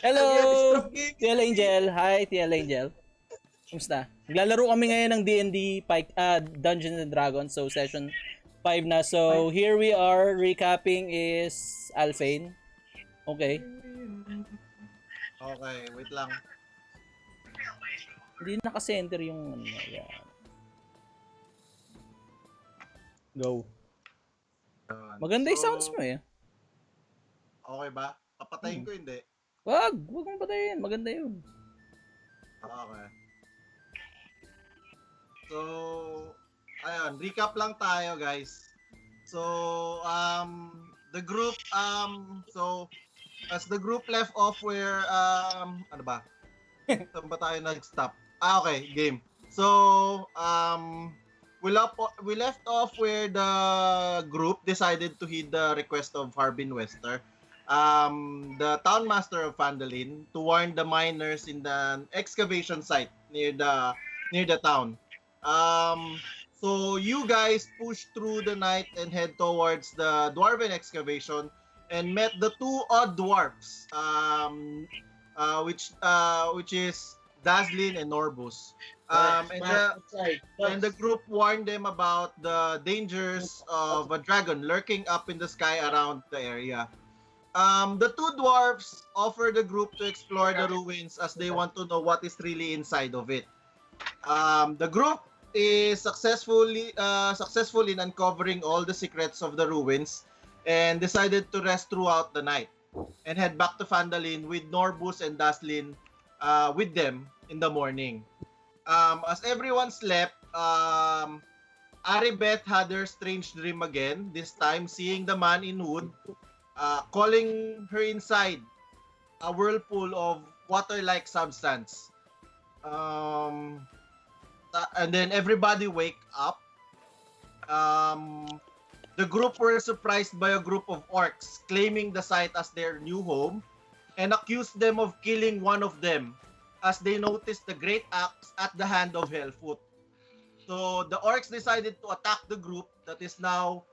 Hello! TL Angel. Hi, TL Angel. Kumusta? Naglalaro kami ngayon ng DND Pike, Dungeons and Dragons. So, session 5 na. So, here we are. Recapping is Aelfeine. Okay. Okay, wait lang. Hindi naka-center yung ano. Yan. Go. Maganda yung sounds mo eh. Okay ba? Papatayin ko hindi. Wag mong patayin. Maganda yun. Okay. So, ayun, recap lang tayo guys. So, the group, so, as the group left off where, ano ba? Saan ba tayo nag-stop? Okay, game. So, we left off where the group decided to heed the request of Harbin Wester, the town master of Phandalin, to warn the miners in the excavation site near the town. So you guys push through the night and head towards the dwarven excavation and met the two odd dwarfs, which is Dazzlin and Norbus. And the group warned them about the dangers of a dragon lurking up in the sky around the area. The two dwarfs offer the group to explore the ruins as they want to know what is really inside of it. The group is successful in uncovering all the secrets of the ruins and decided to rest throughout the night and head back to Phandalin with Norbus and Dazzlin with them in the morning. As everyone slept, Aribeth had her strange dream again, this time seeing the man in wood calling her inside a whirlpool of water-like substance. And then everybody wake up. The group were surprised by a group of orcs claiming the site as their new home and accused them of killing one of them as they noticed the great axe at the hand of Hellfoot. So the orcs decided to attack the group that is now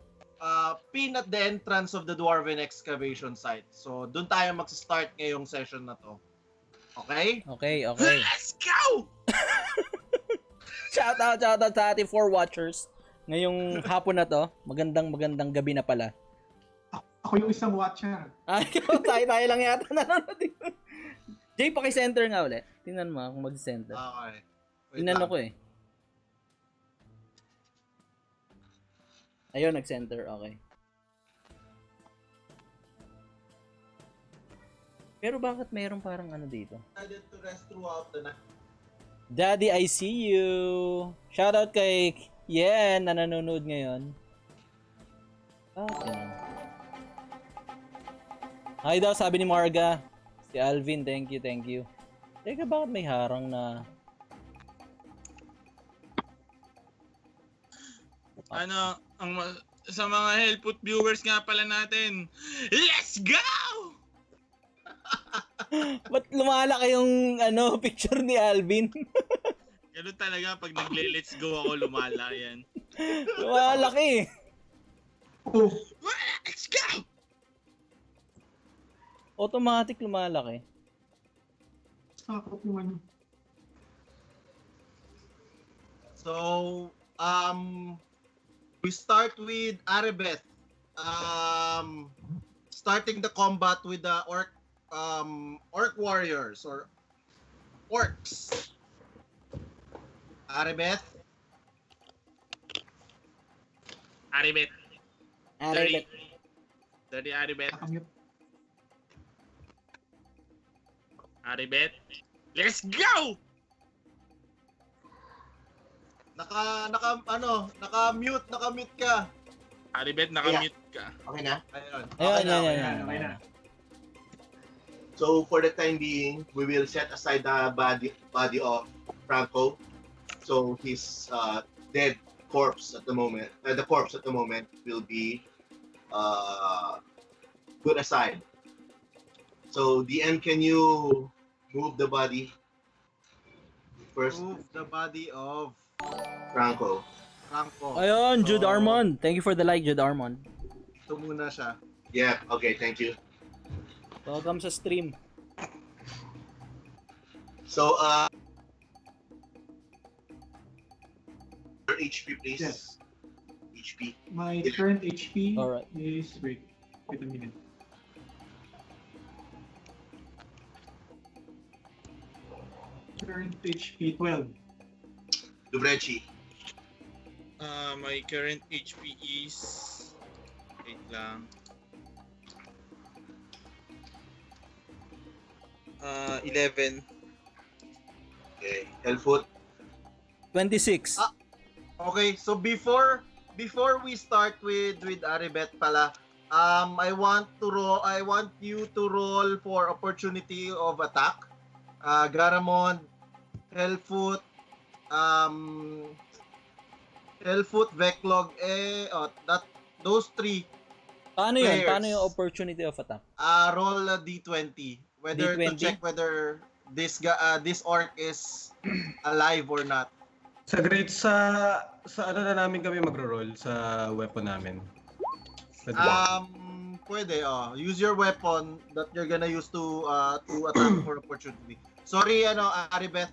pinned at the entrance of the dwarven excavation site. So doon tayo mag-start ngayong session na to. Okay? Okay. Let's go! Shout out sa ating 4 watchers. Ngayong hapon na to, magandang gabi na pala. Ako yung isang watcher. Tayo lang yata nanonood dito. Jay, paki-center nga ulit. Tingnan mo kung mag-center. Okay. Tingnan ko eh. Ayun, nag-center. Okay. Pero bakit mayroong parang ano dito? Decided to rest throughout the night. Daddy, I see you. Shoutout kay Yen na nanonood ngayon. Okay. Hi daw, sabi ni Marga. Si Alvin, thank you. Teka, bakit may harang na... Ano, sa mga Hellfoot viewers nga pala natin, let's go! Ba't lumalaki yung picture ni Alvin? Ganun talaga, pag nagle-let's go ako, lumala yan. Lumalaki. Let's go! Automatic lumalaki. Sakot naman. So, we start with Aribeth. Starting the combat with the orc warriors or orcs. Aribeth. Daddy Aribeth. Nakamute. Aribeth. Let's go! Naka-mute ka. Aribeth, nakamute ka. Okay na? Ayun. Okay na. So for the time being, we will set aside the body of Franco. So his dead corpse at the moment, the corpse at the moment will be put aside. So DM, can you move the body first? Move the body of Franco. Ayun, Jude Armond. Thank you for the like, Jude Armond. Ito muna siya. Yeah, okay, thank you. Welcome sa stream. So, your HP, please. Yes. HP. My current HP Alright. is... Wait a minute. Current HP 12. Debruchi. My current HP is... Wait lang. 11. Okay. Hellfoot. 26. Okay, so before we start with Aribeth pala, I want you to roll for opportunity of attack. Garamond, Hellfoot, Veklogg, those three. Paano yun? players. Paano yung opportunity of attack? Roll a D20 whether to D20? check whether this orc is alive or not. Sa grade sa ano na namin kami magro-roll sa weapon namin. Pwede ba? Pwede. Use your weapon that you're gonna use to attack for opportunity. Sorry, Aribeth.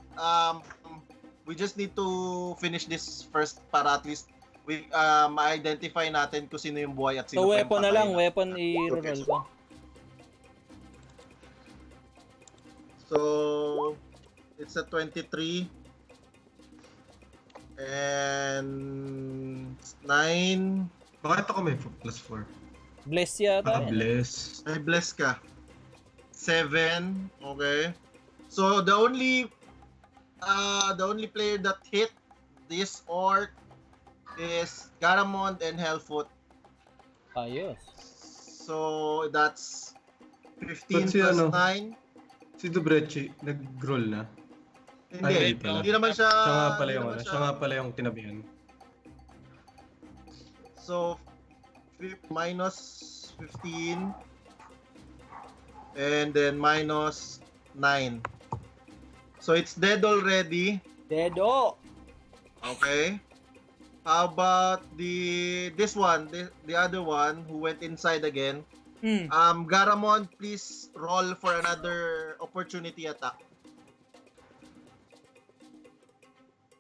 We just need to finish this first para at least we ma-identify natin kung sino yung buhay at sino So pa yung weapon na patay lang, weapon i-roll ko. So, it's a 23 and 9. Bakit ako may +4? Bless yata. yan. Bless. Ay, bless ka. 7. Okay. So, the only player that hit this orc is Garamond and Hellfoot. Ayos. So, that's 15 Ba't si plus ano? 9. Si Debruchi nag-roll na. Hindi. Ay, pala. Hindi naman siya... Siya nga pala hindi yung naman ano, siya- siya nga pala yung tinabihan. So, minus 15 and then minus 9. So, it's dead already. Dedo! Okay. How about this one, the other one who went inside again? Garamond, please roll for another opportunity attack.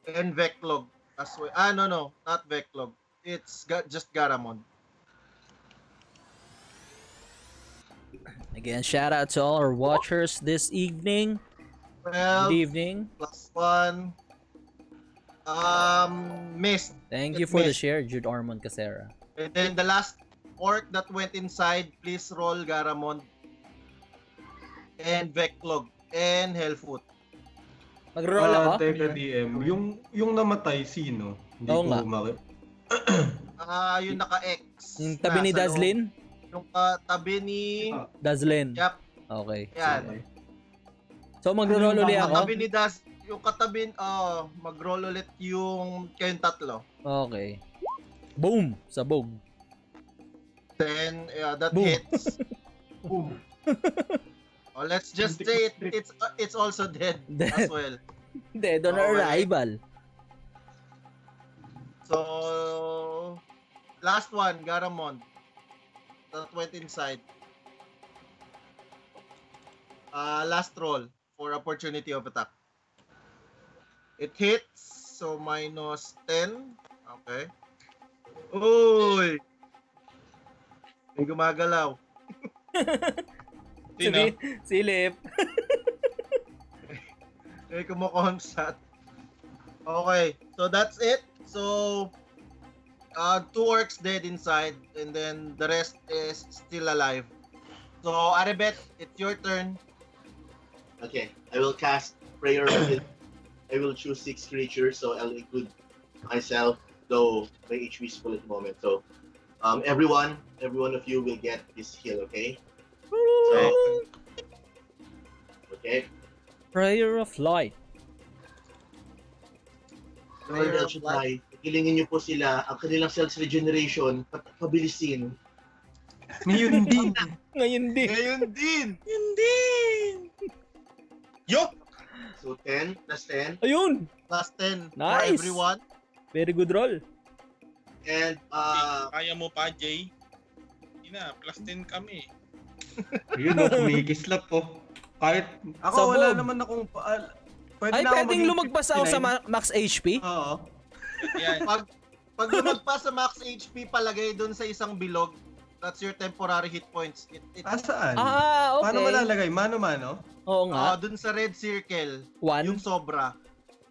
And Veklogg as well. No, not Veklogg. It's just Garamond. Again, shout out to all our watchers this evening. 12 Good evening. plus 1. Missed. Thank It you for the missed. share, Jude Armand Casera. And then the last orc that went inside, please roll Garamond. And Veklogg. And Hellfoot. Mag-roll ako? Teka DM, yung namatay sino? Hindi Oo ko nga. Yung naka-X. Yung tabi ni Nasa loob. Dazlin? Yung tabi ni... Dazlin. Yep. Okay. Yan. sige. So mag-roll ulit ako? Katabi ni Daz, yung katabi, mag-roll ulit yung kayong tatlo. Okay. Boom! Sabog. Then, that Boom. hits. Boom. Let's just say it's also dead as well. Dead on Okay. arrival. So, last one, Garamond. That went inside. Last roll for opportunity of attack. It hits, so minus 10. Okay. Uy! May gumagalaw. Sino? Silip. May kumukonsat. Okay, so that's it. So, 2 orcs dead inside, and then the rest is still alive. So, Aribeth, it's your turn. Okay. I will cast Prayer of Healing. I will choose 6 creatures, so I'll include myself, though my HP is full at the moment. So, every one of you will get this heal, okay? So, okay. Prayer of Light. Prayer Prayer of of Light. Light. Kilingin niyo po sila, ang kanilang cells regeneration, pabilisin. Ngayon din. Ngayon din. Ngayon din! Hindi! Yo! So 10 plus 10. Ayun! Plus 10 for Nice. everyone. Very good roll. And Kaya mo pa, Jay? Hindi na, plus 10 kami. Yun, no, kumikislap po. Kahit, ako Sabog. wala naman akong, pwede Ay, na ako pwedeng maging lumagpas ako sa 59. max HP? Oo. Yan. Pag lumagpas sa max HP, palagay dun sa isang bilog. That's your temporary hit points. Saan? Okay. Paano malalagay? Mano-mano? Oo nga. Dun sa red circle, One. yung sobra.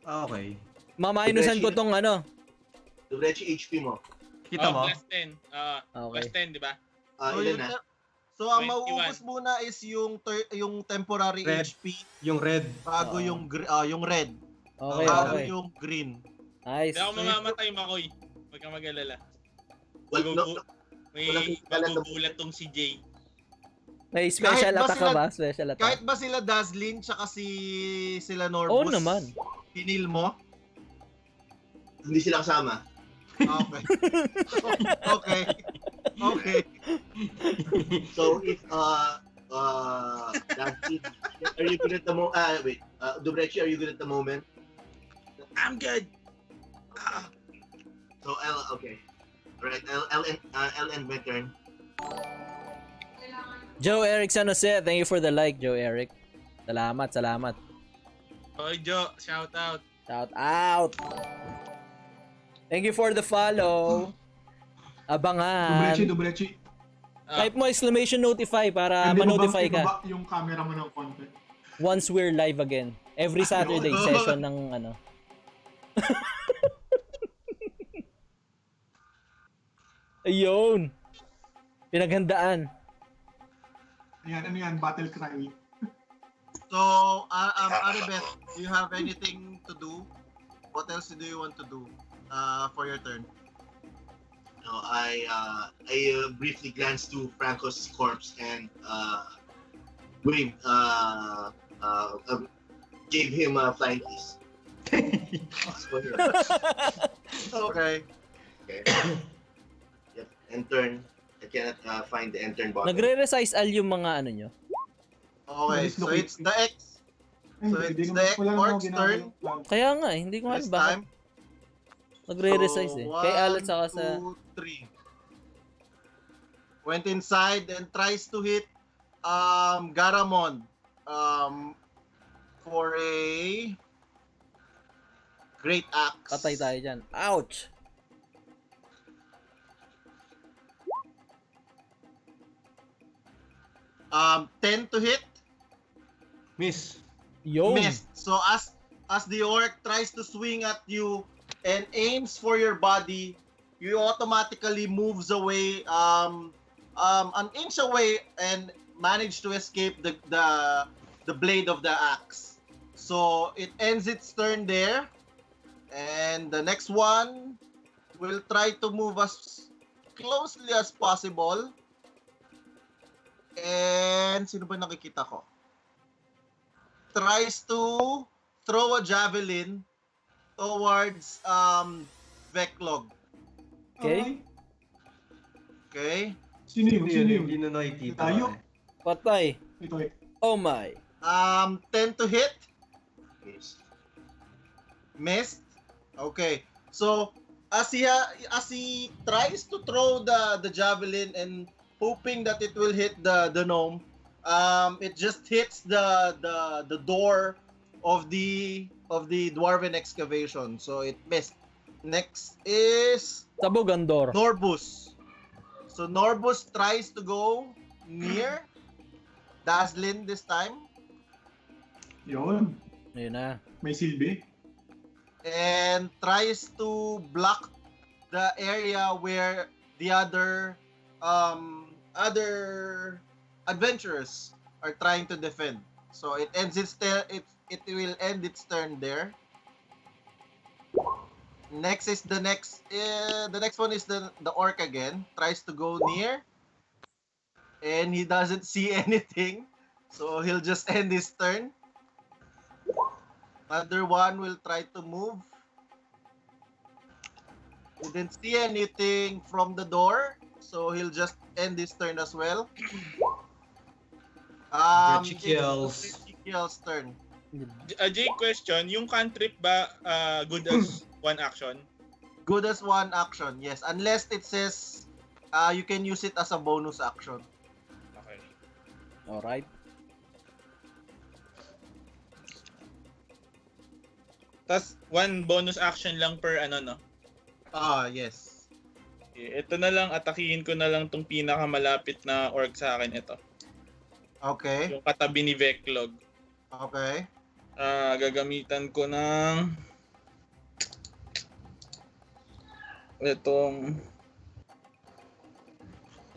Okay. Maminusan ko tong ano. Debruchi HP mo. Kita mo? Plus 10. Okay. Plus 10, di ba? So, Ilan na? ang 21. mauubos muna is yung temporary Red. HP Yung red. bago Oo. yung red. Okay, Bago okay. yung green. Nice. Hindi ako mamamatay, Makoy. Huwag kang mag-alala. Wala, May magugulat tong si Jay. May special Kahit ba attack ka sila- ba? Special attack? Kahit ba sila Dazzlin tsaka sila Norbus? Oo naman. Pinil mo? hindi sila kasama. Okay. Okay. Okay. So if that's it. Are you good at the moment? Wait. Debruchi, are you good at the moment? I'm good. So okay. Alright, I'll end my turn. Joe Eric San Jose, thank you for the like, Joe Eric. Salamat, salamat. Oy, Joe, shout out. Shout out. Thank you for the follow. Abangan. Debruchi. Type mo exclamation notify para Pwede mo ma-notify bang ka ibaba yung camera mo ng konti? once we're live again. Every Saturday session ng ano. Ayun. Pinaghandaan. Ayan, ano yan? Battle cry. So, Aribeth, do you have anything to do? What else do you want to do for your turn? No, I briefly glanced to Franco's corpse and gave him a flying kiss. Okay. Okay. Yep. And turn. I cannot find the end turn button. Nagre-resize all yung mga ano nyo. Okay, so it's the X. So it's the orcs turn. Kaya nga eh, hindi ko alam This bakit time. nagre-resize eh. Kay Alat saka sa... 1, 2, 3. Went inside and tries to hit Garamond for a great axe. Patay tayo dyan. Ouch! Um, 10 to hit. Miss. Yo! Missed. So as the orc tries to swing at you and aims for your body, you automatically moves away an inch away and manage to escape the blade of the axe. So it ends its turn there, and the next one will try to move as closely as possible. And sino ba nakikita ko? Tries to throw a javelin towards Veklogg. Okay. Okay? Sino yun? Sino yun? Hindi na nakikita. Tayo? Patay! Ito eh. Oh my! 10 to hit. Yes. Missed. Okay. So as he tries to throw the javelin and hoping that it will hit the gnome, it just hits the door of the dwarven excavation. So it missed. Next is Sabog ang door. Norbus. So Norbus tries to go near Dazzlin this time Yun. Ayun na. May silbi. and tries to block the area where the other adventurers are trying to defend. So it ends it will end its turn there. Next is the next one is the orc again. Tries to go near, and he doesn't see anything, so he'll just end his turn. Another one will try to move. He didn't see anything from the door, so he'll just end his turn as well. Debruchi kills. It's Debruchi's turn. Jay, question, yung cantrip ba good as one action? Good as one action, yes. Unless it says you can use it as a bonus action. Okay. Alright. Tas 1 bonus action lang per ano no. Yes. Okay, ito na lang, atakihin ko na lang tong pinakamalapit na orc sa akin ito. Okay. Yung katabi ni Veklogg. Okay. Gagamitan ko ng itong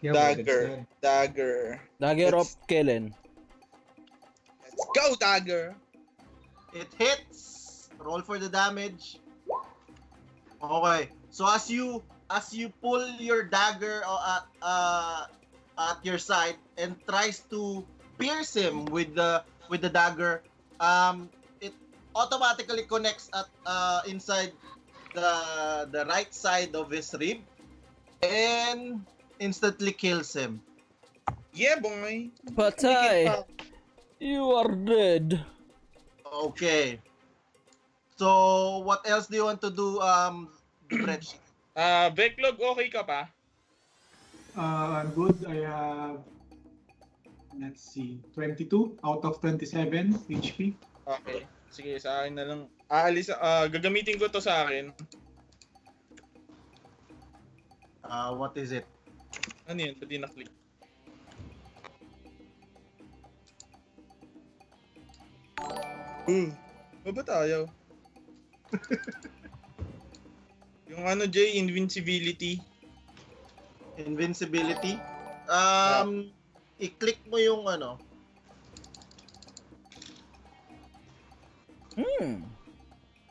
dagger. Dagger of Kellen. Let's go, dagger! It hits. Roll for the damage. Okay. So as you pull your dagger at your side and tries to pierce him with the dagger, it automatically connects at inside the right side of his rib and instantly kills him. Yeah, boy! Patay! You are dead. Okay. So what else do you want to do, Debruchi? Veklogg, okay ka pa? I'm good. I have, let's see, 22 out of 27 HP. Okay. Sige, sa akin na lang. Gagamitin ko to sa akin. What is it? Ano yun? Pwede na-click. Ba tayo? Yung ano, Jay, invincibility. Invincibility? I-click mo yung ano.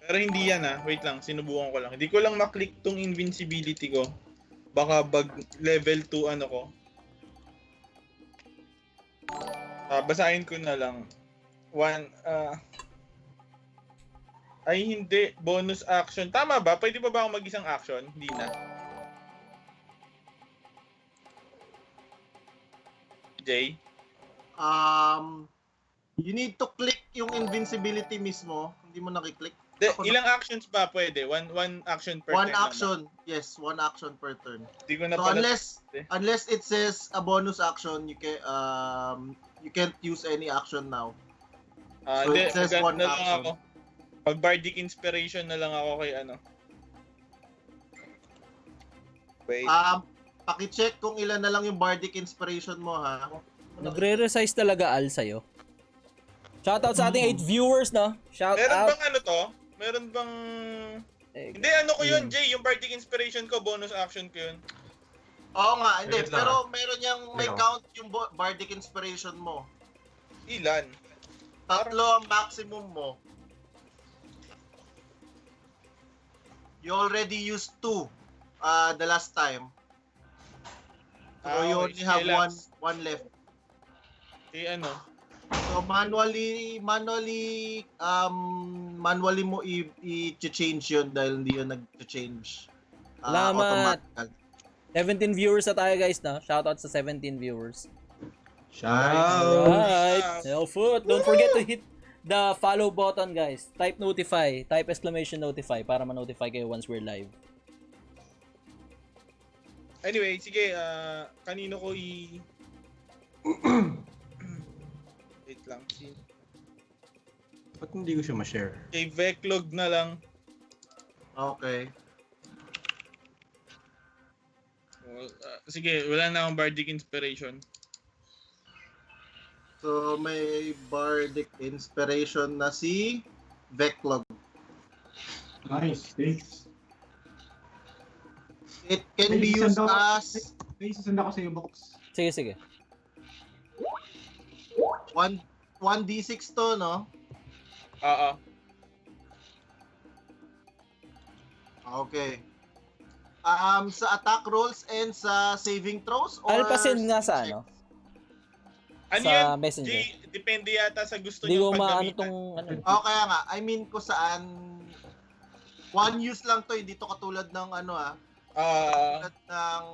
Pero hindi yan Wait lang, sinubukan ko lang. Hindi ko lang maklik tong invincibility ko. Baka level 2 ano ko. Basahin ko na lang. Ay hindi, bonus action. Tama ba? Pwede ba ako mag-isang action? Hindi na. Jay? You need to click yung invincibility mismo. Hindi mo nakiklik. Ilang actions ba pwede? One action per One turn action. Yes, one action per turn. Hindi ko na So pala. unless it says a bonus action, you can't use any action now. So Hindi, it says one na lang action. ako. Pag bardic inspiration na lang ako kay ano. Wait. Paki-check kung ilan na lang yung bardic inspiration mo, ha. Nagre-resize talaga Al sa'yo. Shoutout sa ating 8 viewers, no? Shout Meron out. bang ano to? Meron bang... Hindi, ano ko yun, Jay. Yung bardic inspiration ko, bonus action ko yun. Oo nga, hindi. Wait lang, Pero meron yung may Wait lang. count yung bardic inspiration mo. Ilan? 3 ang maximum mo. You already used 2 the last time. So you only have one left. Ano? So manually mo i-change yun dahil hindi yun nag-change. Salamat. Automatic. 17 viewers na tayo, guys, no? Shoutout sa 17 viewers. Shout! Alright. Hellfoot, don't forget to hit the follow button, guys. Type notify. Type exclamation notify para ma-notify kayo once we're live. Anyway, sige, kanino ko Wait lang. Ba't hindi ko siya ma-share? Kay Veklogg na lang. Okay. Sige, wala na akong bardic inspiration. So may bardic inspiration na si Veklogg. Nice, thanks. It can be used as May isasend ako sa iyo, box. Sige, sige. 1d6 to, no? Oo. Okay. Sa attack rolls and sa saving throws or Alpasin nga sa check? ano? Ano Sa yan? Messenger. Jay, depende yata sa gusto Hindi nyo ko maano paggamitan. tong ano. Oh, kaya nga. I mean ko saan one use lang to, hindi to katulad ng ano katulad ng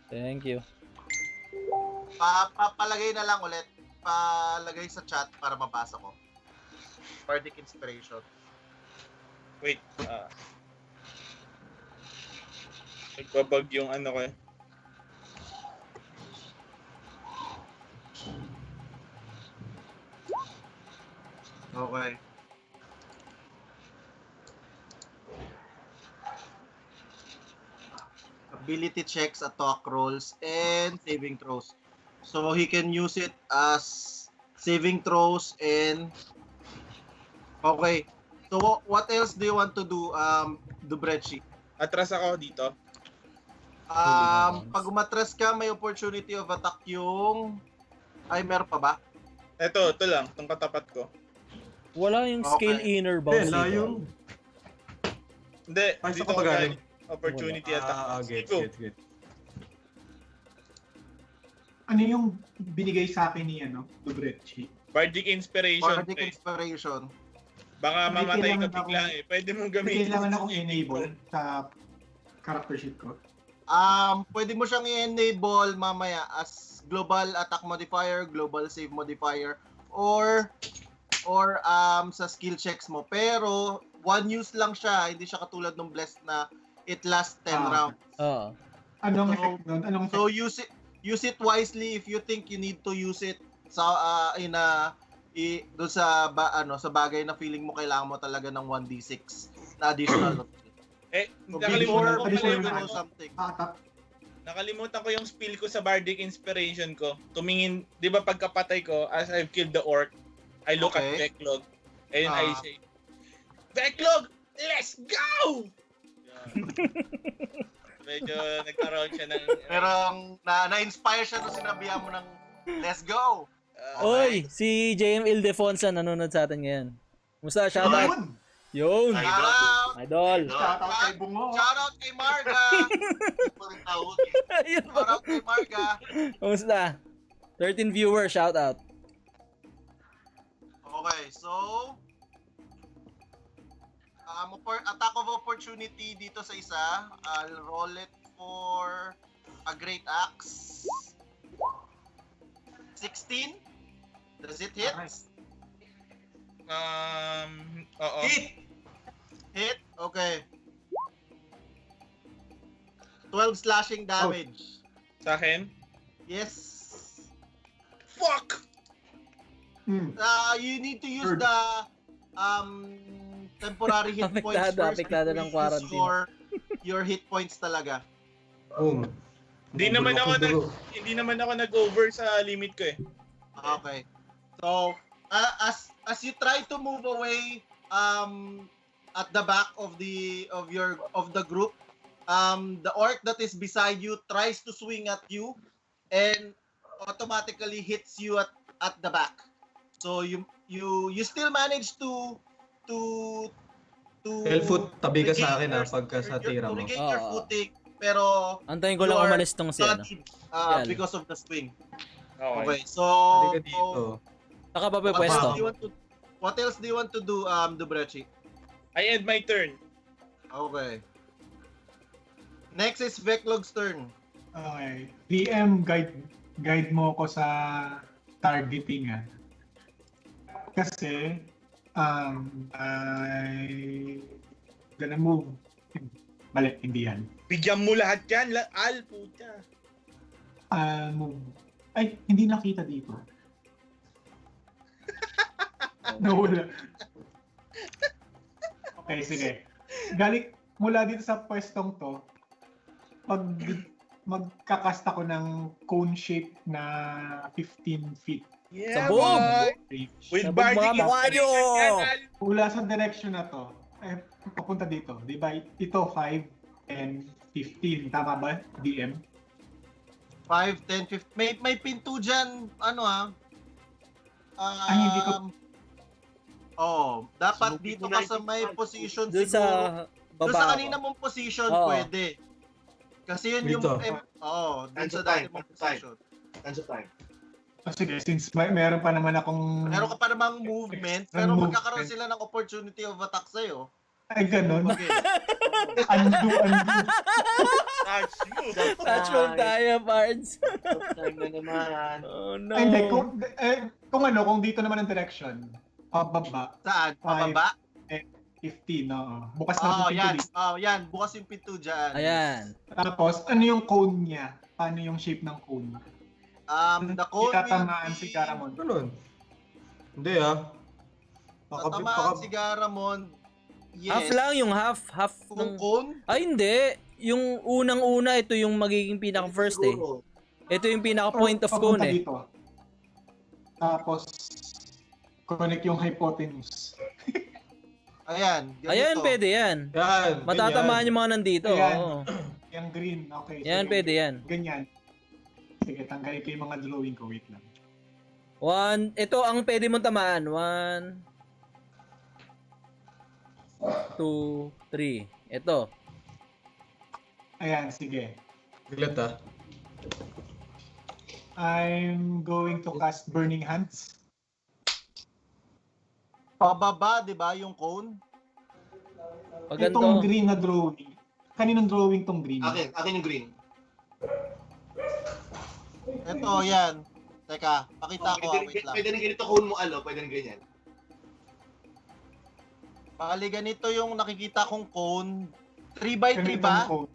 Thank you. palagay na lang ulit. Palagay sa chat para mabasa ko. Bardic inspiration. Wait. Nagbabag yung ano ko eh. Okay. Ability checks, attack rolls, and saving throws. So he can use it as saving throws and... Okay. So what else do you want to do, Debruchi? Atras ako dito. Pag umatras ka, may opportunity of attack yung... Ay, meron pa ba? Ito lang, itong katapat ko. Wala yung scale inner bounce Hindi, layo. Hindi, Ay, dito saan ka ba galing? opportunity attack. Get. Ano yung binigay sa akin ni Debruchi? Bardic Inspiration. Bardic pre. Inspiration. Baka May mamatay ka kailangan bigla eh. Pwede mong May gamitin. kailangan akong enable sa character sheet ko. Pwede mo siyang i-enable mamaya as global attack modifier, global save modifier, or sa skill checks mo. Pero one use lang siya, hindi siya katulad ng blessed na it lasts 10 rounds. Oo. Anong So- effect nun? Anong So effect? use it wisely if you think you need to use it sa doon sa sa bagay na feeling mo kailangan mo talaga ng 1d6 na additional. Eh, So nakalimutan ko before pala you yung know something. nakalimutan ko yung spill ko sa Bardic Inspiration ko. Tumingin, 'di ba pagkapatay ko as I've killed the orc, I look at Okay. Veklogg and I say, "Veklogg, let's go!" Yan. Medyo nagkaroon siya ng Pero na-inspire siya nung sinabihan mo ng let's go. Oy, si JM Ildefonsa nanonood sa atin ngayon. Musta? Shoutout. Yun. Shoutout! Idol. Shoutout kay Bungo. Shoutout kay Marga! Ayun po. Shoutout kay Marga! Kumusta? 13 viewers, shoutout. Okay, so attack of opportunity dito sa isa. I'll roll it for a great axe. 16? Does it hit? oo. Hit? Okay. 12 slashing damage. Sa akin? Yes. Fuck! You need to use the temporary hit points first Apektado before ng you use quarantine. your hit points talaga. Hindi naman ako nag-over sa limit ko eh. Okay. So, as you try to move away at the back of the group, the orc that is beside you tries to swing at you and automatically hits you at the back. So you still manage to Hellfoot, tabi ka sa akin regain pagka sa tira mo. to regain your footing, pero Antayin ko lang you are umalis tong si ano. stunned, Yan. because of the swing. Okay. Okay, so Halika dito. Saka pa what else pwesto. do you want to what else do you want to do, Debruchi? I end my turn. Okay. Next is Veklogg's turn. Okay. PM, guide mo ko sa targeting Kasi, I gonna move. Mali, hindi yan. Bigyan mo lahat yan. Al, puta. Move. Ay, hindi nakita dito. Nawala. Okay, sige. Galing mula dito sa pwestong to, magkakast ako ng cone shape na 15 feet Yeah, Sabog! boy. range. With Sabog Bardic mga Inspiration kayo! yan, Al. Mula sa direction na to, papunta dito. Di ba? Ito 5 and 15. Tama ba, DM? 5, 10, 15. May pinto dyan, hindi ko... dapat Smoky dito tonight. ka sa may position Doon sa siguro. Doon baba sa ako. kanina mong position, Oo. pwede. Kasi yun yung... Dito. doon Answer sa dati time, mong answer time. position. Answer time. Sige, since meron pa naman akong... Meron ka pa namang movement, Extra pero movement. magkakaroon sila ng opportunity of attack sa'yo. Ay, ganun. Okay. Undo. Touch you. Touch from tayo, parts. Time na naman. Oh no. Ay, hindi. Kung dito naman ang direction, pababa, Saan? Pababa? 15, no? Bukas na Oo, yung pinto yan. dito. Yan. Bukas yung pinto dyan. Ayan. Tapos, ano yung cone niya? Paano yung shape ng cone? The cone will Itatamaan be... si Garamond. Ganun. Hindi Tatamaan si Garamond. Half Yes. lang, yung half Kung ng... cone, Ay, hindi. Yung unang-una, ito yung magiging pinaka-first eh. Siguro. Ito yung pinaka-point of Papunta cone eh. dito. Tapos, connect yung hypotenuse. ayan, ganito. Ayan, pwede yan. Yan. Matatamaan yung mga nandito. Ayan. Oo. Yung green, okay. So Yan, pwede yan. Ganyan. Sige, tanggalin ko yung mga drawing ko. Wait lang. Ito ang pwede mong tamaan. 1, 2, 3. Ito. Ayan, sige. Bilat ah. I'm going to cast Burning Hands. Pababa, di ba, yung cone? Pag Itong ganito. green na drawing. Kaninong drawing tong green? Akin yung green. Ito, yan. Teka, pakita ko, wait lang. Pwede rin ganito cone mo, pwede rin ganyan. Bali, ganito yung nakikita kong cone. 3x3 Ganitong ba? cone.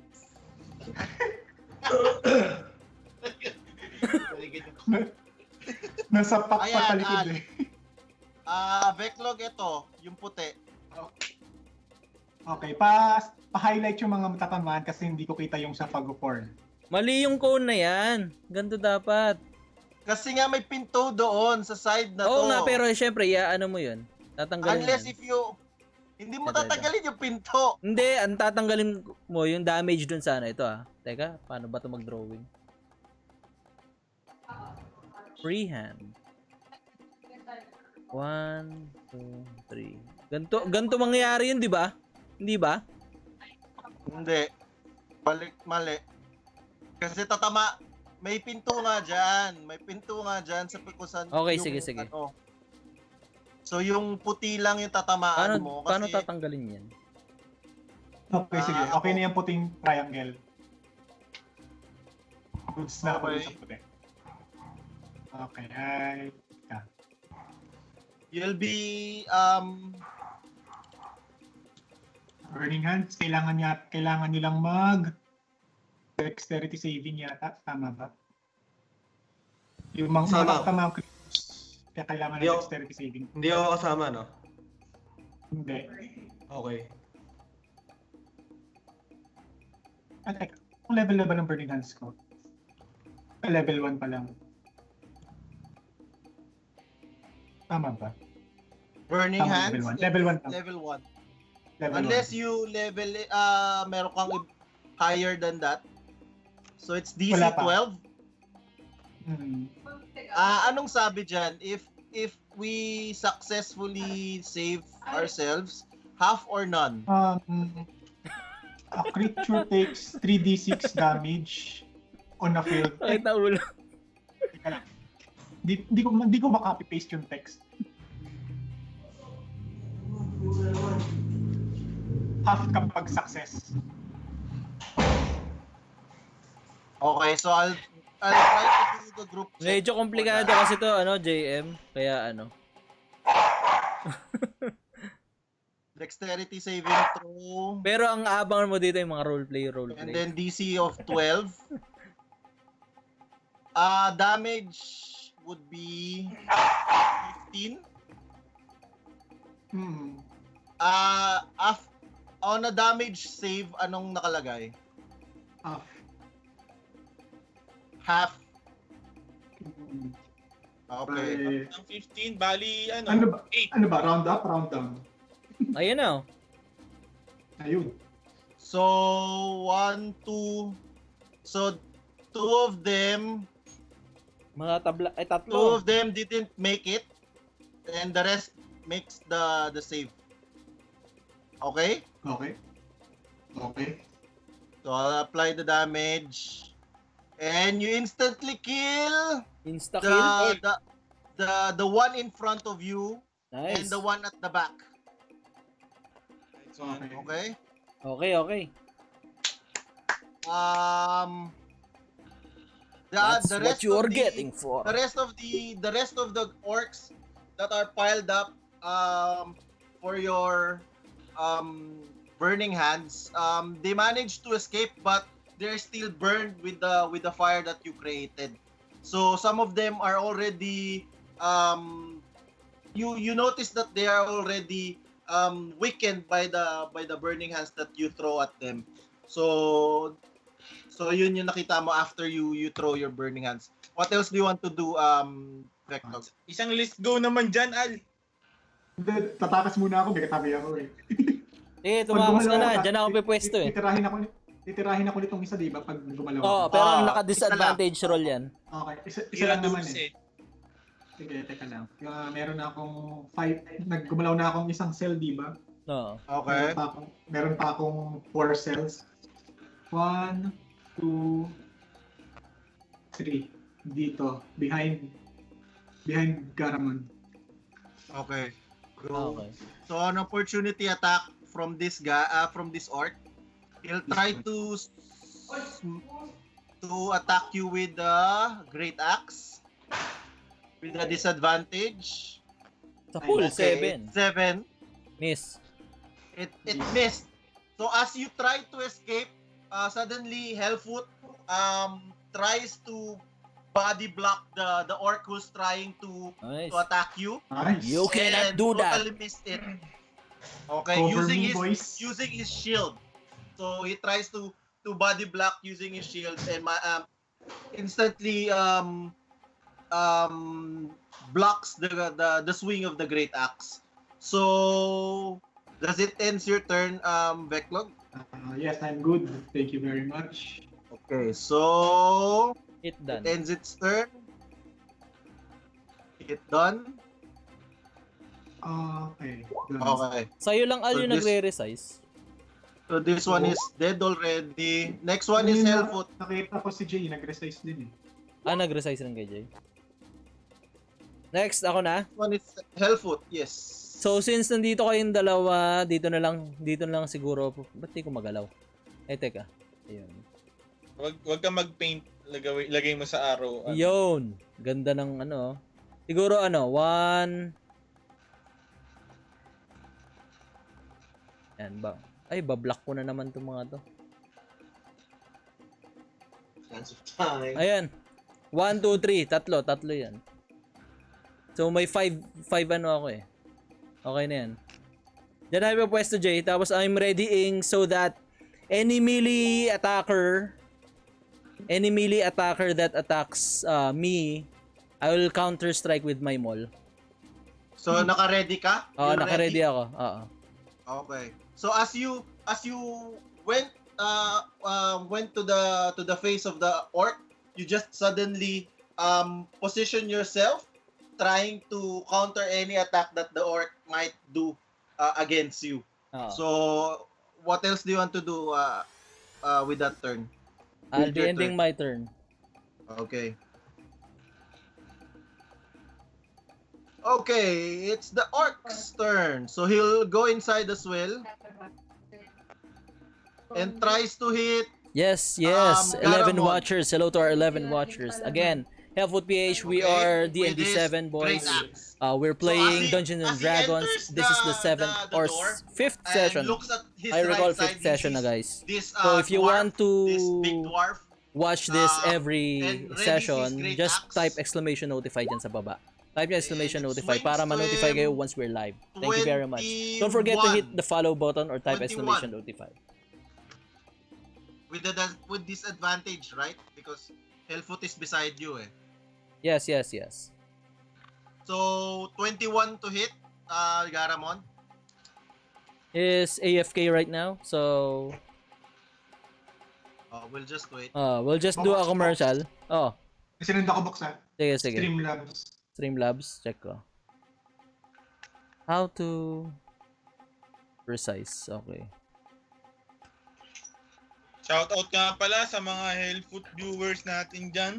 Pwede ganyan. Nasa Ayan, patalikid eh. Veklogg ito, yung puti. Okay, pa-highlight yung mga matatamaan kasi hindi ko kita yung sa pag-form. Mali yung cone na yan. Ganito dapat. Kasi nga may pinto doon sa side na to. Oo nga, pero syempre, ano mo yun. Tatanggalin Unless yan. if you... Hindi mo Ito. tatanggalin yung pinto. Hindi, ang tatanggalin mo yung damage dun sana. Ito Teka, paano ba ito mag-drawing? Freehand. 1, 2, 3. Ganto mangyayari yun, di ba? Hindi ba? Hindi. Balik, mali. Kasi tatama... May pinto nga dyan. May pinto nga dyan sa kusan. Okay, sige. Ano. So yung puti lang yung tatamaan mo. Kasi, Paano tatanggalin yan? Okay, sige. Okay na yung puting triangle. Goods na ako Okay. sa puti. Okay, ay... you'll be Burning Hands, kailangan nilang mag dexterity saving yata, tama ba? Yung mga Sama. tama kaya kailangan ng Yo. dexterity saving. Hindi ako kasama, no? Hindi. Okay. Teka, kung level na ba ng Burning Hands ko? Level 1 pa lang. Tama ba? burning Tama, hands. level 1 lang. Level 1. Level Unless 1. you level, meron kang higher than that. So it's DC Wala pa. 12. Hmm. Anong sabi dyan? If we successfully save ourselves, half or none? A creature takes 3d6 damage on a field. Ay, naulo. Teka lang. Di ko ma-copy paste yung text. Half kapag success. Okay, so I'll try to do the group check. Medyo komplikado kasi to, JM. Kaya Dexterity saving throw. Pero ang abangan mo dito yung mga roleplay. And then DC of 12. Damage would be 15. Hmm. On a damage save, anong nakalagay? Half. Half. Hmm. Okay. Ay, Ang 15, bali, Ano ba? 8. Ano ba? Round up, round down. Ayun na. Ayun. So, 1, 2. So, two of them Tatlo. didn't make it. And the rest makes the save. Okay? Okay. Okay. So, I'll apply the damage. And you instantly kill Insta-kill. the one in front of you Nice. and the one at the back. Okay. Okay? Okay. That's The what rest you of are the- getting for. The rest of the orcs that are piled up for your burning hands, they managed to escape, but they're still burned with the fire that you created. So some of them are already you notice that they are already weakened by the burning hands that you throw at them. So yun yung nakita mo after you throw your burning hands. What else do you want to do, Veklogg? Isang list go naman dyan, Al. Hindi, tatakas muna ako, may katabi ako eh. Eh, tumakas ka na. Diyan ako pipwesto eh. Titirahin ako nitong isa, di ba? Pag gumalaw Oo, ako. pero naka-disadvantage roll yan. Okay, isa lang naman eh. eh. Sige, teka lang. Meron na akong 5, naggumalaw na akong isang cell, di ba? Oo. Okay. Meron pa akong 4 cells. 1, 2, 3. Dito, behind Garamond. Okay. Go. Okay. So an opportunity attack from this guy, from this orc. He'll try to attack you with the great axe with a disadvantage. Sa full, Okay, 7. 7. Miss. It missed. So as you try to escape, suddenly Hellfoot tries to body block the orc who's trying to Nice. attack you. Nice. You cannot And do that. totally missed it. Okay, Cover me, boys. using his shield. So he tries to body block using his shield and instantly blocks the swing of the great axe. So does it end your turn, Veklogg? Yes, I'm good. Thank you very much. Okay, so Hit it done. ends its turn. It done. Okay. Done. Okay. Sa'yo lang Al So yung this- nagre-resize. So this one is dead already. Next one is Hellfoot. Nakita ko si Jay, nag-resize din eh. Ah, nag-resize rin kay Jay. Next, ako na. This one is Hellfoot. Yes. So, since nandito kayong dalawa, dito na lang siguro. Ba't di ko magalaw? Eh, teka. Ayun. Wag ka mag-paint. Lagay mo sa arrow. Yun. Ganda ng ano. Siguro 1. Yan ba? Ay, bablock ko na naman itong mga to. Chance of time. Ayan. 1, 2, 3. Tatlo yan. So, may 5 ano ako eh. Okay na yan. Diyan na yung pwesto, Jay. Tapos, I'm readying so that any melee attacker that attacks me, I will counter strike with my maul. So naka-ready ka? Oo, You're naka-ready ready? ako. Oo. Okay. So as you went to the face of the orc, you just suddenly position yourself trying to counter any attack that the orc might do against you. Oo. So what else do you want to do with that turn? I'll be your ending turn. my turn. Okay. Okay, it's the orc's turn. So he'll go inside as well and tries to hit. Yes. 11 Garamond. watchers. Hello to our 11 watchers. Again, Hellfootph, we Okay, are with DND his 7 boys. great axe. We're So playing as he- Dungeons and as he Dragons. enters This is the the 7th or door 5th And session. looks at his I recall right 5th side, session na guys. This, So if you dwarf, want to this big dwarf, watch this and every ready his session, great just axe. type exclamation notify dyan sa baba. Type nyo exclamation And notify swings para to ma-notify kayo him. once we're live. Thank you very much. Don't forget to hit 21. the follow button or type 21. exclamation notify. with disadvantage, right? Because Hellfoot is beside you, eh. Yes. So 21 to hit, Garamond. Is AFK right now, so We'll just wait. we'll just do a commercial. Oh, Sinunod ako box ha. sige. Streamlabs. Streamlabs, check ko. How to precise, okay. Shoutout nga pala sa mga Hellfoot viewers natin dyan.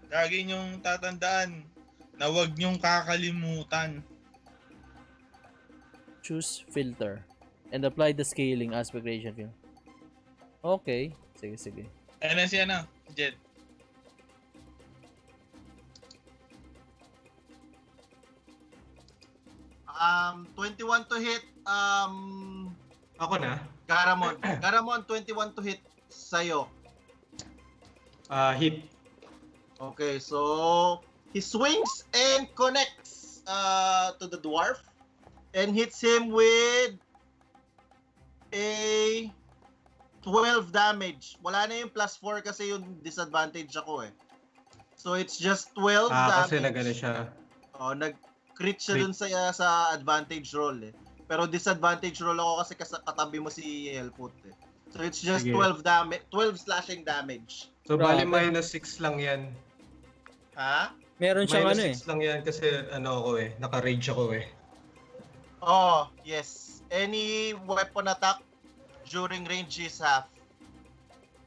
Lagi nyong tatandaan na huwag nyong kakalimutan. Choose filter and apply the scaling aspect ratio field. Okay, sige. Ayan na siya na, Jed. Um, 21 to hit, Ako na. Garamond. Garamond, 21 to hit sa'yo. Hit. Okay, so He swings and connects to the dwarf and hits him with a 12 damage. Wala na yung plus 4 kasi yung disadvantage ako eh. So it's just 12 damage. Kasi nagano siya. Oh, nag-crit siya dun sa advantage roll eh. Pero disadvantage roll ako kasi katabi mo si Hellfoot eh. So it's just 12 slashing damage. So bali -6 lang yan. Ha? Meron siyang ano eh. -6 lang yan kasi ako eh, naka-rage ako eh. Oh, yes. Any weapon attack during range is half.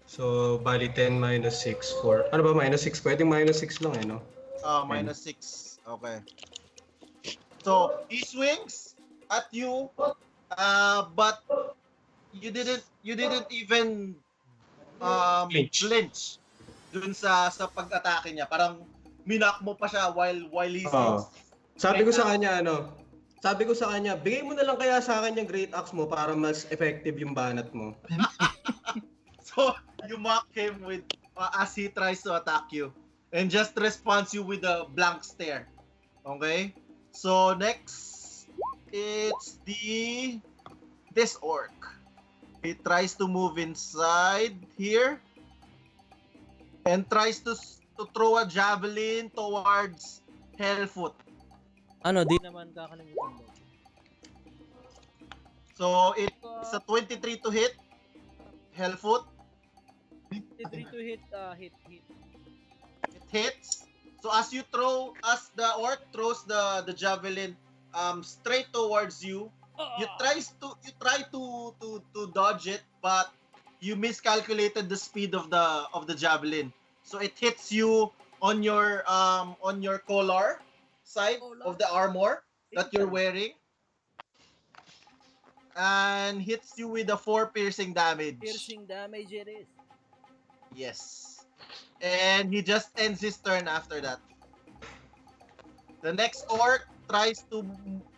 So bali 10 -6 4. Ano ba -6? Pwedeng -6 lang eh, no? Oh, -6. Okay. So, he swings at you, but you didn't even flinch dun sa pag-atake niya. Parang minak mo pa siya while he swings. Sabi ko sa kanya, bigay mo na lang kaya sa akin yung great axe mo para mas effective yung banat mo. So, you mock him with as he tries to attack you and just responds you with a blank stare. Okay? So, next, it's this orc. He tries to move inside here and tries to throw a javelin towards Hellfoot. Ano, di naman kakalimutan mo. So, it's a 23 to hit. Hellfoot. 23 to hit, hit. It hits. So as the orc throws the javelin straight towards you, you try to dodge it, but you miscalculated the speed of the javelin. So it hits you on your collar side of the armor that you're wearing, and hits you with a 4 piercing damage. Piercing damage it is. Yes. And he just ends his turn after that. The next orc tries to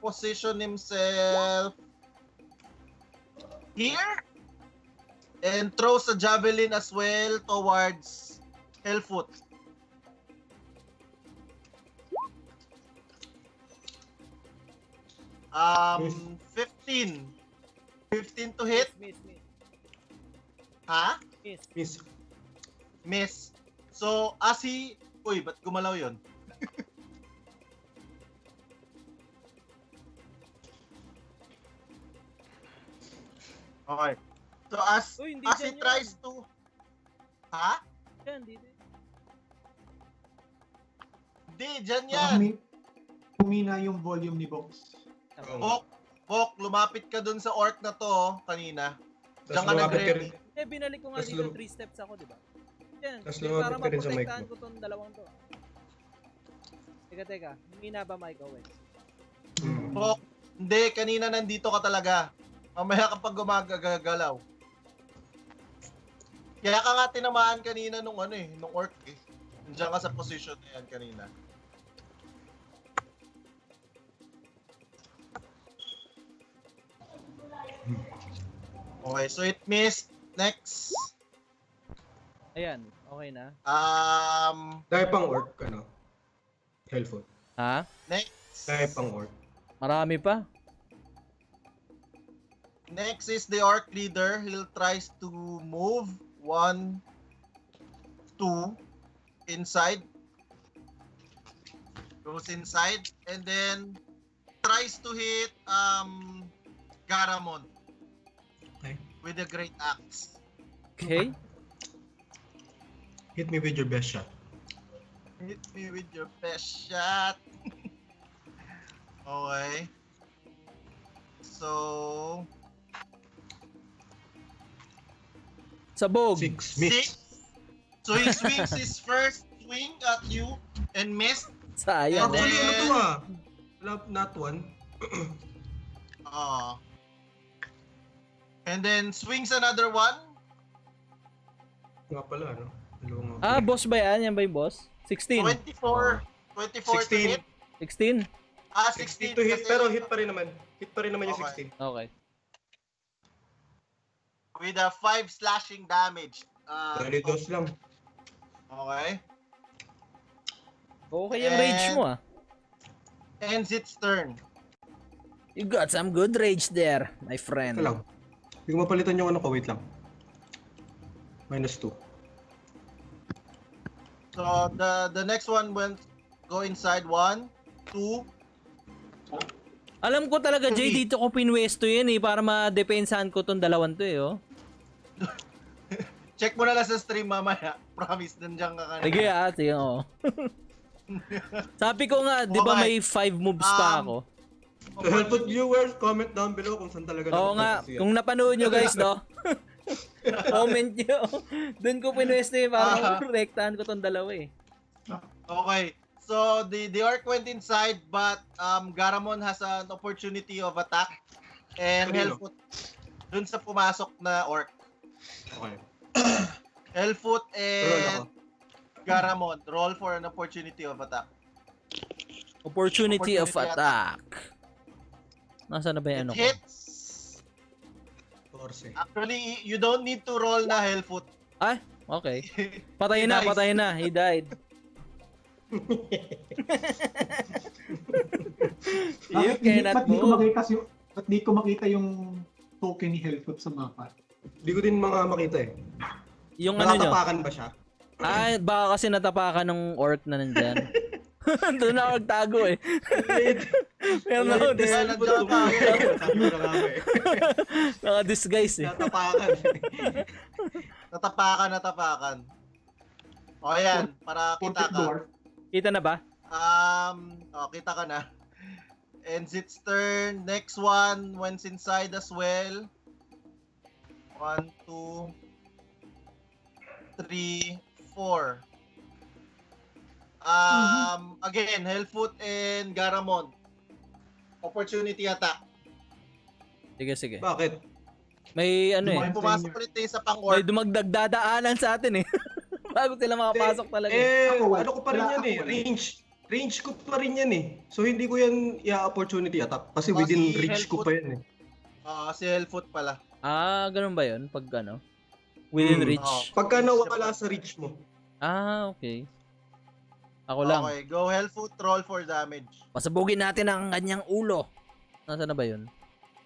position himself here and throws a javelin as well towards Hellfoot. Miss. 15 to hit. Miss. Ha? Miss. Miss. So, as he... Uy, ba't gumalaw yun? Okay. So, as Uy, hindi he dyan tries yan. to... Ha? Yan, dito. Hindi, dyan yan. Humina yung volume ni Box. Bok, lumapit ka dun sa orc na to, kanina. Diyan ka lumapit ka nag-ready. Eh, binalik ko nga Tas dito 3 steps ako, di ba? Yan, Tas para lumapit ka rin sa mic maprotektahan mo. ko tong dalawang to. Teka. Humina ba mic ko, Bok, hindi, kanina nandito ka talaga. Mamaya kapag gumagagalaw. Kaya ka nga tinamaan kanina nung orc eh. Nandiyan ka sa position na yan kanina. Okay, so it missed. Next. Ayan, okay na. Dahil pang orc, Hellfoot. Ha? Next. Dahil pang orc. Marami pa? Next is the orc leader. He'll tries to move 1, 2 inside. Goes inside and then tries to hit Garamond with a great axe. Okay. Hit me with your best shot. Hit me with your best shot. Okay. So Sabog. 6. Miss. 6. So he swings his first swing at you and missed. Sayang. And then- Not one. And then swings another one. Nga pala, no? Dalawang Ah, boss ba yan? Yan ba yung boss? 16. 24 to 16. hit. 16? 16 to hit, kasi- pero hit pa rin naman. Hit pa rin naman yung Okay. 16. Okay. With a 5 slashing damage. Dali dos lang. Okay. Okay yung rage mo ah. Ends its turn. You got some good rage there, my friend. Ito lang. Hindi ko mapalitan yung ano ko, wait lang. -2. So the next one will go inside 1, 2. Alam ko talaga, Jay, dito ko pinwesto yan eh, para ma-depensahan ko tong dalawan to eh, oh. Check mo na lang sa stream mamaya. Promise, nandiyan ka kanina. Sige ah, sige, oo. Sabi ko nga, di ba may 5 moves pa ako? So, Hellfoot viewers, comment down below kung saan talaga Oo nga, kung napanood nyo guys, no? Comment nyo. Doon ko pinwesto eh, para rektahan ko tong dalawa eh. Okay. So the orc went inside, but Garamond has an opportunity of attack. And Kanino? Hellfoot dun sa pumasok na orc. Okay. Hellfoot Roll ako. and Garamond, roll for an opportunity of attack. Opportunity of Opportunity attack. Nasaan na ba yung ano ko? Hits. 14. Actually, you don't need to roll na Hellfoot. Ay, okay. Patay na, Nice. patay na. He died. You cannot Ba't di ko move. makita ba't di ko makita yung token ni Hellfoot sa mapa? Hindi ko din makita eh. Yung ano nyo. Nakatapakan ba siya? Ay, baka kasi natapakan ng orc na nandyan. Doon ako nagtago eh. Pero Nandiyan ka. naka-disguise eh. Natapakan. Natapakan. O yan, para kita Portrait ka. dwarf. Kita na ba? Kita ka na. Ends its turn. Next one, went inside as well. 1, 2, 3, 4. Again, Hellfoot and Garamond. Opportunity attack. Sige, sige. Bakit? May ano eh. Dumaan Pumasok ulit tayo sa May pang-orc. dumagdag dadaanan sa atin eh. Bago sila makapasok talaga. Ano ko pa rin yan eh. Range ko pa rin yan eh. So hindi ko yan opportunity attack. Kasi within Si reach ko Hellfoot. pa yan eh. Si Hellfoot pala. Ah, ganun ba yun? Pag ano? Within reach? Oo. Pagka nawala sa reach mo. Ah, okay. Ako lang. Okay, go Hellfoot, roll for damage. Pasabugin natin ang kanyang ulo. Nasaan na ba yun?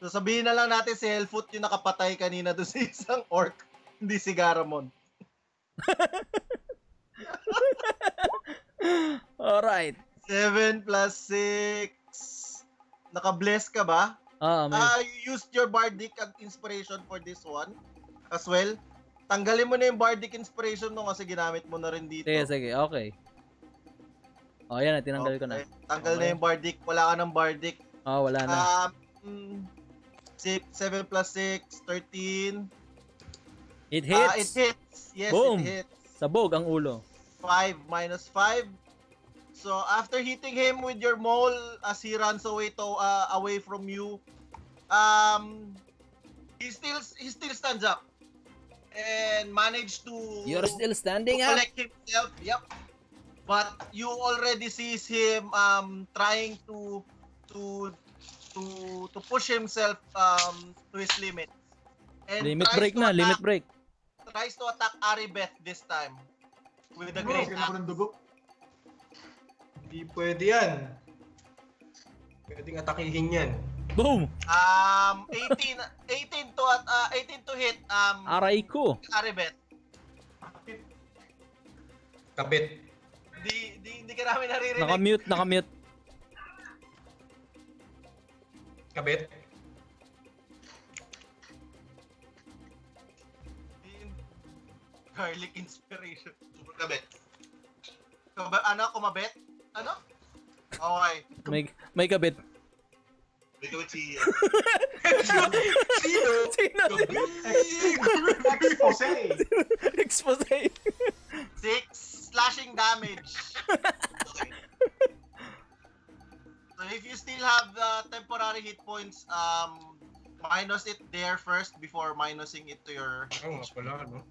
So sabihin na lang natin si Hellfoot yung nakapatay kanina doon sa isang orc, hindi si Garamond. Alright. 7 plus 6. Naka-bless ka ba? You used your bardic inspiration for this one as well. Tanggalin mo na yung bardic inspiration mo kasi ginamit mo na rin dito. Sige, sige. Okay. O, yan na. Tinanggal ko na. Okay. Tanggal na Okay. yung bardic. Wala ka ng bardic. Wala na. 7 plus 6, 13. It hits. It hits. Yes, Boom. it hits. Sabog ang ulo. 5 minus 5. So after hitting him with your maul as he runs away away from you, he still stands up and managed to You're still standing to up? collect himself. Yep. But you already sees him trying to push himself to his limit. And Limit tries break to na. attack- Limit break. Tries to attack Aribeth this time with the great Great ako ng dugo. Hindi pwede yan. Pwedeng atakihin yan. Boom! 18 to hit Aray ko. Aribeth. Kabit. Hindi ka namin naririnig. Nakamute, nakamute. Kabit. Garlic inspiration. Super kabit. Kumabet? Ano? Okay. May kabit. May gawin si... Sino? Sino? Expose. Expose. 6 slashing damage. Okay. So if you still have the temporary hit points, minus it there first before minusing it to your... Oo nga pala, no?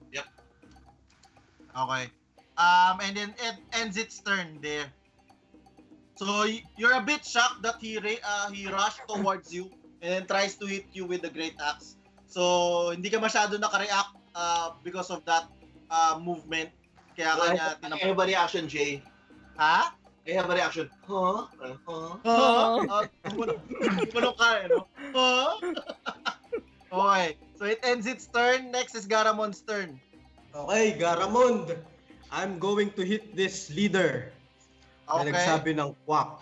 Okay. And then it ends its turn there. So you're a bit shocked that he rushed towards you and then tries to hit you with the great axe. So hindi ka masyado naka-react because of that movement. Kaya kanya Ano ba reaction, Jay? Ha? I have a reaction. Huh? Huh? Tumalong ka, no? Okay. So it ends its turn. Next is Garamond's turn. Okay, Garamond. I'm going to hit this leader na Okay. nagsabi ng quack.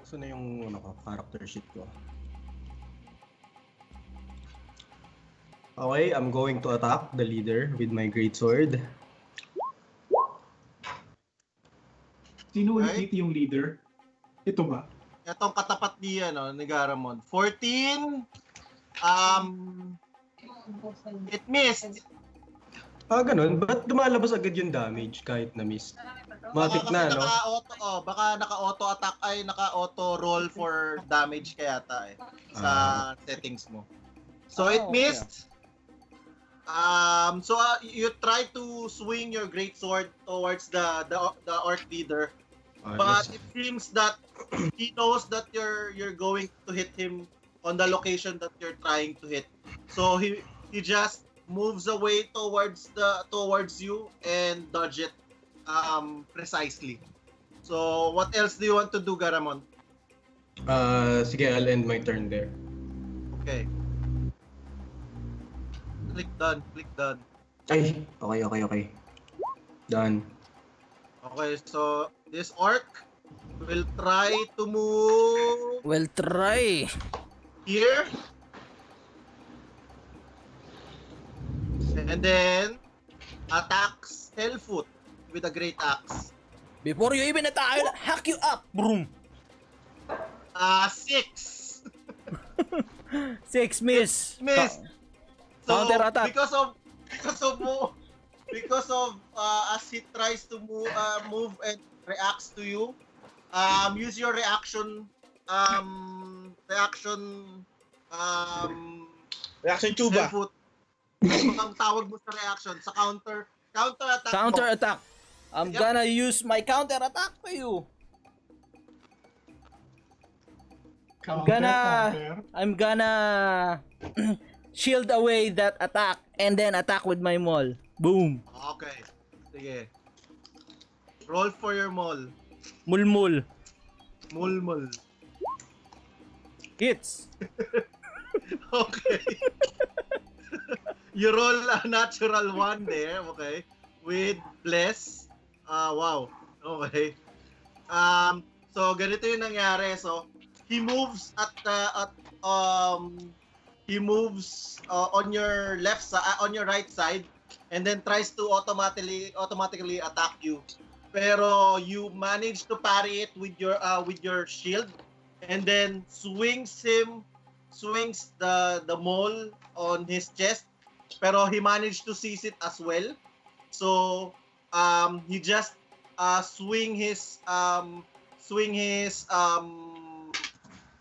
Saan na yung character sheet ko? Okay, I'm going to attack the leader with my greatsword. Sino ulit Okay. dito yung leader? Ito ba? Itong katapat ni Garamond. 14. It missed. Ganun. Ba't lumalabas agad yung damage kahit na-miss? Matik na, no? Baka naka-auto attack ay naka-auto roll for damage kaya yata sa settings mo. So it missed. You try to swing your greatsword towards the orc leader, but it seems that he knows that you're going to hit him on the location that you're trying to hit. So he just moves away towards you and dodge it precisely. So what else do you want to do, Garamond? Sige, I'll end my turn there. Okay. Click done. Ay, okay. Done. Okay, so this orc will try to move Well, try. here. And then attacks Hellfoot with a great axe. Before you even attack, I'll hack you up. Boom. 6. 6 miss. Miss. So Counter attack. because of as he tries to move and reacts to you, use your reaction Reaction tuba. Hellfoot. Ang tawag mo sa reaction sa counter attack. Counter mo. attack. I'm Yep. gonna use my counter attack to you. I'm gonna shield away that attack and then attack with my maul. Boom. Okay. Sige. Roll for your maul. Mulmul. Mulmul. Hits. Okay. You roll a natural 1 there, okay? With bless. Wow. Okay. So ganito yung nangyari. So he moves on your left side, on your right side, and then tries to automatically attack you. Pero you manage to parry it with your shield, and then swings the mole on his chest. Pero he managed to seize it as well. So he just swing his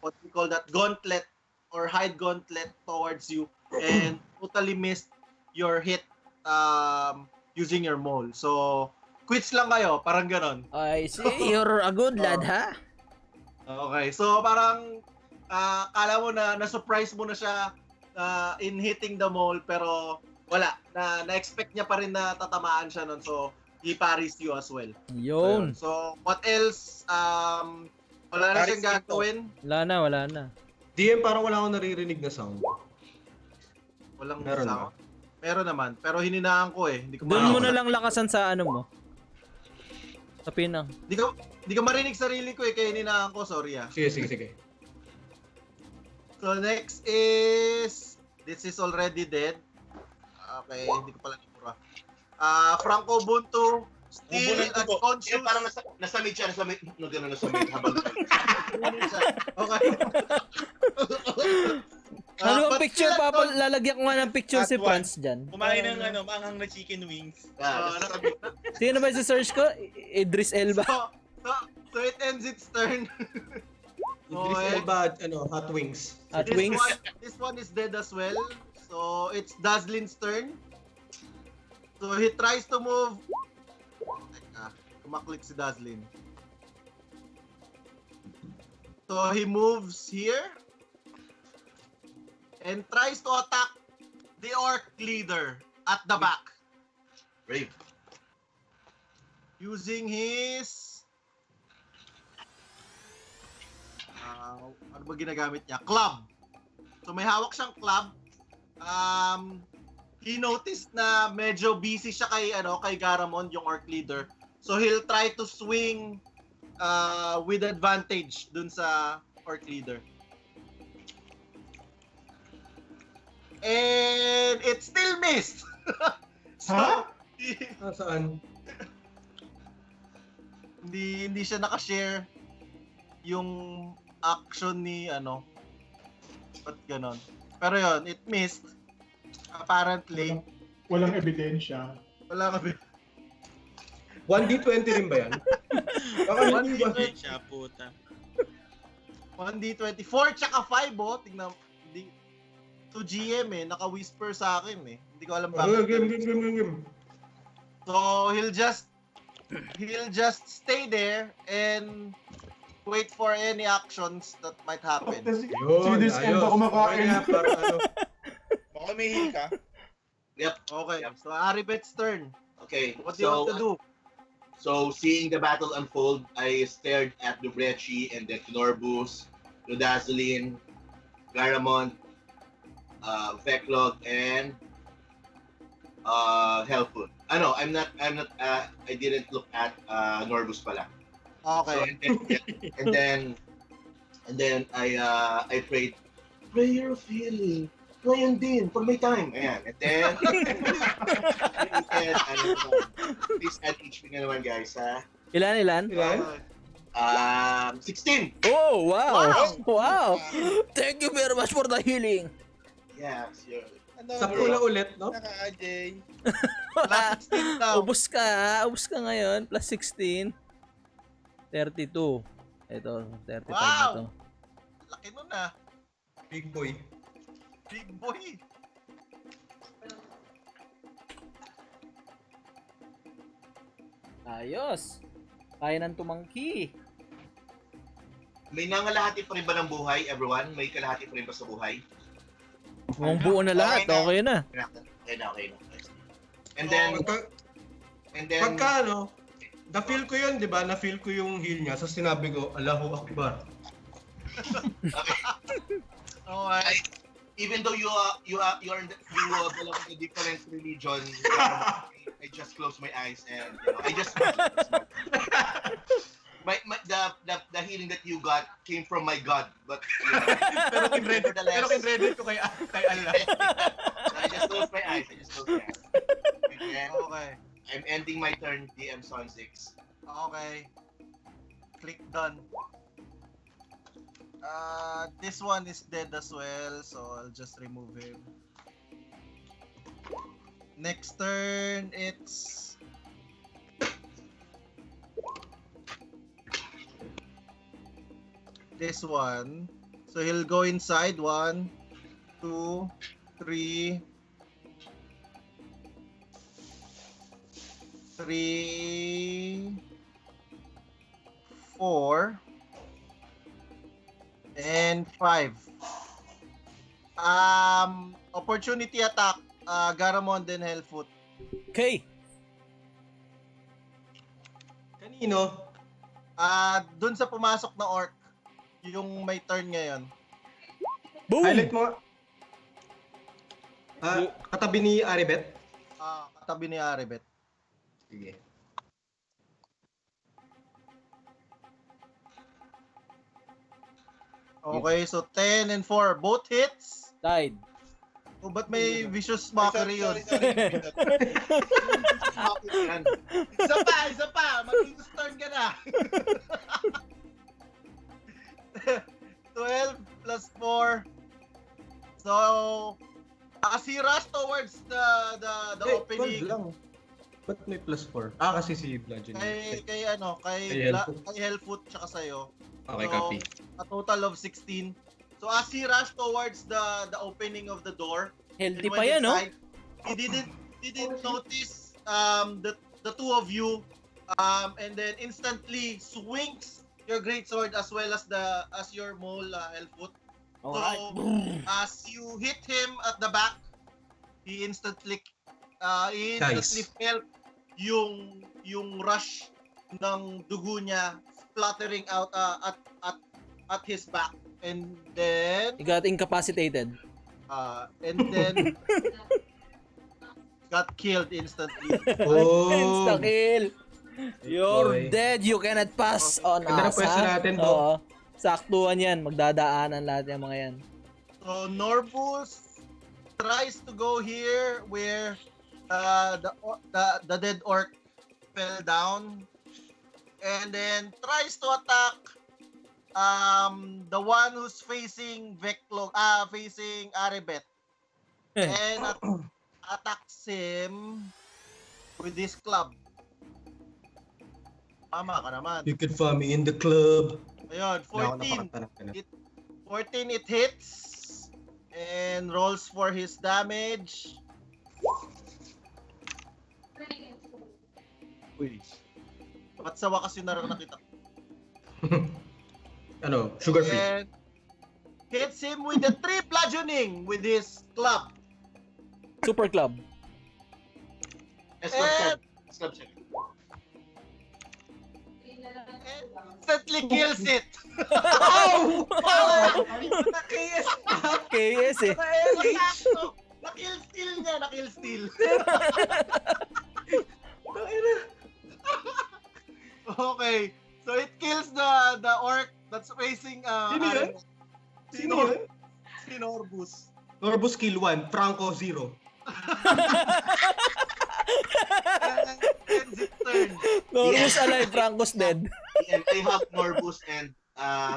what we call that, gauntlet or hide gauntlet towards you, and totally missed your hit using your mole. So quits lang kayo, parang ganon. I see. You're a good lad, ha? Okay, so parang kala mo na-surprise mo na siya in hitting the mole, pero wala. Na-expect niya pa rin na tatamaan siya nun, so he parries you as well. Yun. So what else? Wala na siyang gagawin. Wala na. DM, parang wala akong naririnig na sound. Walang Meron sound. Meron naman, pero hininaan ko eh. Hindi ko Doon mo na lang lakasan sa ano mo. Sa pinang. Hindi ko marinig sarili ko eh, kaya hininaan ko, sorry ah. Sige. So next is, this is already dead. Okay, hindi ko pala nabura. Franco Ubuntu, still Ubuntu po. unconscious. Parang nasa mid siya, no, gano'n nasa mid habang Okay. Ano But ang picture, still Papa? Lalagyan ko nga ng picture si Last one. Franz dyan. Kumain ng manghang na chicken wings. nasa Sino ba si search ko? Idris Elba. So it ends its turn. Idris Okay. Elba, Hot Wings. At wings. This one is dead as well. So it's Dazlin's turn. So he tries to move. Teka, kumaklik si Dazlin. So he moves here and tries to attack the orc leader at the back. Brave. using his ano ba ginagamit niya? Club. So may hawak siyang club. He noticed na medyo busy siya kay Garamond, yung orc leader. So he'll try to swing with advantage dun sa orc leader. And it still missed. So, Saan? hindi siya naka-share yung action ni ba't ganon? Pero yun, it missed. Apparently. Walang ebidensya. Wala kami. 1D20 rin ba yan? Baka hindi ba? Ay, siya puta. 1D20. 4 tsaka 5 Tingnan. 2 GM naka-whisper sa akin Hindi ko alam bakit. Game. So, he'll just stay there and wait for any actions that might happen. See this end ako makain. Baka may heal ka. Yep. Okay, Yep. so Aribeth's turn. Okay. What do you want to do? So seeing the battle unfold, I stared at Debruchi and then Norbus, Ludazolin, Garamond, Veklogg, and Hellfoot. No, I'm not. I didn't look at Norbus pala. Okay. So, and then I prayed prayer of healing. Ngayon din, pag may time. Ayan. And then, please add HP na naman, guys, ha? Ilan? 16! Oh, wow! Thank you very much for the healing. Yes, yun. Sa pula ulit, no? Naka-AJ. Last 16 daw. Ubus ka ngayon, plus 16. 32. Ito, 35 na to. Laki nun na. Big boy. Big boy. Ayos. Kaya nang tumangki. May nangalahati pa rin ba ng buhay, everyone? May kalahati pa rin ba sa buhay? Kung buo na lahat, okay na. Okay na. And then, Pagka na-feel ko yun, di ba? Na-feel ko yung heal niya. So sinabi ko, Allahu Akbar. Okay. even though you belong to a different religion, I just close my eyes and I just smile. The healing that you got came from my God, but Pero kinready ko kay Allah. I just close my eyes. And Okay. I'm ending my turn, DM Son 6. Okay. Click done. This one is dead as well, so I'll just remove him. Next turn, it's this one. So he'll go inside. 1, 2, 3, 4, and 5. Opportunity attack, Garamond and Hellfoot. Okay. Kanino? Dun sa pumasok na orc, yung may turn ngayon. Boom! Highlight mo. Katabi ni Aribeth. Katabi ni Aribeth. Sige. Okay, so 10 and 4, both hits. Died. Oh, ba't may vicious mockery yun? Sorry. Isa pa! Mag-lose turn ka na! 12 plus 4. So, as he rush towards the opening, 12 lang. Ba't may plus 4? Kasi si Bludgeon. kay Hellfoot tsaka sa'yo. Okay, So, copy. a total of 16. So as he rushed towards the opening of the door, Healthy and pa went yan, no? inside, he didn't notice the two of you, and then instantly swings your greatsword as well as your mole, Hellfoot. Alright. So as you hit him at the back, he instantly felt yung yung rush ng dugo niya splattering out at his back. And then He got incapacitated. got killed instantly. Insta-kill! You're boy. dead! You cannot pass on Ganda na us, pwesto ha? natin, Bo. Oo. Saktuhan yan. Magdadaanan lahat yung mga yan. So Norbus tries to go here where the dead orc fell down, and then tries to attack the one who's facing Veklogg, facing Aribeth, and attacks him with this club. Tama ka naman. You can find me in the club. Ayun, 14. 14 it hits and rolls for his damage. Uy. Ba't sa wakas yun nakita? Ano, sugar free. And hits him with the 3 bludgeoning with his club. Super Club. And Stop check. instantly kills it. Oh! Na-KS. KS eh. Na-kill steal niya, na-kill steal. Okay, so it kills the orc that's facing Sino yun? Sino yun? Si Norbus. Norbus kill 1, Franco 0. Ends its turn. Normus alive, Franco's dead. And I have Norbus and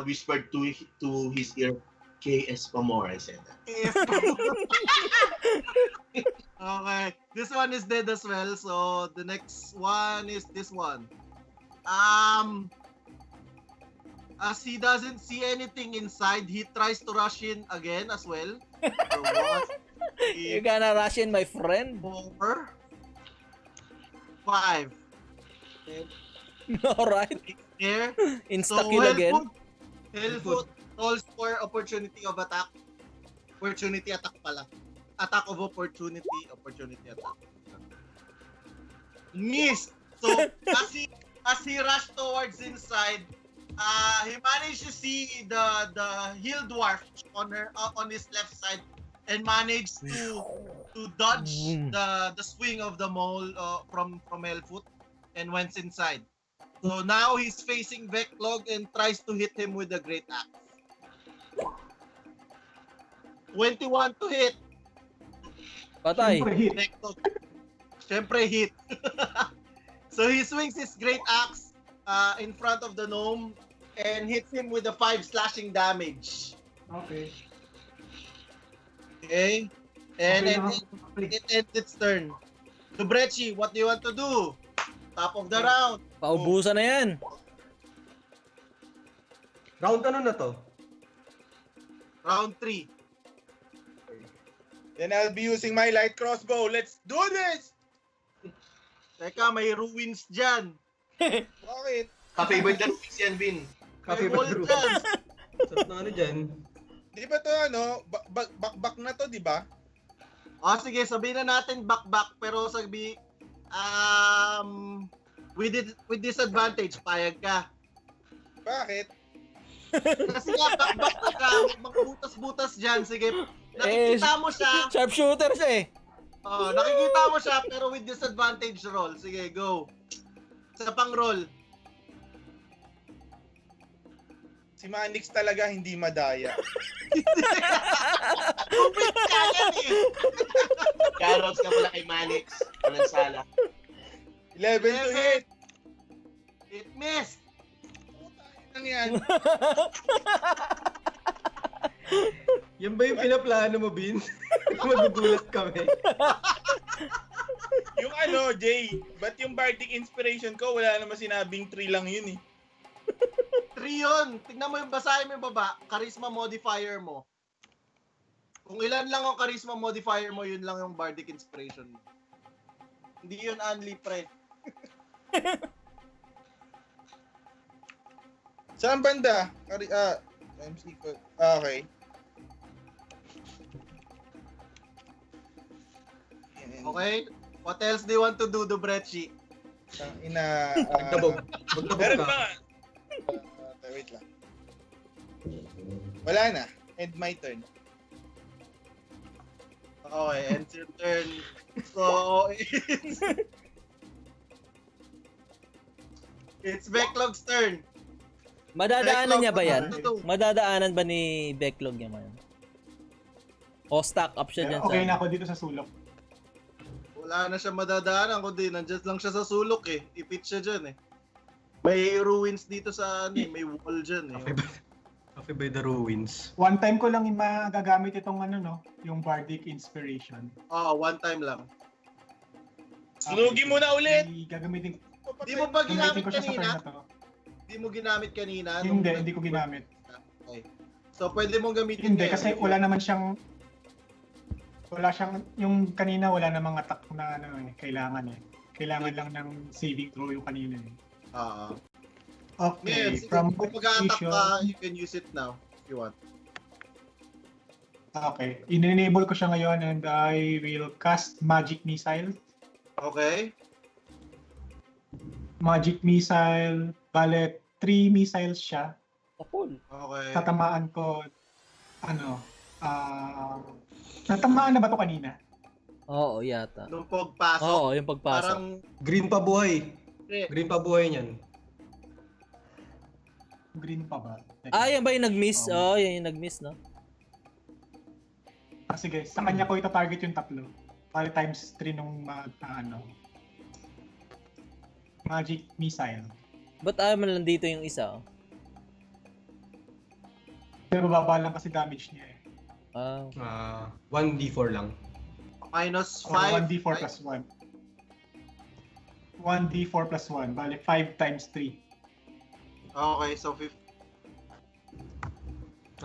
whispered to his ear, KS pa more, I said that. Okay, this one is dead as well. So the next one is this one. As he doesn't see anything inside, he tries to rush in again as well. So 1, You gonna rush in, my friend? 4, 5. Alright. Here. Insta-kill again. Hellfoot rolls for opportunity of attack. Opportunity attack pala. Attack of opportunity attack. Missed. So as he rushed towards inside, he managed to see the hill dwarf on his left side and managed to dodge the swing of the mole from Hellfoot and went inside. So now he's facing Veklogg and tries to hit him with the great axe. 21 to hit. Patay. Siyempre, hit. Veklogg. Siyempre hit. So he swings his great axe in front of the gnome and hits him with a 5 slashing damage. Okay. Okay? And Okay, it ends its turn. Debruchi, what do you want to do? Top of the round. Paubusan na yan. Round ano na to? Round 3. Then I'll be using my light crossbow. Let's do this! Teka, may ruins dyan. Bakit? Ka-favorite na Rubik's yan, Vin. Coffee May wall brew. dyan. Sarap na ano dyan. Di ba to ano? Back na to, di ba? Sige, sabihin na natin back-back, pero with disadvantage, payag ka. Bakit? Kasi nga, back-back ka, magbutas-butas dyan, sige. Nakikita mo siya, Sharpshooter siya eh. nakikita mo siya, pero with disadvantage roll. Sige, go. Sa pang-roll. Si Manix talaga hindi madaya. Kumit ka yan eh. Carrots ka pala kay Manix. Walang sala. 11 to hit! It missed. Ano yan? Yan ba yung pinaplano mo, Bin? Magugulat kami. Yung ano, Jay, ba't yung Bardic Inspiration ko, wala naman sinabing 3 lang yun eh. 3 yun. Tignan mo yung basahin mo yung baba. Charisma modifier mo. Kung ilan lang ang charisma modifier mo, yun lang yung bardic inspiration mo. Hindi yun unli, pre. Saan banda? MC ko. Okay. Okay? What else do you want to do, Debruchi? Ina, Magdabog. Magdabog meron ka. ba? Wait lang. Wala na. End my turn. Okay, ends your turn. So, it's Veklogg's turn. Madadaanan niya ba yan? Veklogg's turn. Madadaanan ba ni Veklogg niya man? O stack up siya dyan Okay na sa... ako dito sa sulok. Wala na siya madadaanan kundi nandiyan lang siya sa sulok eh. Ipit siya dyan eh. May ruins dito sa ano eh. May wall dyan eh. Cafe by the ruins. One time ko lang magagamit itong ano no, yung Bardic Inspiration. Oo, one time lang. Sunugin mo na ulit! Gagamitin, Di mo ba ginamit gagamitin ko siya sa turn kanina? na to. Di mo ginamit kanina? Hindi ko ginamit. Okay. So, pwede mong gamitin Hindi, ngayon. kasi wala siyang, yung kanina wala namang attack na ano eh, kailangan eh. Kailangan lang ng saving throw yung kanina eh. Oo. Okay, Ngayon, from kung mag-attack position, ka, you can use it now if you want. okay, in-enable ko siya ngayon and I will cast Magic Missile. Okay? Magic Missile, bale 3 missiles siya. Oh, cool. Okay. Tatamaan ko, natamaan na ba to kanina? Oo, yata. Nung pagpasok, Oo, yung pagpasok. parang... Green pa buhay. Eh, Green pa buhay niyan. Green pa ba? Ah, yan ba yung nag-miss? Oo, yan yung nag-miss, no? Sige, sa kanya ko ita-target yung tatlo. Bale times 3 nung Magic Missile. Ba't ayaw mo lang dito yung isa? Oh? Pero bababa lang kasi damage niya eh. 1d4 lang. minus Or 5. 1d4 plus 1. 1d4 plus 1. Bale 5 times 3. Okay, so 50.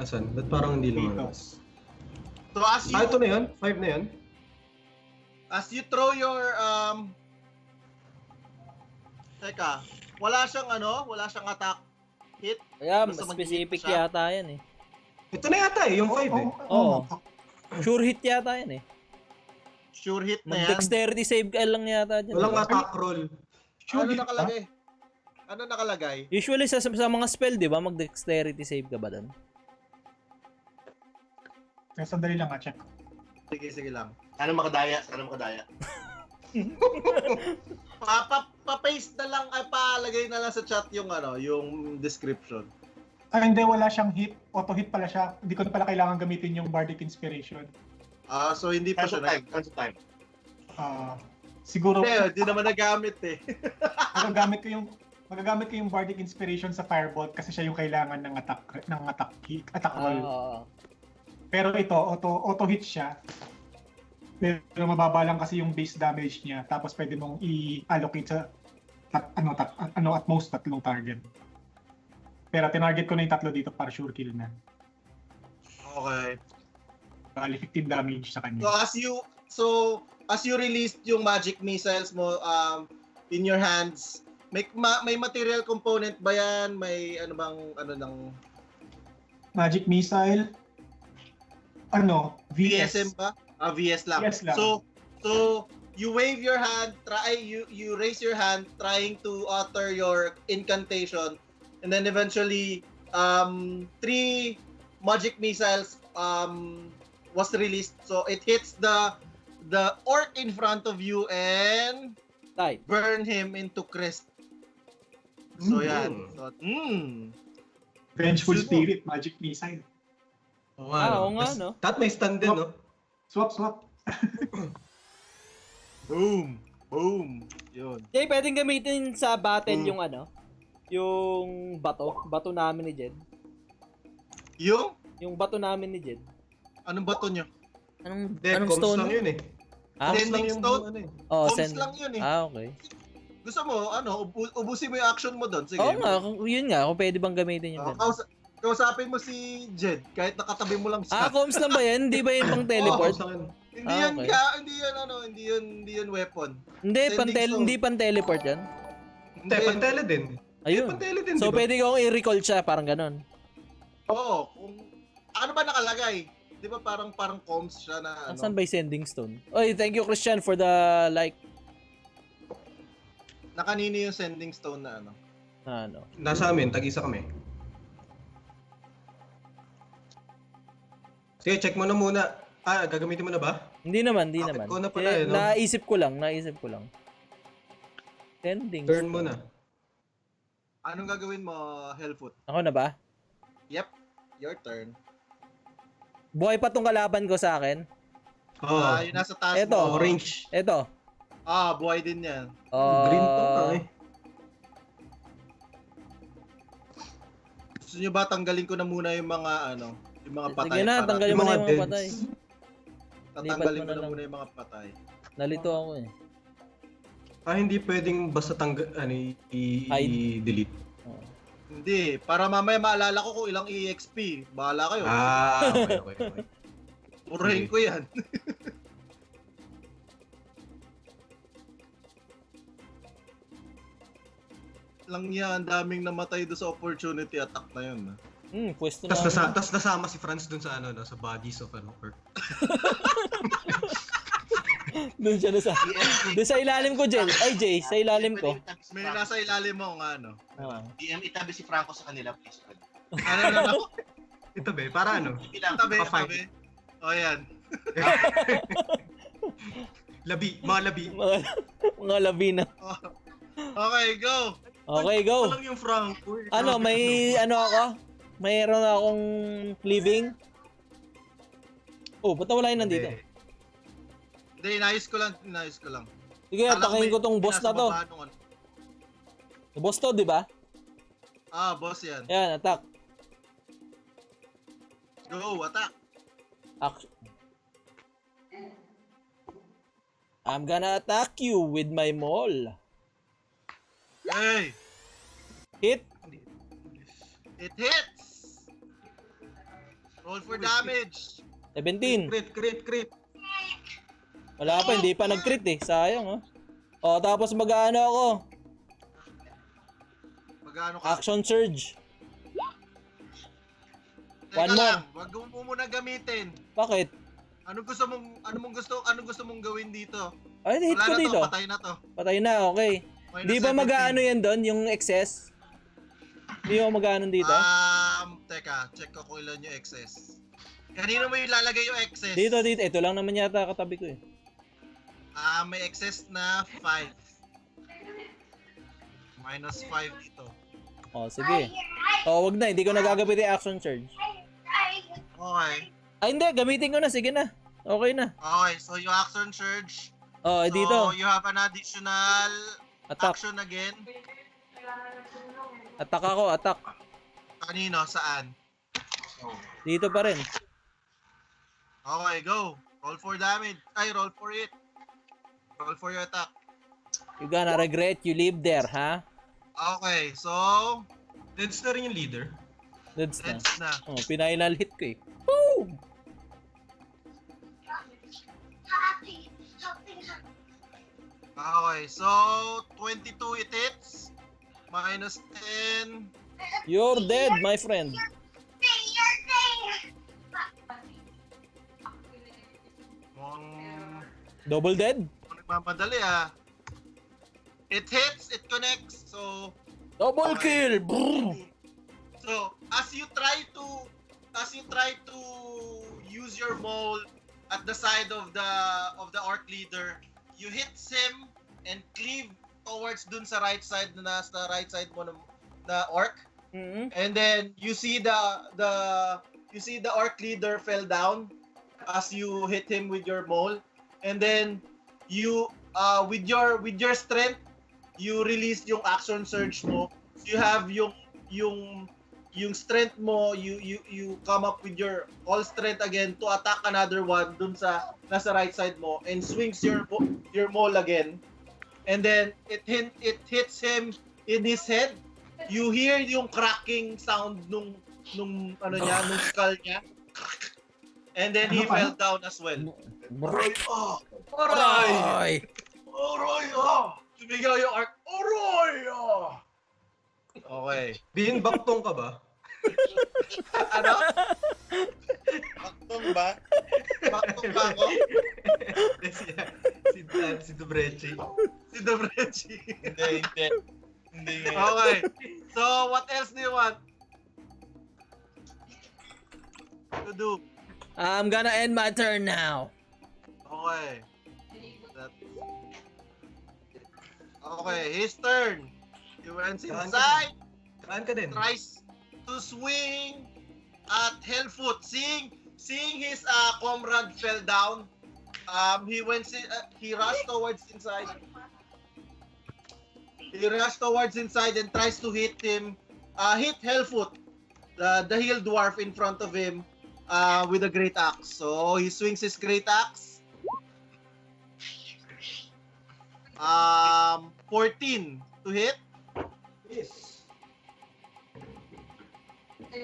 Asan? Ba't parang hindi Dito. lumalabas? So as you Ito na yun? 5 na yun? as you throw your Teka, wala siyang attack hit. Kaya, Basta specific mag-hit siya. yata yan eh. Ito na yata eh, yung 5 eh. Oo. Sure hit yata yan eh. Sure hit na yan. Mag-dexterity save ka lang yata dyan. Walang diba? attack roll. Ano nakalagay? Ano nakalagay? Usually sa mga spell, di ba? Mag-dexterity save ka ba doon? Sandali lang check. Sige lang. Sana makadaya. Pa-paste na lang, palagay na lang sa chat yung yung description. Hindi, wala siyang hit. Auto hit pala siya. Hindi ko na pala kailangan gamitin yung Bardic Inspiration. So hindi pa siya Cancel time. Siguro, Hindi naman nagamit eh. magagamit ko yung Bardic Inspiration sa Firebolt kasi siya yung kailangan ng attack roll. Pero ito, auto hit siya. Pero mababa lang kasi yung base damage niya. Tapos pwede mong i-allocate sa at most 3 target. Pero tinarget ko na yung 3 dito para sure kill na. Okay. Bali 15 damage sa kanya. So as you released yung magic missiles mo in your hands, may material component ba yan? May ng Magic missile VS. VSM ba? VS lang. VS lang. So you wave your hand, you raise your hand trying to utter your incantation, and then eventually 3 magic missiles was released. So it hits the orc in front of you and Tight. burn him into crisp. So yan. So, Vengeful Sumo. Spirit, magic missile. Oo nga, Oo nga, no? That may stand din, no? Swap. Boom. Yun. Jay, pwedeng gamitin sa battle yung yung bato namin ni Jed. Yung bato namin ni Jed. Anong bato nyo? Hindi, Anong comms stone? lang yun eh. Ah, Comms lang Sending yung stone? ano eh. Comms lang yun eh. Okay. Gusto mo, ubusin mo yung action mo doon. Sige. Oo nga, yun nga, kung pwede bang gamitin yung ganun. Kausapin mo si Jed, kahit nakatabi mo lang siya. Comms lang ba yan? Hindi ba yun pang teleport? Comms lang yun. Hindi yan weapon. Hindi, Sending stone. hindi pang teleport yan. Hindi, pantele din. Ayun. Pantele din, So, di ba? pwede kong i-recall siya, parang ganun. Oo. Ano ba nakalagay? Di ba parang comms siya na Saan ba yung sending stone? Oy, thank you Christian for the like. Nakanini yung sending stone na ano. Ano? Nasa amin, tag-isa kami. Sige, check mo na muna. Gagamitin mo na ba? Hindi naman, hindi Bakit naman. ko na pala, no? Naisip ko lang. Sending. Turn mo na. Anong gagawin mo, Hellfoot? Ako na ba? Yep, your turn. Buhay pa tong kalaban ko sa akin. Yung nasa taas Eto. mo. Orange. Ito. Buhay din yan. Green to eh. Gusto nyo ba tanggalin ko na muna yung mga yung mga patay? Sige na, tanggalin mo na yung mga deads. patay. Tatanggalin Lipat mo ko na na lang. muna yung mga patay. Nalito ako eh. Hindi pwedeng basta i-delete. Hindi, para mamaya maalala ko kung ilang EXP. Bahala kayo. Okay. Purahin ko yan. Lang yan, daming namatay do sa opportunity attack na yun. Pwesto na. Tapos nasama si Franz dun sa sa bodies of orc. Doon siya doon sa ilalim ko, Jel. Ay, Jay, sa ilalim ko. May nasa ilalim mo nga DM, itabi si Franco sa kanila, please. Ano? Ito be, para ano? Tabi. O yan. Mga labi. Mga labi na. Okay, go. Okay, go. Ito lang yung Franco. May ako? Mayroon akong living. Ba't wala yun nandito? Hindi, inayos ko lang. Sige, atakin ko tong boss na to. Boss to, di ba? Boss yan. Yan, attack. Go, attack. Action. I'm gonna attack you with my maul. Hey! Hit. It hits! Roll for damage. 17. Crit. Wala pa, hindi pa nag-crit eh. Sayang tapos mag-ano ako. Magkano ka? Action surge. Teka One more. lang, wag mo muna gamitin. Bakit? Anong gusto mong gawin dito? Ay, hit Wala ko na dito. to, patay na to. Patay na, okay. Minus Di ba 17. mag-ano yan doon, yung excess? Di ba mag-ano dito? Teka, check ko kung ilan yung excess. Kanino mo ilalagay yung excess? Dito. Ito lang naman yata katabi ko eh. May excess na 5. Minus 5 dito. Sige. Wag na, hindi ko nagagapit yung action surge. Okay. Ay, hindi, gamitin ko na, sige na. Okay na. Okay, so yung action surge. Dito. So you have an additional Attack. action again. Attack ako, attack. Kanino? Saan? Dito pa rin. Okay, go. Roll for damage. Roll for it. Roll for your attack. You gonna regret you live there, ha? Okay, so Deads na rin yung leader. Deads na. Deads na. Final hit ko eh. Woo! Okay, so 22 it hits. Minus 10. You're dead, my friend. Double dead? Nagmamadali It hits, it connects, so Double Okay. kill! Brrr. So, as you try to use your mole at the side of the orc leader, you hits him and cleave towards dun sa right side na nasa right side mo na orc. Mhm. And then you see the orc leader fell down as you hit him with your mole. And then you with your strength, you release yung action surge mo. You have yung strength mo, you come up with your all strength again to attack another one dun sa nasa right side mo and swings your mole again. And then it hits him in his head. You hear yung cracking sound nung skull niya. And then he fell down as well. Brrr. Aray! Aray! Sumigaw yung arc. Aray! Okay. Bin, baktong ka ba? Ano? Baktong ba? Baktong ba ako? si Debruchi. Si Debruchi. Hindi nga. Okay. So, what else do you want to do? I'm gonna end my turn now. Okay. Okay, his turn. He went inside. Saan ka din? Tries to swing at Hellfoot. Seeing his comrade fell down, he rushed towards inside. He rushed towards inside and tries to hit Hellfoot, the hill dwarf in front of him, with a great axe. So he swings his great axe. 14 to hit. Yes.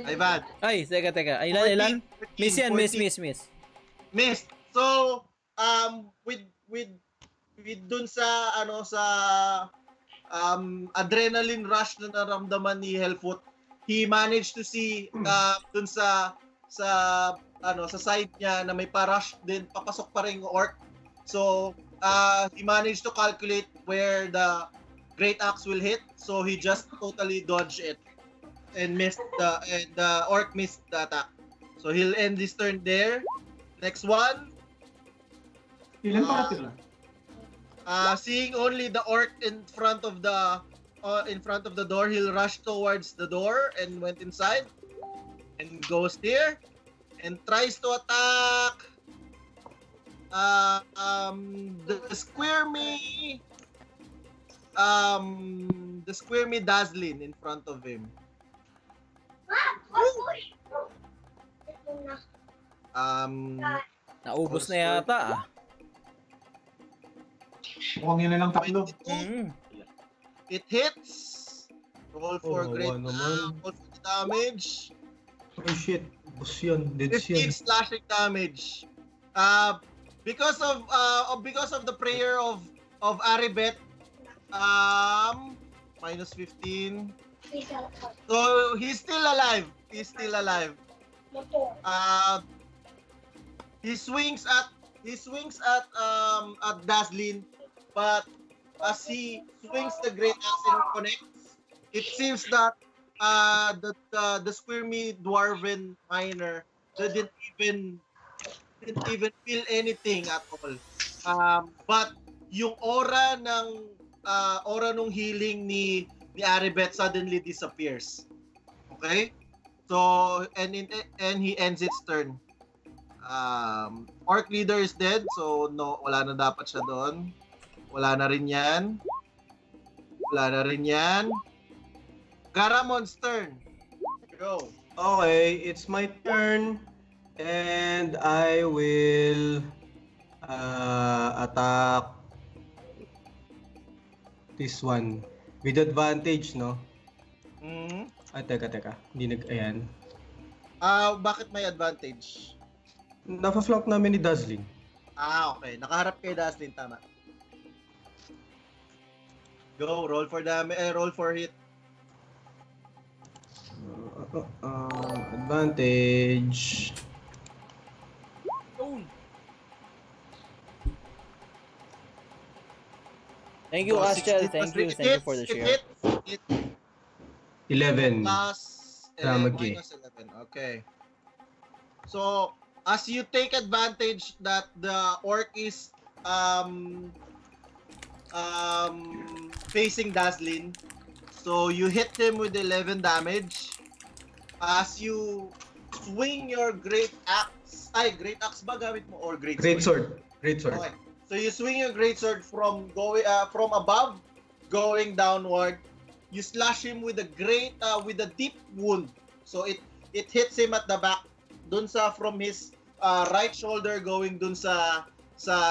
Ay bad. Ay, teka. Ilan? 14, Miss yan, 14. miss. Missed. So, with dun sa adrenaline rush na naramdaman ni Hellfoot, he managed to see dun sa side niya na may pa-rush din, papasok pa rin yung orc. So, he managed to calculate where the great axe will hit. So, he just totally dodged it and the orc missed the attack. So, he'll end this turn there. Next one. Ilan para tira? Seeing only the orc in front of the door, he'll rush towards the door and went inside and goes there and tries to attack the square me Dazzlin in front of him. Naubos na yata ah. Mukhang yun na lang tatlo. 22. It hits. Roll for great roll for the damage. Oh shit. Boss yan. Dead 15 yan. slashing damage. Because of the prayer of Aribeth, minus 15. So he's still alive. He swings at Dazzlin, but as he swings the great axe and connects, it seems that the squirmy dwarven miner didn't even feel anything at all. But yung aura nung healing ni Aribeth suddenly disappears. Okay? So and he ends its turn. Orc leader is dead, so no, wala na dapat siya doon. Wala na rin yan. Garamond's turn. Go. Okay, it's my turn. And I will attack this one. With advantage, no? Mm-hmm. Teka. Ayan. Bakit may advantage? Napa-flank namin ni Dazzling. Okay. Nakaharap kay Dazzlin, tama. Go, roll for hit. Advantage. Thank you, Astel. Thank you for the share. It 11. plus minus 11. Okay. So, as you take advantage that the orc is facing Dazzlin, so you hit him with 11 damage. As you swing your great axe ba gamit mo or great sword? Great sword. Okay. So you swing your great sword from above, going downward. You slash him with a deep wound. So it hits him at the back, from his right shoulder going dun sa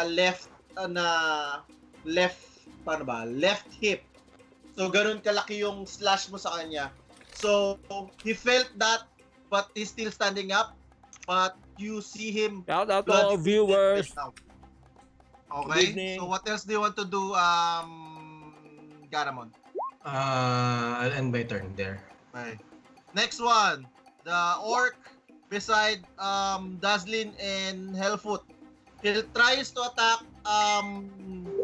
left left hip. So ganun kalaki yung slash mo sa kanya. So he felt that, but he's still standing up. But you see him. Shout out to all viewers. Okay. So what else do you want to do, Garamond? I'll end my turn there. Okay. Next one, the orc beside Dazzlin and Hellfoot. He tries to attack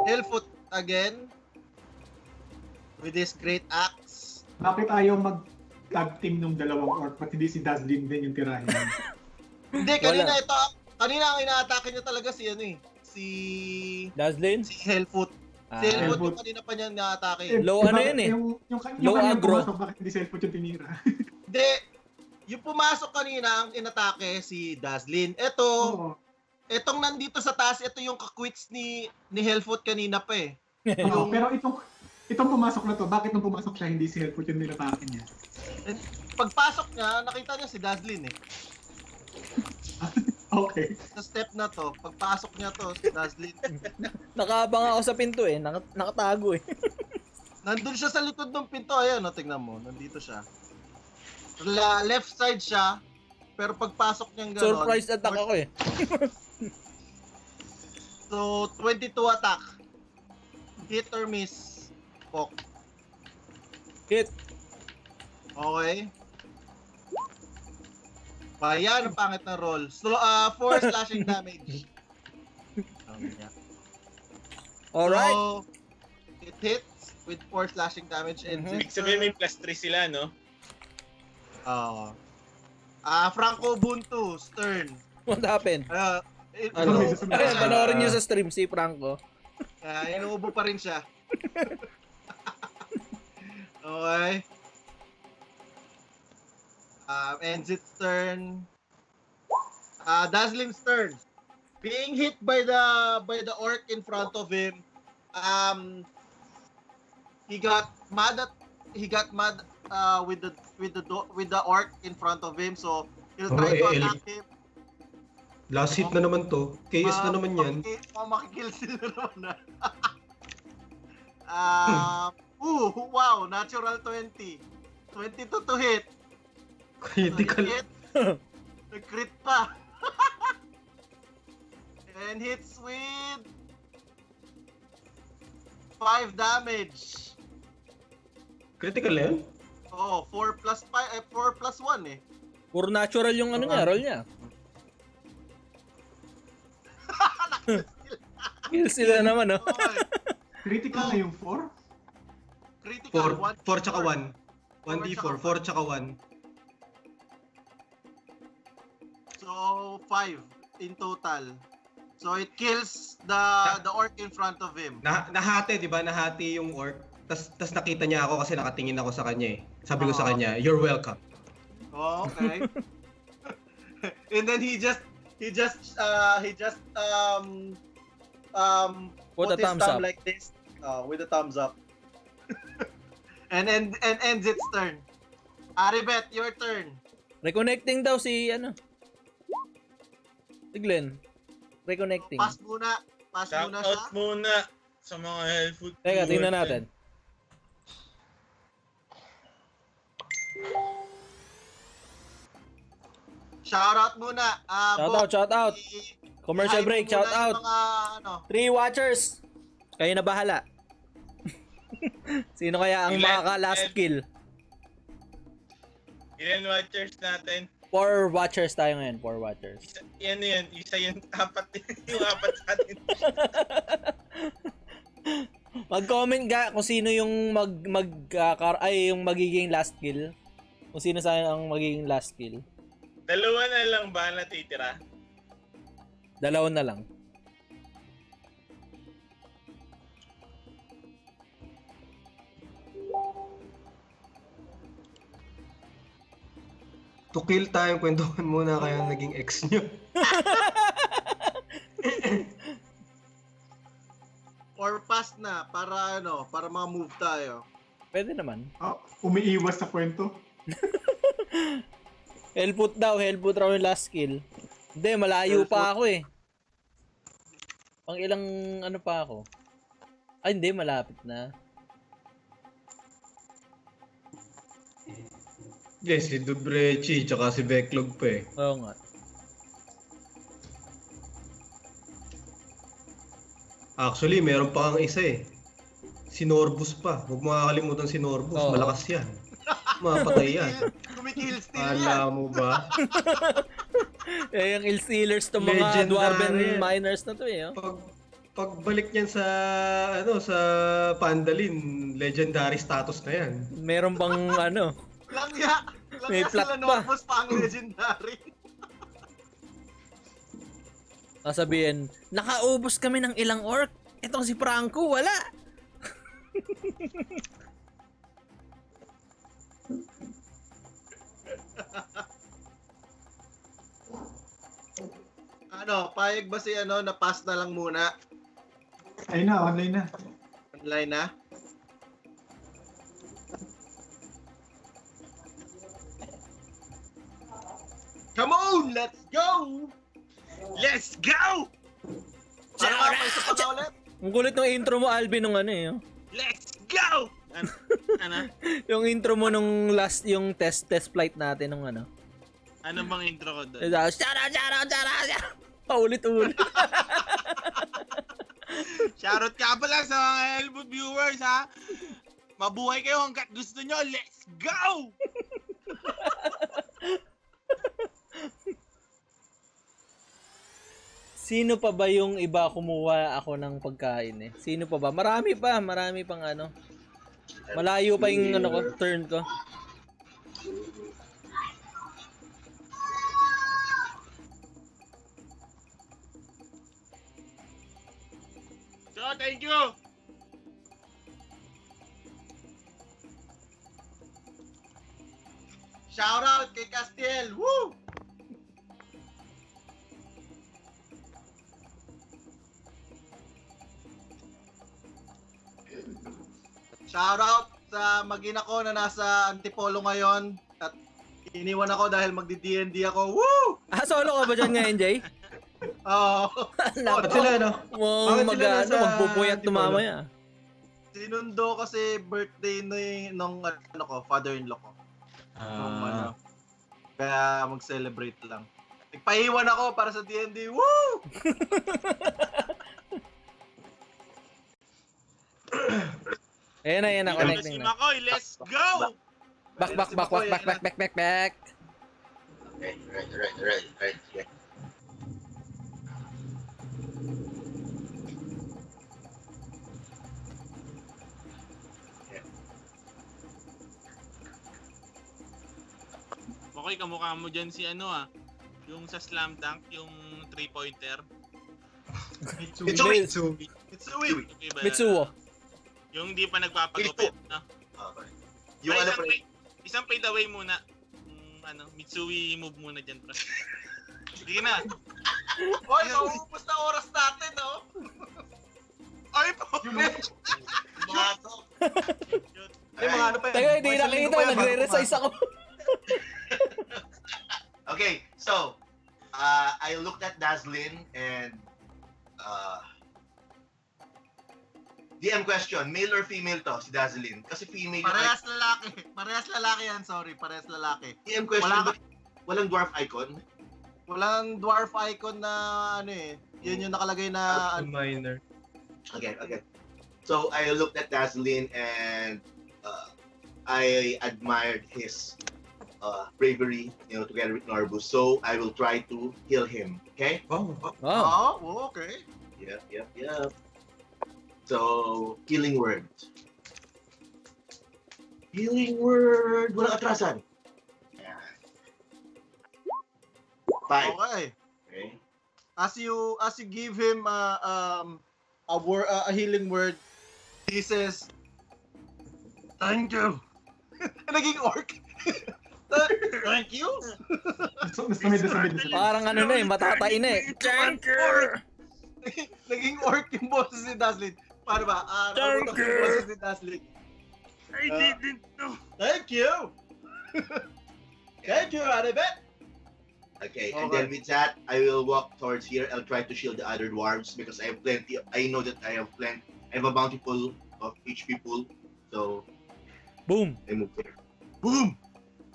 Hellfoot again with his great axe. Bakit ayaw mag-tag team ng dalawang orc? Ba't hindi si Dazlin din yung tirahin? Hindi, kanina ito, kanina ang ina-atake niya talaga si ano eh. Dazlin? Si Hellfoot. Si Hellfoot yung kanina pa niya na-atake. Low ano yun eh? Yung Low kanina aggro. pumasok, bakit hindi si Hellfoot yung tinira? Hindi, yung pumasok kanina ang inatake si Dazlin. Ito, Oo. etong nandito sa taas, ito yung kakwits ni Hellfoot kanina pa eh. Oo, pero itong pumasok na to, bakit nung pumasok siya hindi si Hellfoot yung nilatake niya? Pagpasok niya, nakita niya si Dazlin eh. Okay. Sa step na to, pagpasok niya to, si Dazlin. Nakaabang ako sa pinto eh. Nakatago eh. Nandun siya sa likod ng pinto. Ayan, no, tingnan mo. Nandito siya. Left side siya. Pero pagpasok niyang gano'n... Surprise attack ako eh. So, 22 attack. Hit or miss. Pok. Hit. Okay. Ayan, ang pangit na roll. 4 slashing damage. Alright. So, it hits with 4 slashing damage and Ibig sabihin may +3 sila, no? Franco Ubuntu, Stern. What happened? Ano? Ayun, panoorin niyo sa stream si Franco. Inuubo pa rin siya. Okay. Ends its turn. Dazzling's turn. Being hit by the orc in front of him, he got mad with the orc in front of him, so he'll try to attack him. Last hit na naman to. KS na naman yan. Makikill sila naman wow, natural 20. 22 to hit. Critical. Nag-crit pa. And hits with 5 damage. Critical na yan? Oh, 4 plus 1 eh. Puro natural yung ano niya, roll niya. Kill sila naman, no? Critical na yung 4? Critical 4 tsaka 1. 1d4, 4 tsaka 1. So 5 in total. So it kills the orc in front of him. Nahati, di ba? Nahati yung orc. Tas nakita niya ako kasi nakatingin ako sa kanya eh. Sabi ko sa kanya, you're welcome. Oh, okay. And then he just Put put a his thumbs thumb up. like this, with a thumbs up. and ends its turn. Aribeth, your turn. Reconnecting daw si ano. Si Glenn. Reconnecting. Pass muna siya. Shoutout muna sa mga Hellfoot. Teka, tingnan natin. Shoutout muna. Shoutout. Commercial break, shoutout. 3 watchers. Kayo na bahala. Sino kaya ang makaka-last kill? Ilan watchers natin? 4 watchers tayo ngayon, 4 watchers. Isa yun, yung apat sa atin. Mag-comment ka kung sino yung yung magiging last kill. Kung sino sa ang magiging last kill. 2 na lang ba natitira? 2 na lang. To kill tayo, kwentuhan muna kaya naging ex nyo. Or pass na para ma-move tayo. Pwede naman. Umiiwas sa kwento. Hellfoot raw yung last kill. Hindi, malayo pa ako eh. Pang ilang ano pa ako. Ay hindi, malapit na. Yes, si Debruchi, tsaka si Veklogg pa eh. Oo nga. Actually, meron pa kang isa eh. Si Norbus pa. Huwag mo kakalimutan si Norbus. Oo. Malakas yan. Mapatay yan. Kumikill steal yan. Alam mo ba? Eh, yung ill stealers to mga Legendary. dwarven miners na to eh. Oh. pagbalik niyan sa sa Phandalin, legendary status na yan. Meron bang ano? Langya! May Langya plot sila pa. Normus pa ang legendary. Sasabihin, nakaubos kami ng ilang orc. Itong si Franco, wala. Ano, payag ba si na pass na lang muna? Ayun na, online na. Online na? Come on, let's go! Let's go! Ano nga, may isa pa na ulit? Ang kulit ng intro mo, Alvin, nung ano eh. Let's go! Ano? Yung intro mo nung last, yung test flight natin nung ano. Ano bang intro ko doon? Shout out! Paulit-ulit. Shoutout ka pala sa mga Hellfoot viewers, ha? Mabuhay kayo hanggat gusto nyo. Let's go! Sino pa ba yung iba kumuha ako ng pagkain eh? Sino pa ba? Marami pang ano. Malayo pa yung ano ko, turn ko. So, thank you! Shout out kay Castiel! Woo! Shout out sa magina ko na nasa Antipolo ngayon at iniwan ako dahil magdi-DND ako. Woo! Solo ka ba dyan ngayon, Jay? Oo. Bakit sila, no? Bakit sila nasa Magpupuyat Antipolo? tumamaya. Sinundo kasi birthday nung father-in-law ko. Kaya mag-celebrate lang. Nagpahiwan ako para sa D&D. Woo! Ayan na, connecting Si na. Makoy, let's go! Back. Okay, right. Yeah. Makoy, kamukha mo dyan si yung sa slam dunk, yung 3-pointer. Mitsui! Okay ba? Mitsuo. Yung hindi pa nagpapagupit, no? Okay. Yung ano pa rin. Isang fade away muna. Mitsui move muna dyan, bro. Sige na. Hoy, mauubos na oras natin, no? Ay po! Mga to. Ay, mga ano pa yan? Tayo, hindi nakita. Nagre-resize ako. Okay, so I looked at Dazzlin and DM question, male or female to si Dazzlin? Kasi female Parehas lalaki. Parehas lalaki yan, sorry. Parehas lalaki. DM question, walang dwarf icon? Walang dwarf icon na yun yung nakalagay na Minor. Okay. So I looked at Dazzlin and I admired his bravery, together with Norbus. So I will try to heal him. Okay? Wow. Oh, okay. Yep. So, healing word. Walang atrasan. Ayan. 5. Okay. Okay. As you give him a healing word, he says, "Thank you." Naging orc. Thank you. Nasamid. Parang matatain na eh. Thank you! Naging orc yung boses ni Dazzlin. Paano ba? Thank you. Yung boses ni Dazzlin. I didn't know. Thank you. Thank you, Aribeth. Okay, and then with that, I will walk towards here. I'll try to shield the other dwarves because I have plenty. I know that I have a bountiful of HP pool. So, Boom! I move there. Boom!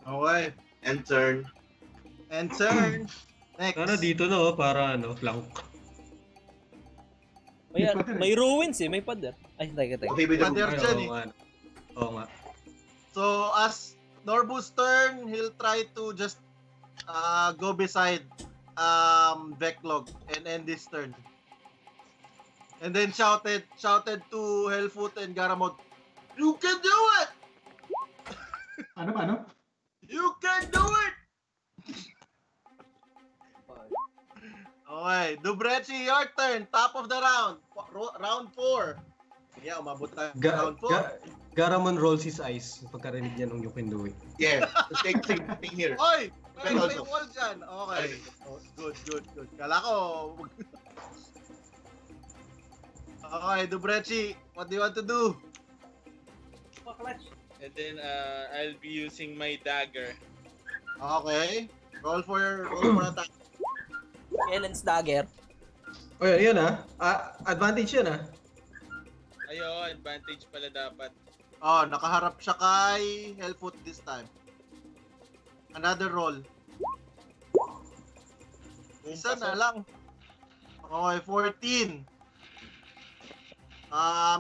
Okay. And turn. Next. Sana dito na, para flank. May ruins eh, may pader. Ay, teka. Okay, with the Pader move. dyan eh. Oo nga. So, as Norbus turn, he'll try to just go beside Veklogg and end this turn. And then shouted to Hellfoot and Garamond, "You can do it! Ano? You can do it!" Okay, Debruchi, your turn. Top of the round. Round 4. Yeah, umabot tayo sa round 4. Garamond rolls his eyes pagkarinig niya nung you can do it. Yeah, the same thing here. Oy! May Also. wall dyan. Okay. Oh, good. Kala ko. Okay, Debruchi, what do you want to do? And then I'll be using my dagger. Okay. Roll for attack. Ellen's dagger. Oh, yan advantage yan Ayo, advantage pala dapat. Oh, nakaharap siya kay Hellfoot this time. Another roll. Isa na lang. Okay, 14.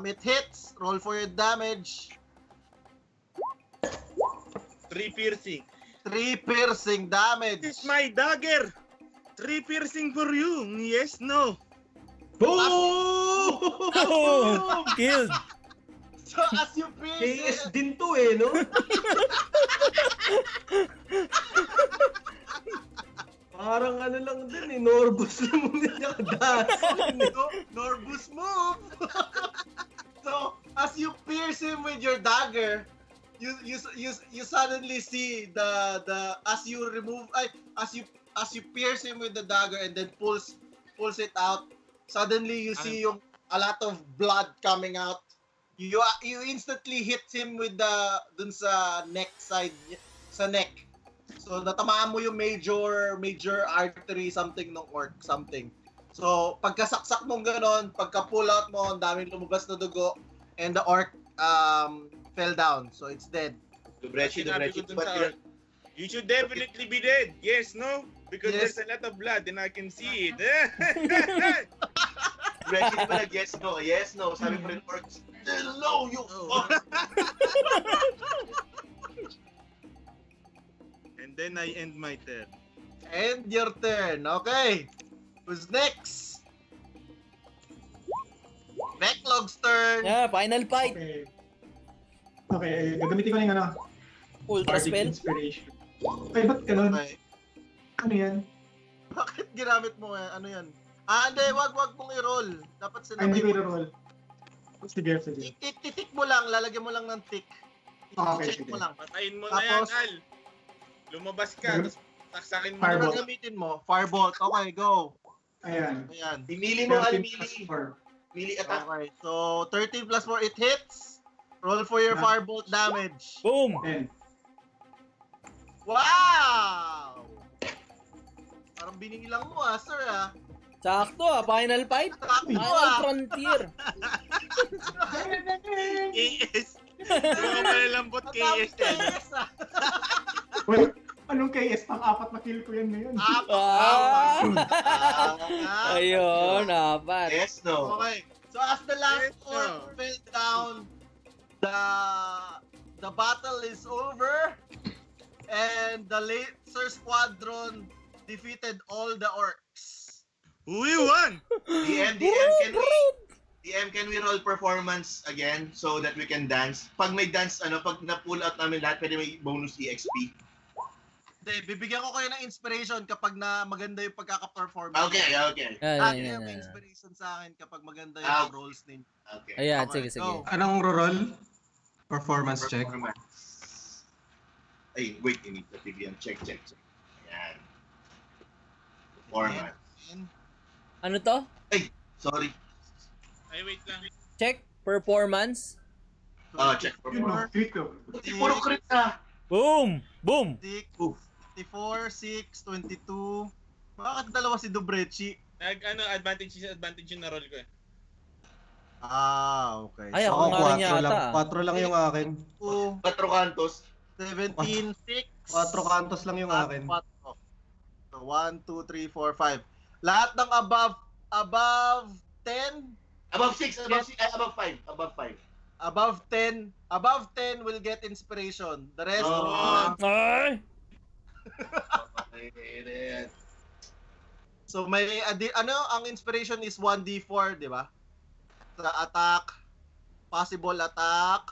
It hits. Roll for your damage. 3 piercing. 3 piercing damage. This is my dagger. 3 piercing for you. Yes, no. Boom! Oh! Killed! So as you pierce KS din to no? Parang ano lang din Norbus lang muna nakadaas. Norbus move. So as you pierce him with your dagger, you suddenly see the as you pierce him with the dagger and then pulls it out. Suddenly you see a lot of blood coming out. You instantly hit him with dun sa neck side, sa neck. So natamaan mo yung major artery something ng orc something. So pagkasaksak mo gano'n, pagka-pull out mo, ang daming lumabas na dugo and the orc fell down. So it's dead. Debruchi, You should definitely be dead. Yes, no? Because Yes. there's a lot of blood and I can see it. Debruchi pala, yes, no. Yes, no. Sabi pa rin orcs, no, you fuck. And then I end my turn. End your turn. Okay. Who's next? Veklog's turn. Yeah, final fight. Okay, gagamitin ko na yung Ultra Bardic spell. Inspiration. Okay, ba't ganun? Okay. Ano yan? Bakit ginamit mo ano yan? Hindi, wag mong i-roll. Dapat Ay, hindi sinabay ko mo. i-roll. Sige. Titik mo lang, lalagyan mo lang ng tick. Okay, I-check sige. mo lang. Patayin mo na yan, Tapos- Al. Lumabas ka, tapos taksakin mo Firebolt. Ano gamitin mo? Firebolt. Okay, go. Ayan. Ayan. Imili mo, Al, 13 plus mili. 4. Mili attack. Okay, so 13 plus 4, it hits. Roll for your firebolt damage. Boom! 10. Wow! Parang binilang mo sir Sakto final fight. Sakto Final frontier. KS. Yung malalambot KS yan. Well, anong KS? Pang-apat na kill ko yan ngayon. Ayun, apat. Yes, no. Okay. So as the last Yes, orc no. fell down, the battle is over, and the Laser Squadron defeated all the orcs. We won! DM, can we roll performance again so that we can dance? Pag may dance, pag na-pull out namin lahat, pwede may bonus EXP. Hindi, bibigyan ko kayo ng inspiration kapag maganda yung pagkaka-perform. Okay. May inspiration sa akin kapag maganda yung rolls ninyo. Okay. Ayan, Okay, sige. go. Anong roll? Performance check. Ay, wait, you need the PBM. Check. Ayan. Performance. Ano to? Sorry. Ay, wait lang. Check performance. Check Yun performance. no, tweet ko. Puro crit na. Boom! Boom! 24, 6, 22. Bakit dalawa si Debruchi? Advantage yung na-roll ko eh. Okay. Ay, Ako, ako nga rin 4 yata. lang. 4 lang yung akin. 2, 4 kantos. 17, 6. 4 kantos lang yung akin. 4. So, 1, 2, 3, 4, 5. Lahat ng above 10, Above 6, above 5. above 10 will get inspiration. The rest, Ay! so may ang inspiration is 1d4, di ba? Sa attack, possible attack,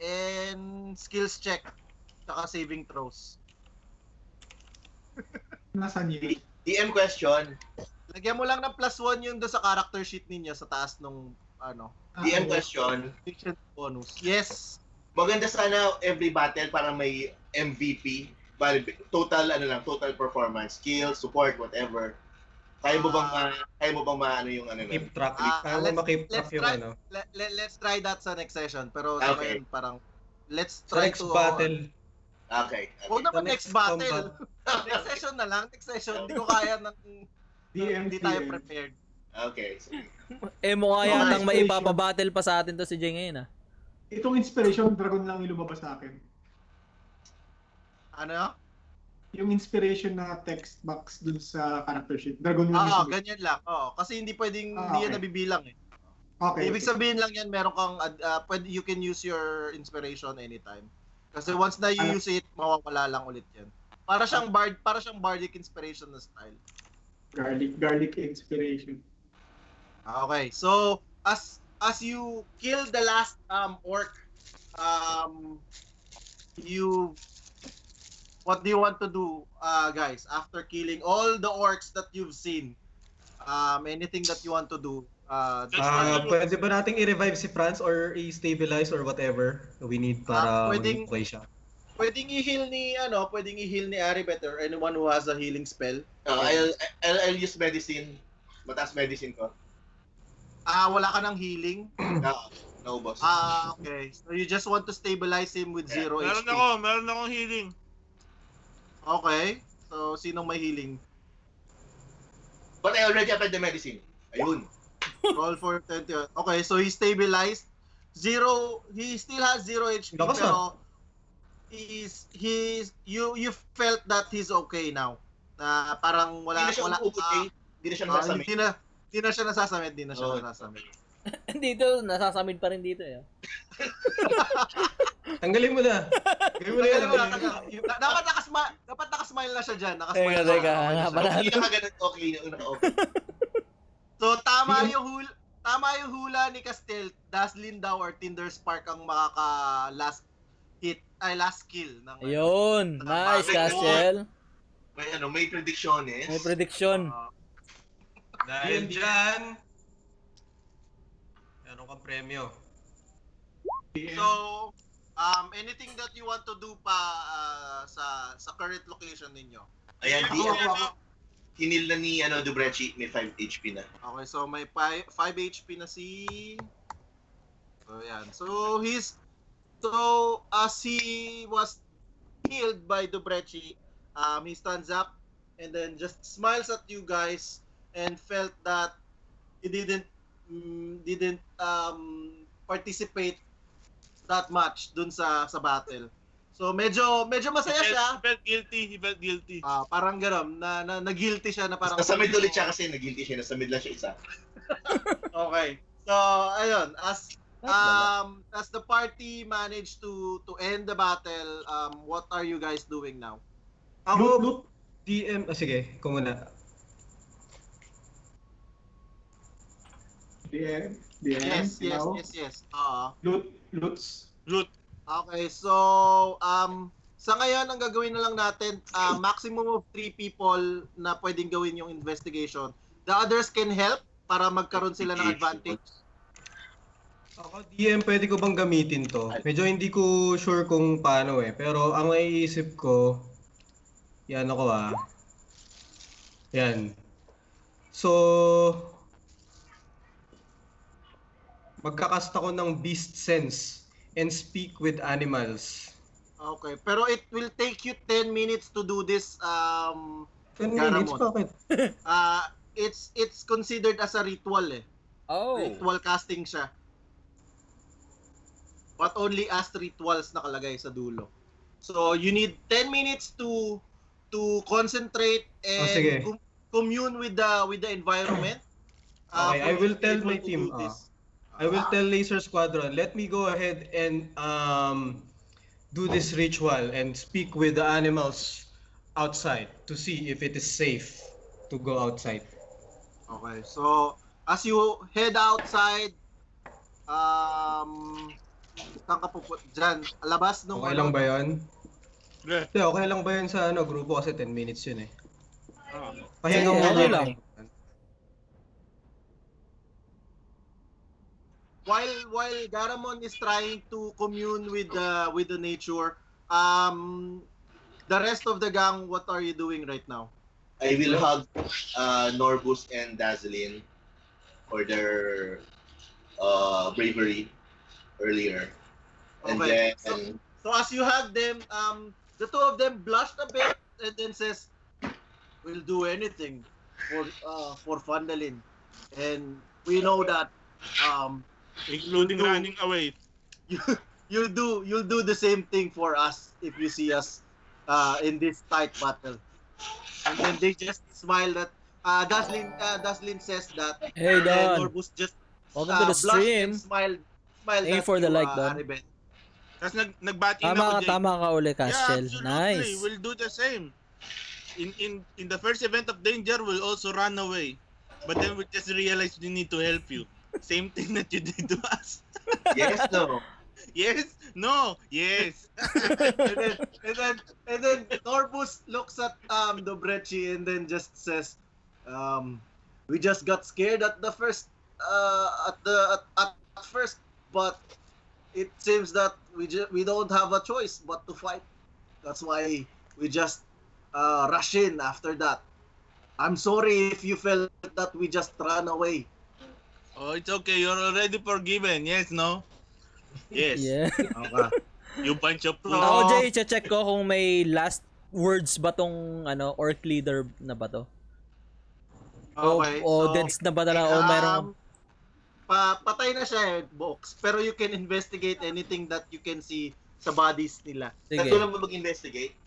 and skills check, tsaka saving throws. Nasaan yun? DM question. Lagyan mo lang ng +1 yung doon sa character sheet ninyo sa taas nung DM question. fiction bonus. Yes. Maganda sana every battle parang may MVP. Total total performance, skill, support, whatever. Kaya mo bang maano yung Keep track. Keep track yung Let's try that sa next session. Pero Okay. sa ngayon parang let's Sa try next to battle. Okay. Huwag naman Sa next next battle. Next session na lang. Next session. Hindi ko kaya hindi tayo prepared. Okay. Sige. Mukha yatang may Inspiration. ipapabattle pa sa atin to si Jay ngayon, Itong inspiration, dragon lang yung lumabas sa akin. Ano? Yung inspiration na text box dun sa character sheet. Dragon lang yung Ganyan lang. Kasi hindi pwedeng Ah, hindi yan okay. nabibilang eh. Okay. Ibig sabihin lang yan, meron kang you can use your inspiration anytime. Kasi once na you use it, mawawala lang ulit yan. Para siyang bardic inspiration na style. Garlic inspiration. Okay. So, as you kill the last orc, what do you want to do, guys, after killing all the orcs that you've seen? Anything that you want to do? Pwede ba nating i-revive si Franz or i-stabilize or whatever we need para pwedeng- okay siya? Pwedeng i-heal ni Aribeth or anyone who has a healing spell. I'll use medicine. Mataas medicine ko. Wala ka ng healing. No, boss. Okay. So you just want to stabilize him with 0 HP. Meron akong healing. Okay. So sinong may healing? But I already applied the medicine. Ayun. Roll for 20. Okay, so he stabilized. He still has 0 HP Lakas pero you felt that he's okay now. Na parang Hindi na siya umuubot Hindi na siya nasasamit. Hindi na siya nasasamit. Dito, nasasamid pa rin dito Tanggalin mo na. Tanggalin mo na yan. Dapat nakasmile na siya dyan. Teka. Hindi na kagad okay. So tama yung hula ni Castel, Dazzling daw or Tinderspark ang last kill ng Ayun. Nice, Castle. May predictions. May prediction. Dahil dyan, meron kang premyo. So, anything that you want to do pa sa current location ninyo? Ayan, hinil na ni Debruchi, may 5 HP na. Okay, so may 5 HP na si... So, yan. So, as he was healed by Debruchi, he stands up and then just smiles at you guys and felt that he didn't participate that much dun sa battle. So medyo masaya siya. He felt guilty. Parang gano'n na guilty siya na parang Nasamid ulit siya kasi nag-guilty siya. Nasamid lang siya isa. Okay. So ayun, as the party managed to end the battle, what are you guys doing now? Loot. DM. Sige, ikaw muna. DM. Yes. Loots. Okay, so sa ngayon ang gagawin na lang natin, maximum of 3 people na pwedeng gawin yung investigation. The others can help para magkaroon sila ng advantage. Ako, DM, pwede ko bang gamitin to? Medyo hindi ko sure kung paano pero ang naiisip ko, yan ako Yan. So, magkakast ako ng Beast Sense and speak with animals. Okay, pero it will take you 10 minutes to do this, 10 minutes? Garamond. Bakit? It's considered as a ritual Oh. Ritual casting siya. But only as rituals nakalagay sa dulo. So you need 10 minutes to concentrate and commune with the environment. Okay, I will tell my to team. do this. I will tell Laser Squadron, let me go ahead and do this ritual and speak with the animals outside to see if it is safe to go outside. Okay, so as you head outside, saan ka pupunta? Dyan, labas nung Okay lang ba yun? Yeah. Hindi, okay lang ba yun sa grupo kasi 10 minutes yun eh. Ah. Pahinga Sige, muna. okay lang. While Garamond is trying to commune with the nature, the rest of the gang, what are you doing right now? I will hug Norbus and Dazzlin for their bravery earlier. And Okay. then So as you hug them, the two of them blushed a bit and then says, "We'll do anything for Phandalin, and we know that Including You- running away. you'll do the same thing for us if you see us in this tight battle." And then they just smiled at Daslin says that, Hey, and then Don. Norbus just Welcome to the blushed stream. and smiled Thank you at for the you, like, Don. Aribeth. Tapos nagbati na ako, Jay. Tama ka uli, Yeah, Castiel. absolutely. Nice. We'll do the same. In the first event of danger, we'll also run away. But then we just realized we need to help you. Same thing that you did to us. yes, no. Yes, no, yes. and then Norbus looks at Debruchi and then just says, "We just got scared at the first at first, but it seems that we don't have a choice but to fight. That's why we just rush in after that. I'm sorry if you felt that we just ran away." Oh, it's okay. You're already forgiven. Yes, no? Yes. Yeah. Okay. You bunch of So, Ako, Jay, check ko kung may last words ba tong orc leader na ba to? Okay. O so, deads na ba talaga? O mayroong... patay na siya box, pero you can investigate anything that you can see sa bodies nila. Sige. Tatlo lang ba mag-investigate?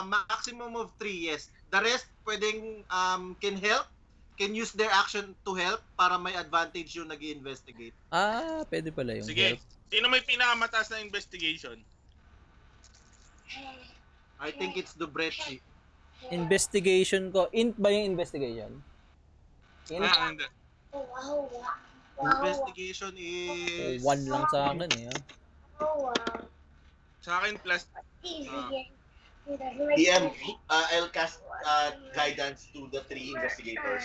Maximum of 3, yes. The rest pwedeng can use their action to help para may advantage yung nag-investigate. Pwede pala yung Sige. help. Sino may pinakamataas na investigation? I think it's the Debruchi. Investigation ko. Int ba yung investigation? Int? Hindi. Investigation is 1 lang sa akin eh. Sa akin plus DM, I'll cast guidance to the 3 investigators.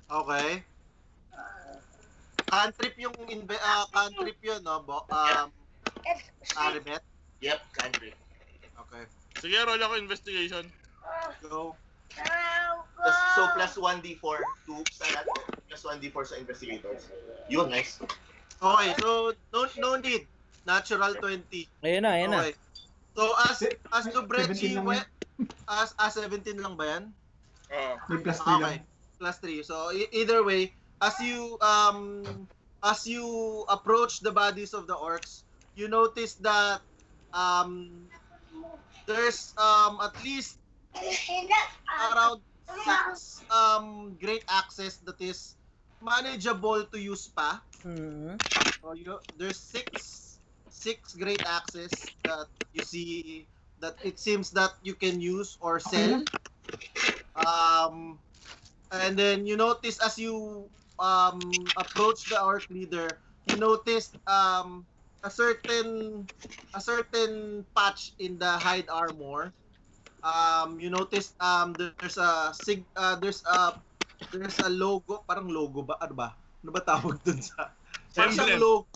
Okay. Cantrip yung cantrip yun, no? Aribeth. Yep, cantrip. Okay. sige, roll ako investigation. Go. So plus 1d4 to plus 1d4 sa investigators. Yun, nice. Okay, so no need. Natural 20. Ayun na. Okay. So as Debruchi 17 lang went, as 17 lang ba yan? Oh. May plus 3 Okay. lang. Plus 3. So either way, as you approach the bodies of the orcs, you notice that there's at least around 6 great axes that is manageable to use pa. Mm-hmm. So there's six great axes that you see that it seems that you can use or sell. And then you notice as you approach the orc leader, you notice a certain patch in the hide armor. You notice there's a logo, parang logo ba? Ano ba? Ano ba tawag dun sa? Parang siyang Emblem. logo.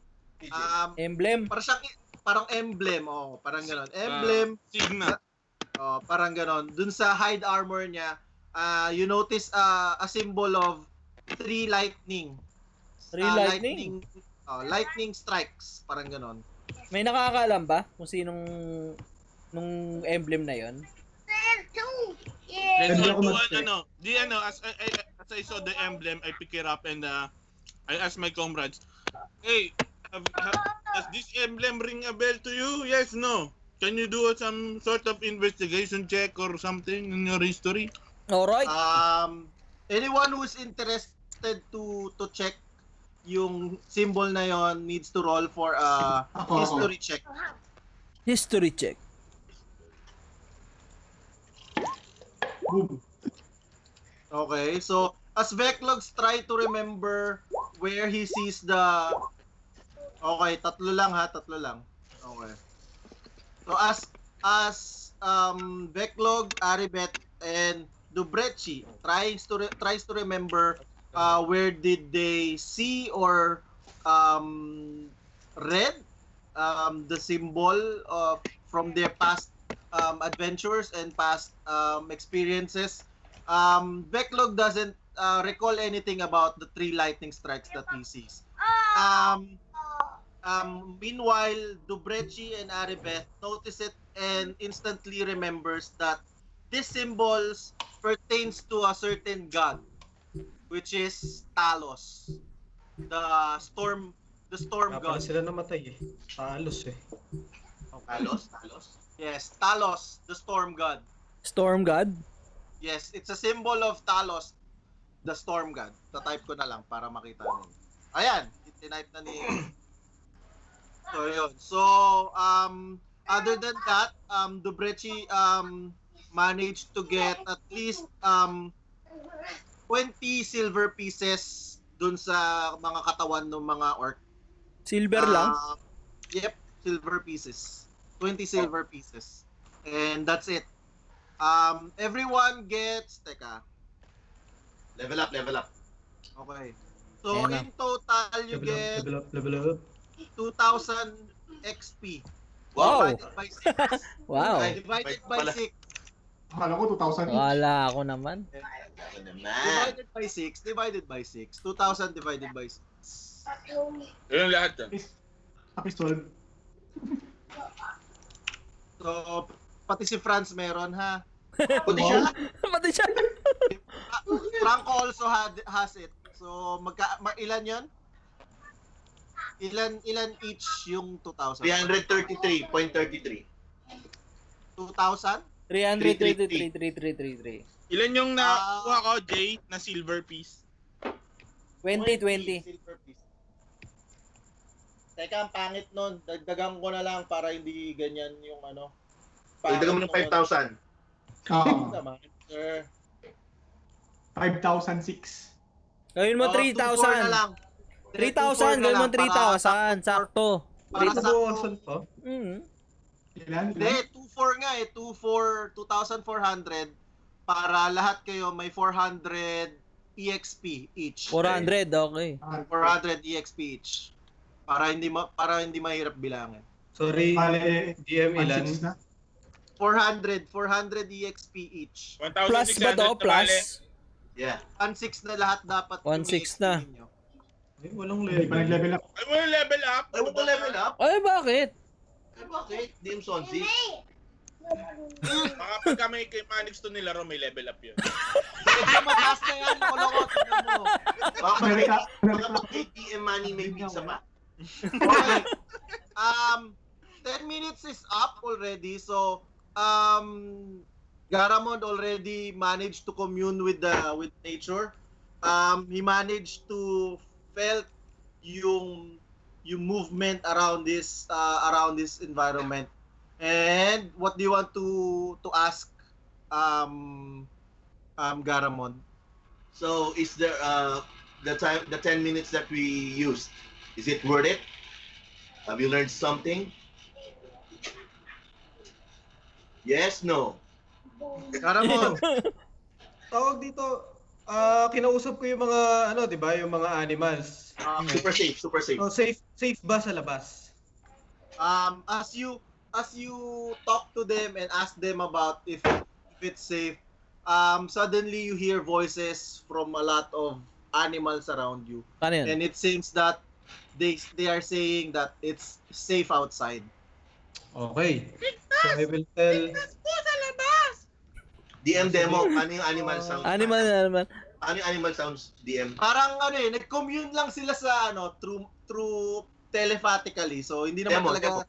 Emblem. Parang emblem, parang ganon. Emblem, Signa. parang ganon. Dun sa hide armor niya, you notice a symbol of 3 lightning. 3 lightning. Lightning strikes, parang ganon. May nakakaalam ba kung sinong nung emblem na yon? Let's Pwede go ako to as I saw the emblem, I pick it up and I asked my comrades, hey, does this emblem ring a bell to you? Yes, no. Can you do some sort of investigation check or something in your history? Alright. Anyone who's interested to check yung symbol na yon needs to roll for a history check. History check. Boom. Okay, so as Veklogg try to remember where he sees the... Okay, tatlo lang. Okay. So as Veklogg, Aribeth, and Debruchi tries to remember where did they see or read the symbol from their past adventures and past experiences. Veklogg doesn't recall anything about the 3 lightning strikes that he sees. Meanwhile, Debruchi and Aribeth notice it and instantly remembers that this symbols pertains to a certain god, which is Talos, the storm Kaya pala god. sila namatay eh. Talos eh. Talos. Yes, Talos, the storm god. Storm God? Yes, it's a symbol of Talos, the storm god. Tatype ko na lang para makita niyo. Ayan, tinipe na ni... So, yun. So, other than that, Debruchi managed to get at least 20 silver pieces dun sa mga katawan ng mga orc. Silver lang? Yep, silver pieces. 20 silver pieces. And that's it. Everyone gets... Teka. Level up. Okay. So, Ayan na. in total, you get Level up. 2,000 XP. Wow. Divided by 6. Wow. Divided by 6. Akala ko 2,000 each. Wala ako naman. Ako naman. Divided by 6. 2,000 divided by 6. Yun lahat yan. Tapos 12. So, pati si Franz meron, ha? Puti siya. Pati siya. Franco also has it. So, ilan yon? Ilan each yung 2,000? 333.33. 2,000? 333. Ilan yung nakuha ko, Jay, na silver piece? 20. Silver piece. Teka, ang pangit nun. Dagdagan ko na lang para hindi ganyan yung ano. Dagdagan mo ng 5,000. Naman, sir. 5,006. Gawin mo 2,4 na 3,000. lang. 3,000. Gawin mo 3,000. Sakto. Para sakto. Bawasan pa. Ilan? Hindi, 2,400 nga eh. 2,400 para lahat kayo may 400 EXP each. 400, okay. 400 EXP each. Para hindi mahirap bilangin. Sorry, Bale, DM ilan? 1,600 na. 400 EXP each. 1,600 Plus ba to? na bale. Plus? Yeah. 1,600 na lahat dapat. 1,600 yung EXP na. ninyo. Ay, walang Hindi pa level. nag-level up. Ay, mo level up. Ay, mo ko level up? Ay, bakit? Ay, bakit? DM Sonsi. Mga pagka may manage to nilaro, may level up yun. Medyo mataas na yan. Nakuloko. Tignan mo. Baka America, pag ATM money may pizza pa. Okay. 10 minutes is up already. So, Garamond already managed to commune with nature. He managed to felt yung movement around this environment. And what do you want to ask Garamond? So, is there the 10 minutes that we used, is it worth it? Have you learned something? Yes, no. Garamond. Tawag dito, kinausap ko yung mga, di ba, yung mga animals. Super safe. So, safe ba sa labas? As you talk to them and ask them about if it's safe, suddenly you hear voices from a lot of animals around you, Ano yun? and it seems that they are saying that it's safe outside. Okay. So, I will tell... DM demo, ano yung animal sounds? Animal. Ano yung animal sounds, DM? Parang nag-commune lang sila sa through telepathically. So hindi naman Demo, talaga demo.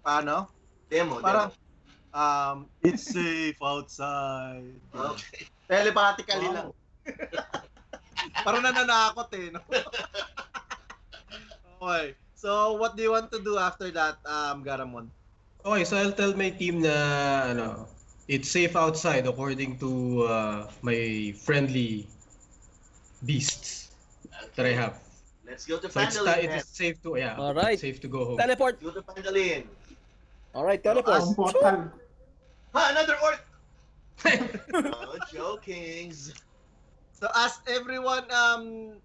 paano? Demo. Parang it's safe outside. Okay. Telepathically lang. Parang nananakot no? Okay. So what do you want to do after that, Garamond? Okay, so I'll tell my team na, it's safe outside according to my friendly beasts that I have. Let's go to So it Phandalin. is safe to Alright. safe to go home. Teleport. Let's go to Phandalin. Alright, teleport. Ang portal. Another orc! No jokings. So as everyone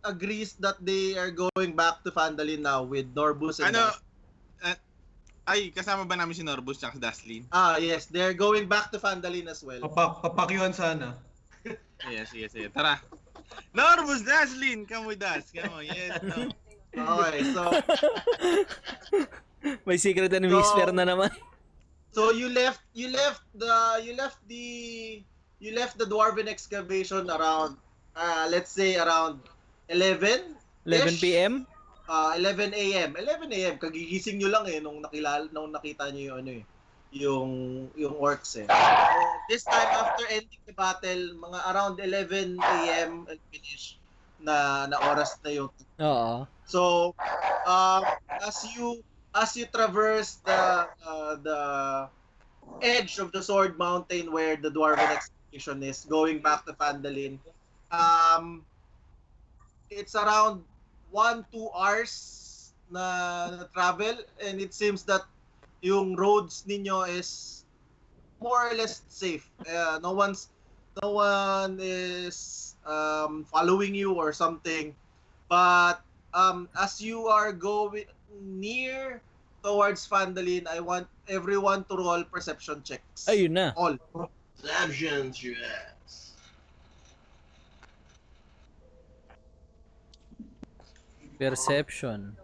agrees that they are going back to Phandalin now with Norbus and Ano? Dust. Ay, kasama ba namin si Norbus at si Daslin? Yes, they're going back to Phandalin as well. Papakyuhan sana. Yes. Tara. Norbus, Daslin, come with us. Come on, yes, no. Okay, so May secret and whisper na naman. so you left the dwarven excavation around let's say around 11 11 p.m. 11 a.m. 11 a.m. Kagigising nyo lang nung nakita nyo yung orcs So, this time after ending the battle, mga around 11 a.m. and finish na oras na yun. Oo. So, as you traverse the edge of the Sword Mountain where the dwarven excavation is, going back to Phandalin, it's around 1-2 hours na travel, and it seems that yung roads ninyo is more or less safe. No one is following you or something. But as you are going near towards Phandalin, I want everyone to roll perception checks. Ayun na. All. Perception checks. Perception.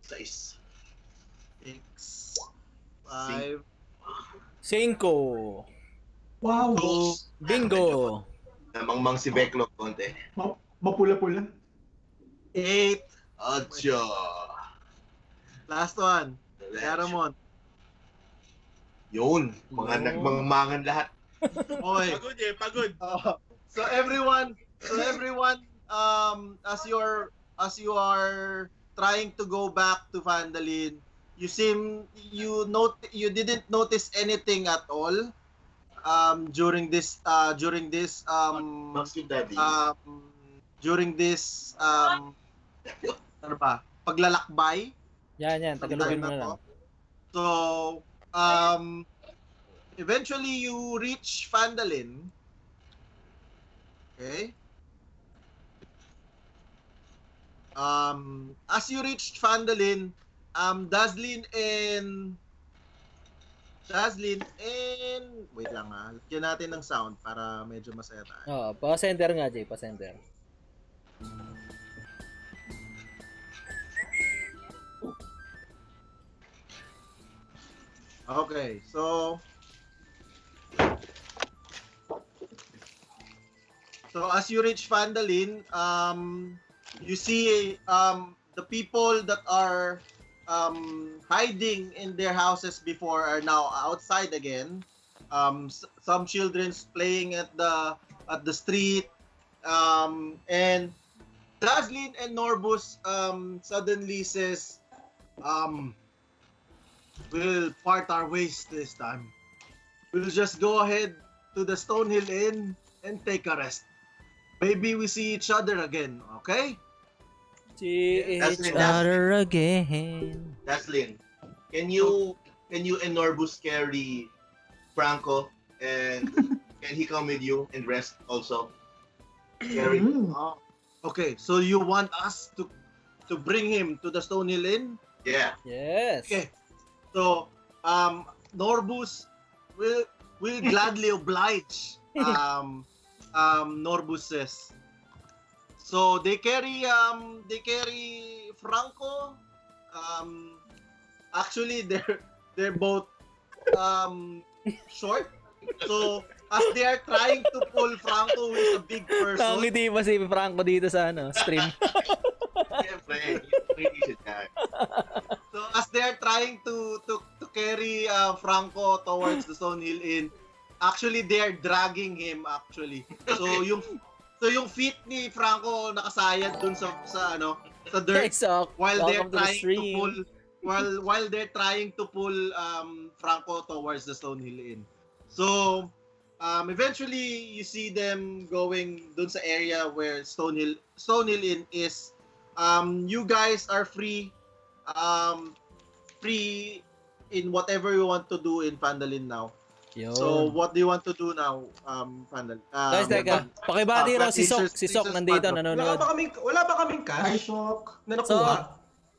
6. 6, 5, 5. Wow. Bingo. Namangmang si Veklogg konti. Mapula-pula. 8. Atcha. Last one. Garamond. Yun. Mga nagmangmangan lahat. Okay. Pagod. So everyone, as you are trying to go back to Phandalin, you didn't notice anything at all during this ano ba, paglalakbay. Yan, tagalogin mo na lang. So, eventually you reach Phandalin. Okay? As you reach Phandalin, Daslin and wait lang lagyan natin ng sound para medyo masaya tayo. Oo, pa-center nga, Jay, pa-center. Okay, so as you reach Phandalin, you see the people that are hiding in their houses before are now outside again. Some children's playing at the street, and Daslin and Norbus suddenly says, we'll part our ways this time. We'll just go ahead to the Stonehill Inn and take a rest. Maybe we see each other again, okay? See each Daslin, other again. Daslin, can you and Norbus carry Franco, and can he come with you and rest also? Carry. Okay, so you want us to bring him to the Stonehill Inn? Yeah. Yes. Okay. So, Norbus will gladly oblige. Norbus says. So they carry Franco. Actually, they're both short. So as they are trying to pull Franco, who is a big person. Nakangiti pa si Franco dito sa stream. Siyempre, hindi siya dyan. So as they are trying to carry Franco towards the Stonehill Inn, actually they are dragging him actually. So yung feet ni Franco nakasayad dun sa dirt Exact. while they're Welcome to the trying to stream. while they're trying to pull Franco towards the Stonehill Inn. So eventually you see them going dun sa area where Stonehill Inn is. You guys are free in whatever you want to do in Phandalin now. Yo. So what do you want to do now, Phandalin? Guys, teka. Pakibati raw si Sok. Si Sok nandito, nanonood. Wala ba kaming Hi, cash Sok. na nakuha?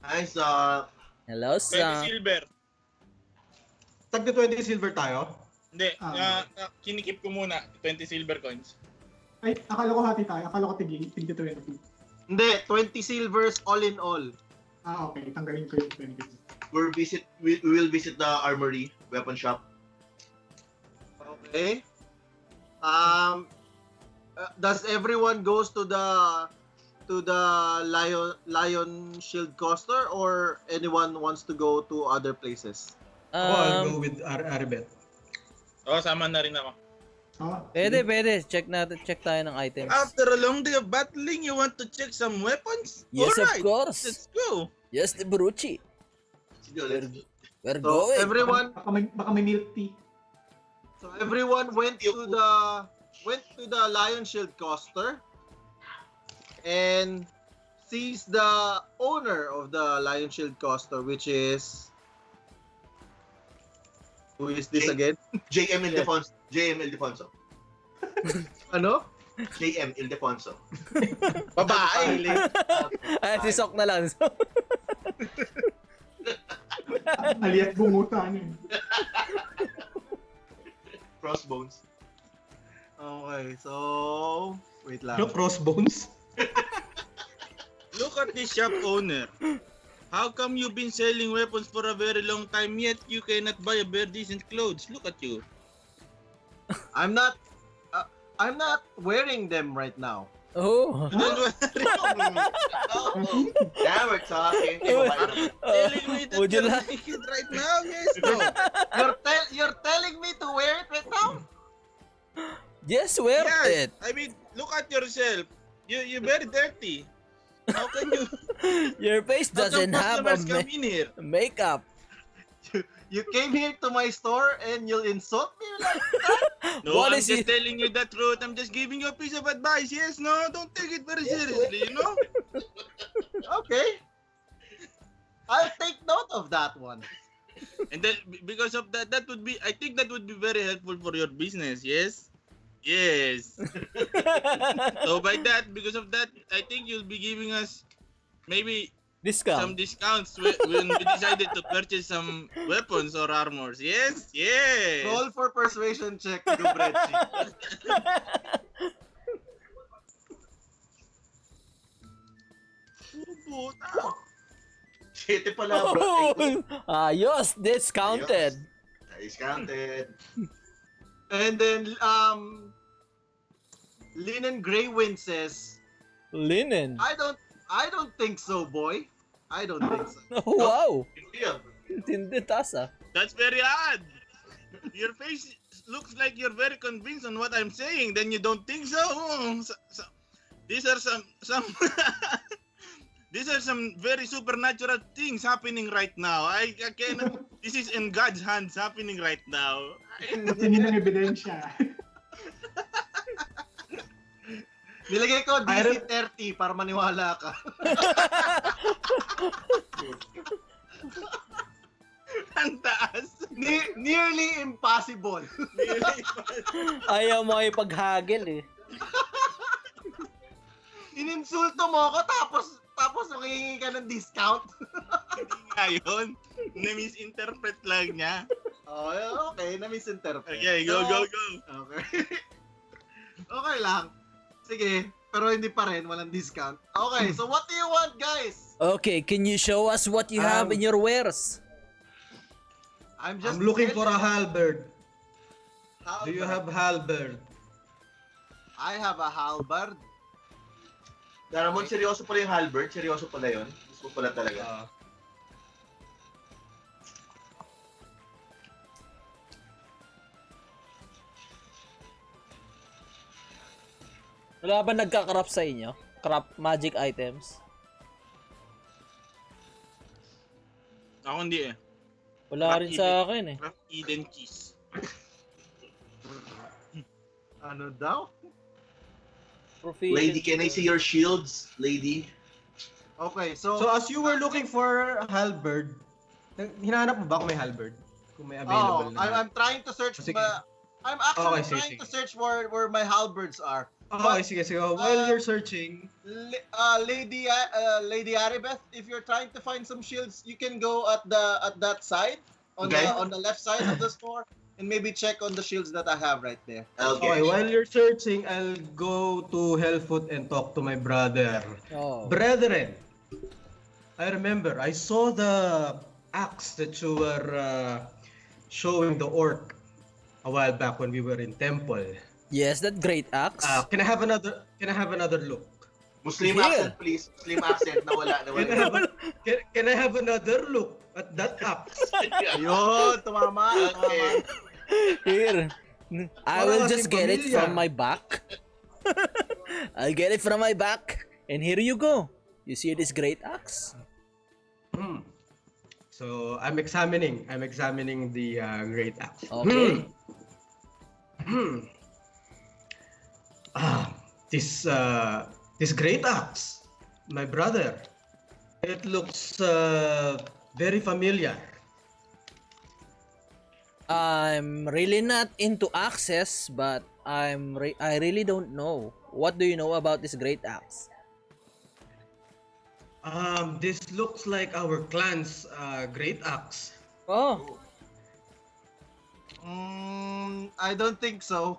Hi, so Hello, 20 Sok. silver. Tagda 20 silver tayo? Hindi, Ah. kinikip ko muna 20 silver coins. Ay, akala ko hati tayo. Akala ko tigil 20. hindi, 20 silvers all in all. Okay. Tanggalin ko yung 20. We will visit the armory, weapon shop. Okay. Does everyone goes to the lion shield coaster, or anyone wants to go to other places? Ako, I'll go with Aribeth. Sama na rin ako. Pwede. Check tayo ng items. After a long day of battling, you want to check some weapons? Yes, of Alright, course. let's go. Yes, Debruchi. Sige, let's go. We're So going. everyone, Baka may milk tea. went to the lion shield coaster and sees the owner of the lion shield coaster, which is, who is this again? JM Ildefonso. JM Ildefonso. Ano? JM Ildefonso. Babae. Ay, si Sok na lang. Aliat bungutan eh. Crossbones. Okay, so wait lang. Yung crossbones? Look at this shop owner. How come you've been selling weapons for a very long time yet you cannot buy a bare decent clothes? Look at you. I'm not wearing them right now. Oh. Yeah, we're talking. Telling me that Would you you're like- naked right now? Yes, no. You're telling me to wear it right now? Yes, wear Yes. it. I mean, look at yourself. You're very dirty. How can you? Your face How come doesn't have a customers come in here? makeup. You came here to my store and you'll insult me like No, What I'm is just it? telling you the truth. I'm just giving you a piece of advice. Yes, no, don't take it very seriously, you know? okay. I'll take note of that one. And then because of that, I think that would be very helpful for your business. Yes. Yes. So because of that, I think you'll be giving us maybe some Discount. discounts when we decided to purchase some weapons or armors. Yes. Yes. Roll for persuasion check, Debruchi. Puta. Shit pala, bro. Ayos, discounted. Discounted. And then Linen Greywind says, Linen. I don't think so, boy. I don't think so. Oh, wow. Yeah. Tindi tasa. That's very odd. Your face looks like you're very convinced on what I'm saying. Then you don't think so? These are some these are some very supernatural things happening right now. I cannot. This is in God's hands happening right now. Tingin ng ebidensya. Nilagay ko DC 30 para maniwala ka. Ang taas. Nearly impossible. Ayaw mo ipaghagil eh. Ininsulto mo ako tapos makihingi ka ng discount. Hindi nga yun. Na-misinterpret lang niya. Oh, okay, na-misinterpret. Okay, go. Okay. Okay lang. Sige, pero hindi pa rin, walang discount. Okay, so what do you want, guys? Okay, can you show us what you have in your wares? I'm I'm looking for a halberd. halberd. Do you have halberd? I have a halberd. Garamond, seryoso pala yung halberd. Seryoso pala yun. Gusto mo pala talaga. Wala ba nagka-craft sa inyo? Craft magic items? Ako hindi eh. Wala rin sa akin eh. Craft Eden Keys. Ano daw? Proficient. Lady, can I see your shields, lady? Okay, So as you were looking for halberd, hinahanap mo ba kung may halberd? Kung may available na. I'm trying to search. Sige. I'm actually Okay, sige, trying to sige. search where my halberds are. Okay, sige. While you're searching, Lady Aribeth, if you're trying to find some shields, you can go at that side on Okay. the left side of the store and maybe check on the shields that I have right there. okay, while you're searching, I'll go to Hellfoot and talk to my brother. Oh. Brethren, I remember, I saw the axe that you were showing the orc a while back when we were in temple. Yes, that great axe. Can I have another look? Muslim Here. accent, please. Muslim accent. Nawala. Can I have another look at that axe? Ayun, tumama. Okay. Here. I will Parang just kasing get it pamilya. from my back. I'll get it from my back. And here you go. You see this great axe? So I'm examining the great axe. Okay. This great axe, my brother. It looks very familiar. I'm really not into axes, but I really don't know. What do you know about this great axe? This looks like our clan's great axe. Oh. I don't think so.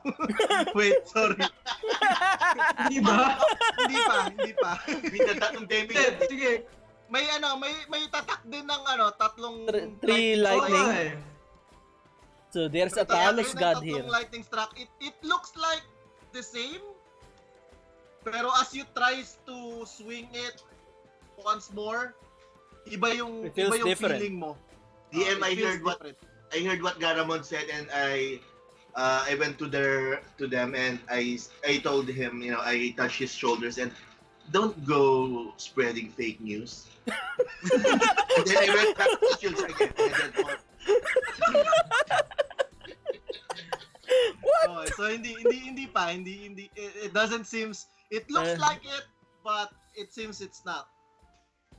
Wait, sorry. Di ba? Hindi pa. Binatatong demi. Sige. May tatak din ng tatlong Three lightning. Okay. So there's a Tatak Talos din ng god tatlong here. lightning struck. It looks like the same. Pero as you tries to swing it once more, iba yung It feels different. feeling mo. DM, It feels different. I heard what Garamond said, and I went to them and I told him, I touched his shoulders and don't go spreading fake news. And then I went back to the shields again. And then, Oh, so hindi pa. It doesn't seems. It looks like it, but it seems it's not.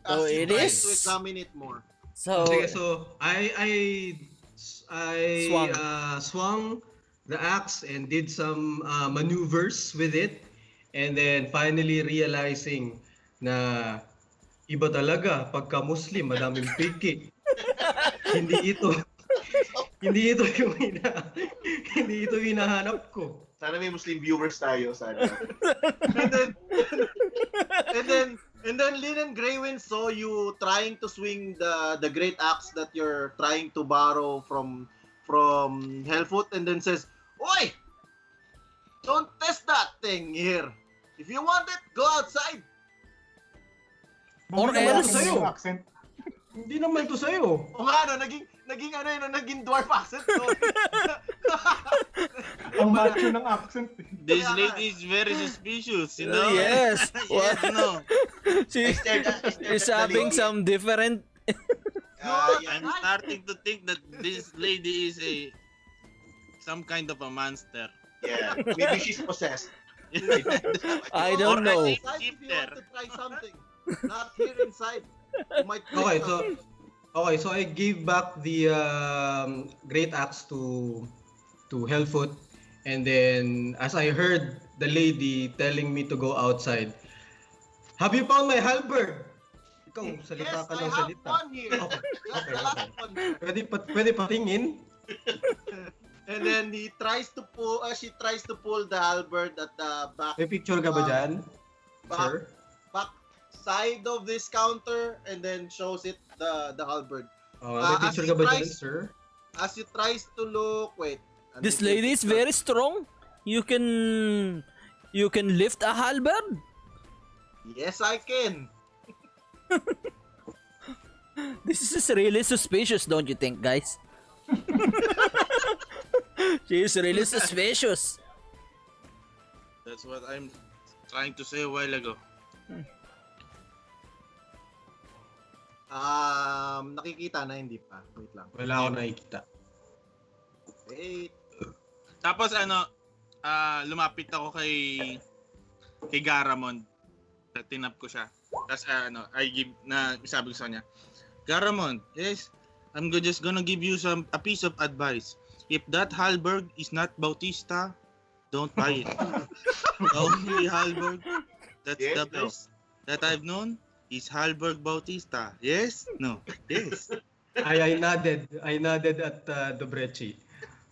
So As you it try is? to examine it more. So Sige, so I swung the axe and did some maneuvers with it, and then finally realizing na iba talaga pagka Muslim, madaming piki. hindi ito yung hinahanap ko. sana may Muslim viewers tayo, sana. And then Lin and Greywind saw you trying to swing the great axe that you're trying to borrow from Hellfoot, and then says, "Oi! Don't test that thing here. If you want it, go outside." Or Bumalik naman else- ako sa'yo. Accent. Hindi naman to sa'yo. O nga, naging dwarf accent. So. Ang macho ng accent. This Kaya nga. lady is very suspicious, you know? yes. Yes, no. She's I having some different. I'm starting to think that this lady is some kind of a monster. Yeah, maybe she's possessed. I don't know. Outside if you want to try something. Not here inside. You might try something. So I gave back the great axe to Hellfoot, and then as I heard the lady telling me to go outside, "Have you found my halberd?" Ikaw, salita Yes, ka I ng have salita. one here. That's the last one. Pwede patingin? And then she tries to pull the halberd at the back May picture ka ba dyan, sir? back side of this counter, and then shows it the halberd. Oh, may as picture he ka ba dyan, tries- sir? As you tries to look, wait. This lady is very strong. You can lift a halberd. Yes, I can. This is really suspicious, don't you think, guys? She is really suspicious. That's what I'm trying to say a while ago. Nakikita na, hindi pa. Wait lang. Wala ako nakikita. Wait. Tapos lumapit ako kay Garamond. Tinap ko siya. Tapos sabi ko sa kanya, Garamond, yes, I'm just gonna give you a piece of advice. If that halberd is not Bautista, don't buy it. The only halberd that's Yes, the best that I've known is Halberg Bautista. Yes? No? Yes. I nodded at Debruchi.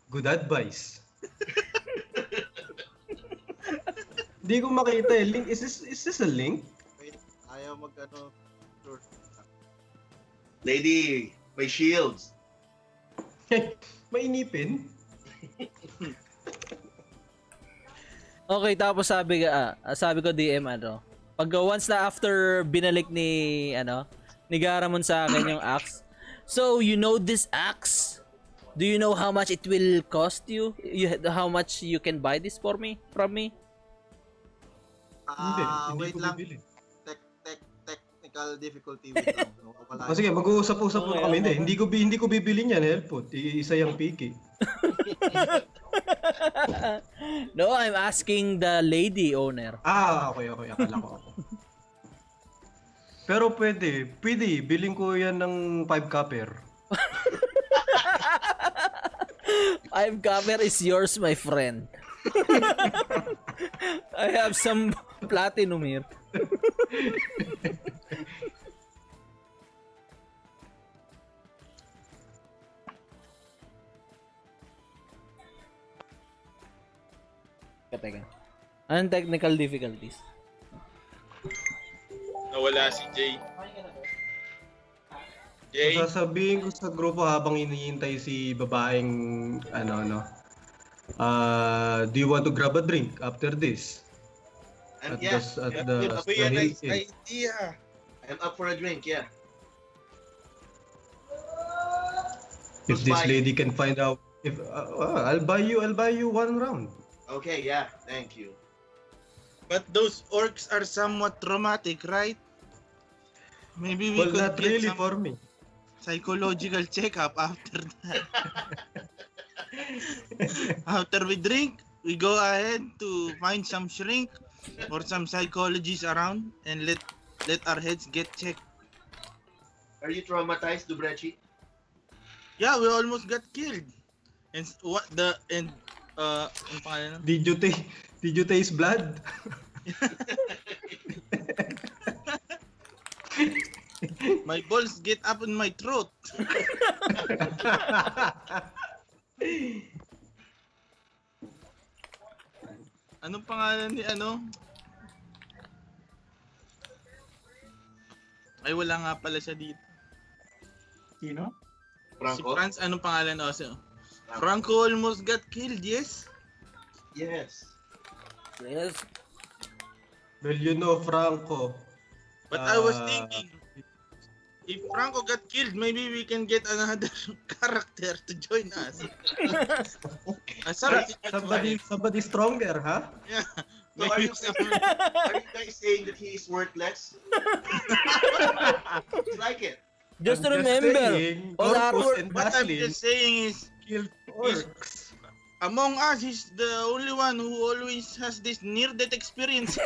Good advice. Hindi ko makita eh. Link. Is this a link? Wait. Ayaw sure. Lady, may shields. Mainipin. Okay, tapos sabi ko DM pag once na after binalik ni Garamond sa akin yung axe. So, you know this axe? Do you know how much it will cost you? How much you can buy this from me? Hindi Wait ko lang. bibili. Technical difficulty. Wait lang. O sige, mag-uusap-usap muna kami. Hindi ko bibili niyan, Hellfoot. Isa yung picky. No, I'm asking the lady owner. Okay. Akala ko ako. Pero pwede. Biling ko yan ng 5 copper. 5 copper is yours, my friend. I have some platinum here. Teka. Anong technical difficulties? Nawala si Jay. Jay? Sasabihin ko sa grupo habang iniintay si babaeng do you want to grab a drink after this? Yes, At That'd be a nice Inn. idea. I'm up for a drink, yeah. If this lady can find out, I'll buy you 1 round. Okay, yeah, thank you. But those orcs are somewhat traumatic, right? Maybe we Well, could not get really some for me. psychological checkup after that. After we drink, we go ahead to find some shrink or some psychologists around and let our heads get checked. Are you traumatized, Debruchi? Yeah, we almost got killed. And ang pangalan nun? Did you taste blood? My balls get up in my throat. Anong pangalan ni Ay, wala nga pala siya dito. Sino? Si Franco? Franz, anong pangalan also? Franco almost got killed, yes? Yes. Yes. Well, you know, Franco. But I was thinking, if Franco got killed, maybe we can get another character to join us. Somebody stronger, huh? Yeah. So are Maybe you guys saying that he is worthless? It's like it. Just I'm remember, saying, all Orcus our- and what I'm Baslin just saying is, killed orcs. among us, he's the only one who always has this near-death experience.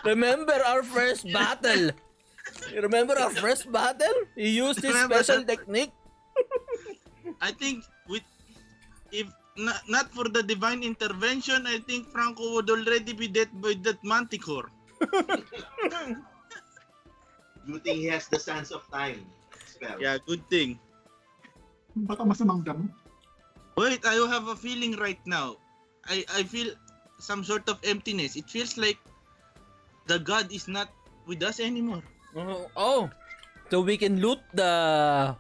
Remember our first battle? You remember our first battle? He used his Remember special that? technique. I think if not for the divine intervention, I think Franco would already be dead by that manticore. You think he has the sense of time spell? Yeah, good thing. Baka masamang damo. Wait, I have a feeling right now. I feel some sort of emptiness. It feels like the god is not with us anymore. Oh, so we can loot the...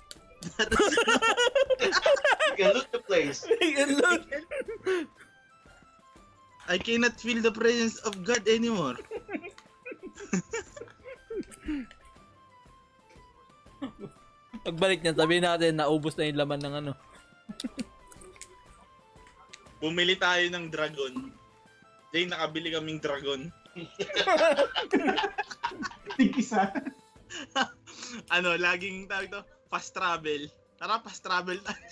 You can look the place. We can loot. I cannot feel the presence of God anymore. Pagbalik niya, sabihin natin, naubos na yung laman ng Bumili tayo ng dragon. Jay, nakabili kaming dragon. Tig-isa. Ano, laging tawag to, fast travel. Tara, fast travel tayo.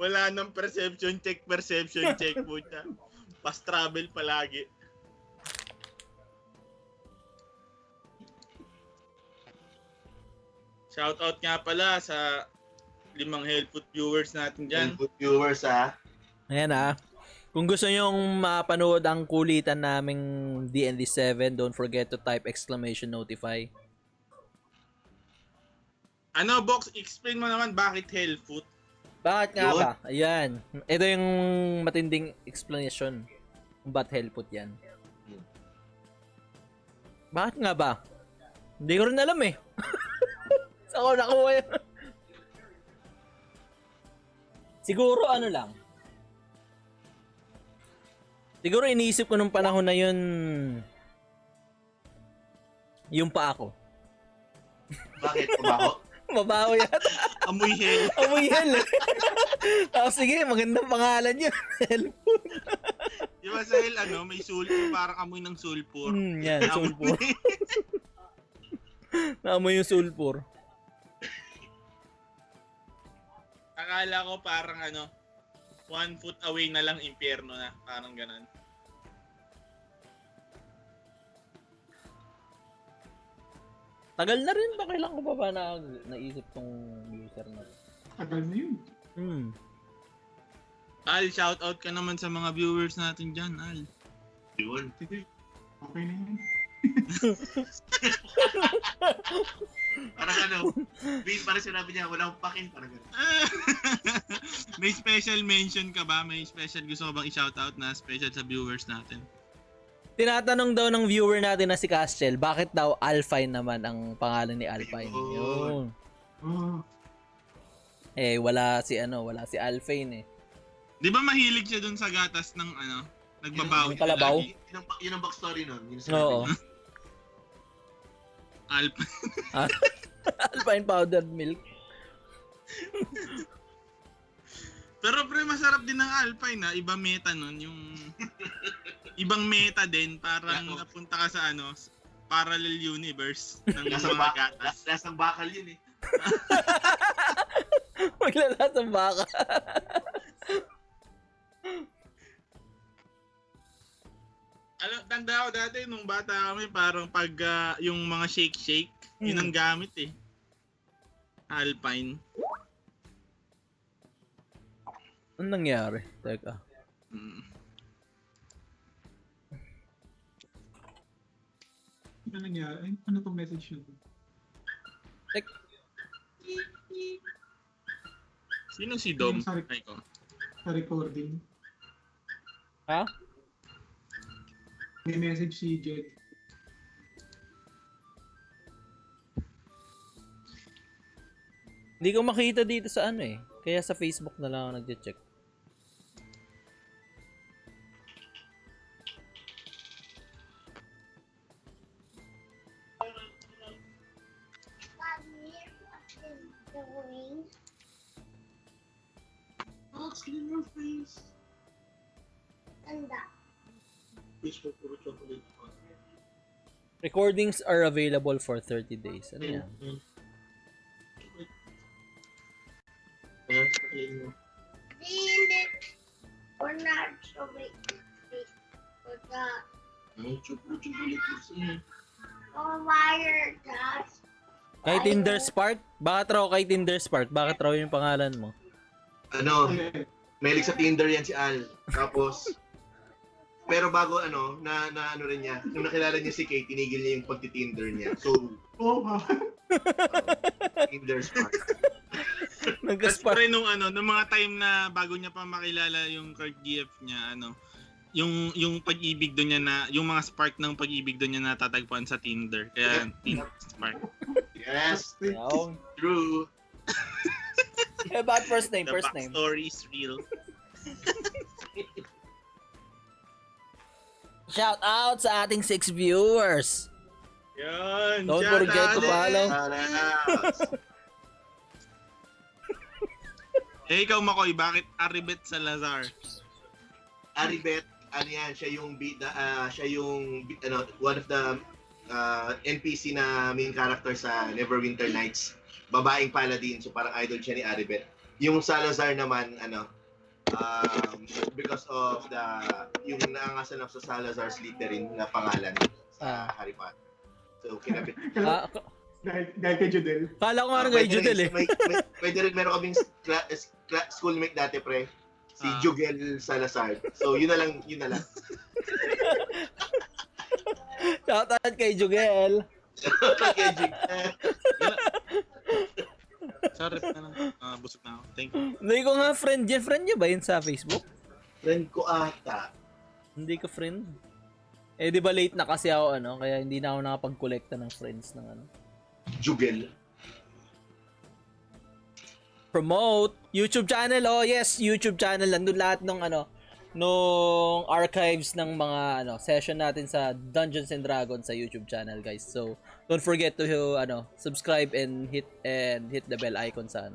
Wala nang perception check mo siya. Fast travel palagi. Shoutout nga pala sa 5 Hellfoot viewers natin dyan. Good viewers, ha? Ayan kung gusto nyong mapanood ang kulitan naming D&D 7, don't forget to type !notify. Ano, Box, explain mo naman bakit Hellfoot? Bakit nga Yun. ba? Ayan. Ito yung matinding explanation kung ba't Hellfoot yan. Bakit nga ba? Hindi ko rin alam eh. Saan ko nakuha yan? Siguro ano lang. Siguro iniisip ko nung panahon na yun yung pa ako. Bakit? Kumaho? Mabaho yata. Amoy hell. Amoy hell eh. Tapos sige, magandang pangalan yun. Hellfoot. Di ba sa hell, ano, may sulfur, parang amoy ng sulfur. Yan, sulfur. Naamoy yung sulfur. Akala ko parang ano, 1 foot away na lang impyerno na. Parang ganun. Tagal na rin ba? Kailan ko ba naisip tong user na? Tagal na yun. Al, shoutout ka naman sa mga viewers natin dyan, Al. Yun. Sige. Okay na yun. Parang ano, parang sinabi niya, wala akong pakin. Parang gano'n. May special mention ka ba? May special gusto ka bang i-shoutout na special sa viewers natin? Tinatanong daw ng viewer natin na si Castiel, bakit daw Aelfeine naman ang pangalan ni Aelfeine? Yun. Oh. Eh, wala si Aelfeine eh. Di ba mahilig siya dun sa gatas ng ano? Nagbabaw Yung kalabaw? Yun ang backstory nun. Yun ang Oo. sinabi niya. Aelfeine powdered milk. Pero pre, masarap din ng Aelfeine na. Iba meta nun. Yung ibang meta din. Parang napunta ka sa ano, parallel universe ng mga gatas. Lasang bakal yun eh. Maglalasang baka. Tanda ko dati nung bata kami, parang pag yung mga shake, yun ang gamit eh. Aelfeine. Anong nangyari? Teka. Ano nangyari? Ay, ano tong message yun? Sino si Dom? Sorry. Ay ko. Sa recording. Ha? May message si Jed. Hindi ko makita dito sa ano eh. Kaya sa Facebook na lang ako nagche-check. What's in your face? Fish for puro chocolate. Recordings are available for 30 days. Ano yan? Or not chocolate. Or that. Or wire that. Kay Tinderspark? Bakit raw kay Tinderspark? Bakit raw yung pangalan mo? Ano, mahilig sa Tinder yan si Al. Tapos, pero bago ano, na ano rin niya, nung nakilala niya si Kate, tinigil niya yung pagti-Tinder niya. So, Tinderspark. Tapos Nag-spark. pre nung ano, nung mga time na bago niya pa makilala yung card GF niya, ano, yung pag-ibig doon niya na, yung mga spark ng pag-ibig doon niya natatagpuan sa Tinder. Kaya Tinderspark. Yes, Yaw. true. Eh, bakit first name? The First name. backstory is real. Shout out sa ating 6 viewers. Yan. Don't shout forget out. to follow. Eh, ikaw Makoy, bakit Aribeth Salazar? Aribeth, ano yan, siya yung one of the NPC na main character sa Neverwinter Nights. Babaeng paladin, so parang idol siya ni Aribeth. Yung Salazar naman, because of yung naangasan lang sa Salazar Slytherin na pangalan sa Harry Potter. So, kinabit. Dahil kay Judel. Kala ko nga kay Judel eh. Pwede rin, meron kaming schoolmate dati, pre. Si Jugel Salazar. So, yun na lang. Shoutout kay Jugel. Kay Jugel. Sorry na lang. Busog na ako. Thank you. Hindi ko nga friend yan. Friend niya ba yun sa Facebook? Friend ko ata. Hindi ko friend. Eh di ba late na kasi ako kaya hindi na ako nakapag-collecta ng friends ng Jugel. Promote YouTube channel. Oh yes, YouTube channel. Nandun lahat ng nung archives ng mga session natin sa Dungeons and Dragons sa YouTube channel, guys. So don't forget to subscribe and hit the bell icon sa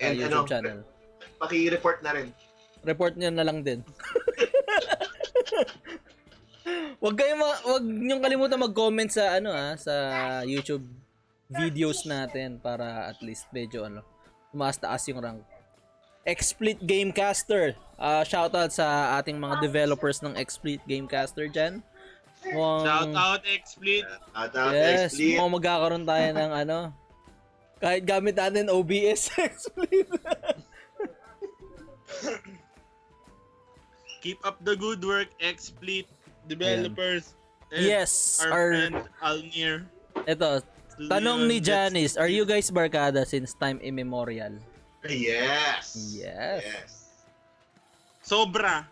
YouTube channel. Paki-report na rin. Report niyo na lang din. Wag niyong kalimutan mag-comment sa sa YouTube videos natin para at least medyo tumaas-taas yung rank. XSplit Gamecaster. Shoutout sa ating mga developers ng XSplit Gamecaster dyan. Shoutout XSplit. Yes, mukhang magkakaroon tayo ng kahit gamit natin OBS XSplit. Keep up the good work, XSplit developers. Yes, our friend Alnir. Ito, tanong ni Janice, are you guys barkada since time immemorial? Yes. Sobra.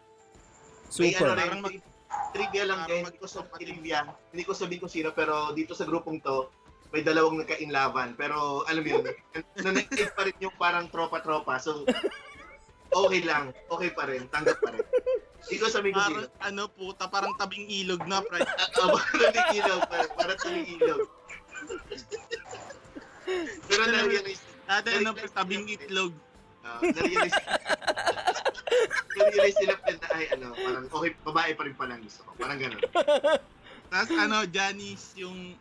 Super. May trivia lang din. Hindi ko sabihin kung sino, pero dito sa grupong to, may dalawang nagka-inlaban. Pero alam mo yun, nanay pa rin yung parang tropa-tropa. So, okay lang. Okay pa rin. Tanggap pa rin. Hindi ko sabihin kung sino. Parang tabing ilog na, pre. Parang ilog. Parang tabing ilog. Pero na-realize. Dati tabing itlog. Na-realize nila na parang okay, babae pa rin pala gusto ko. Parang gano'n. Tapos Janice,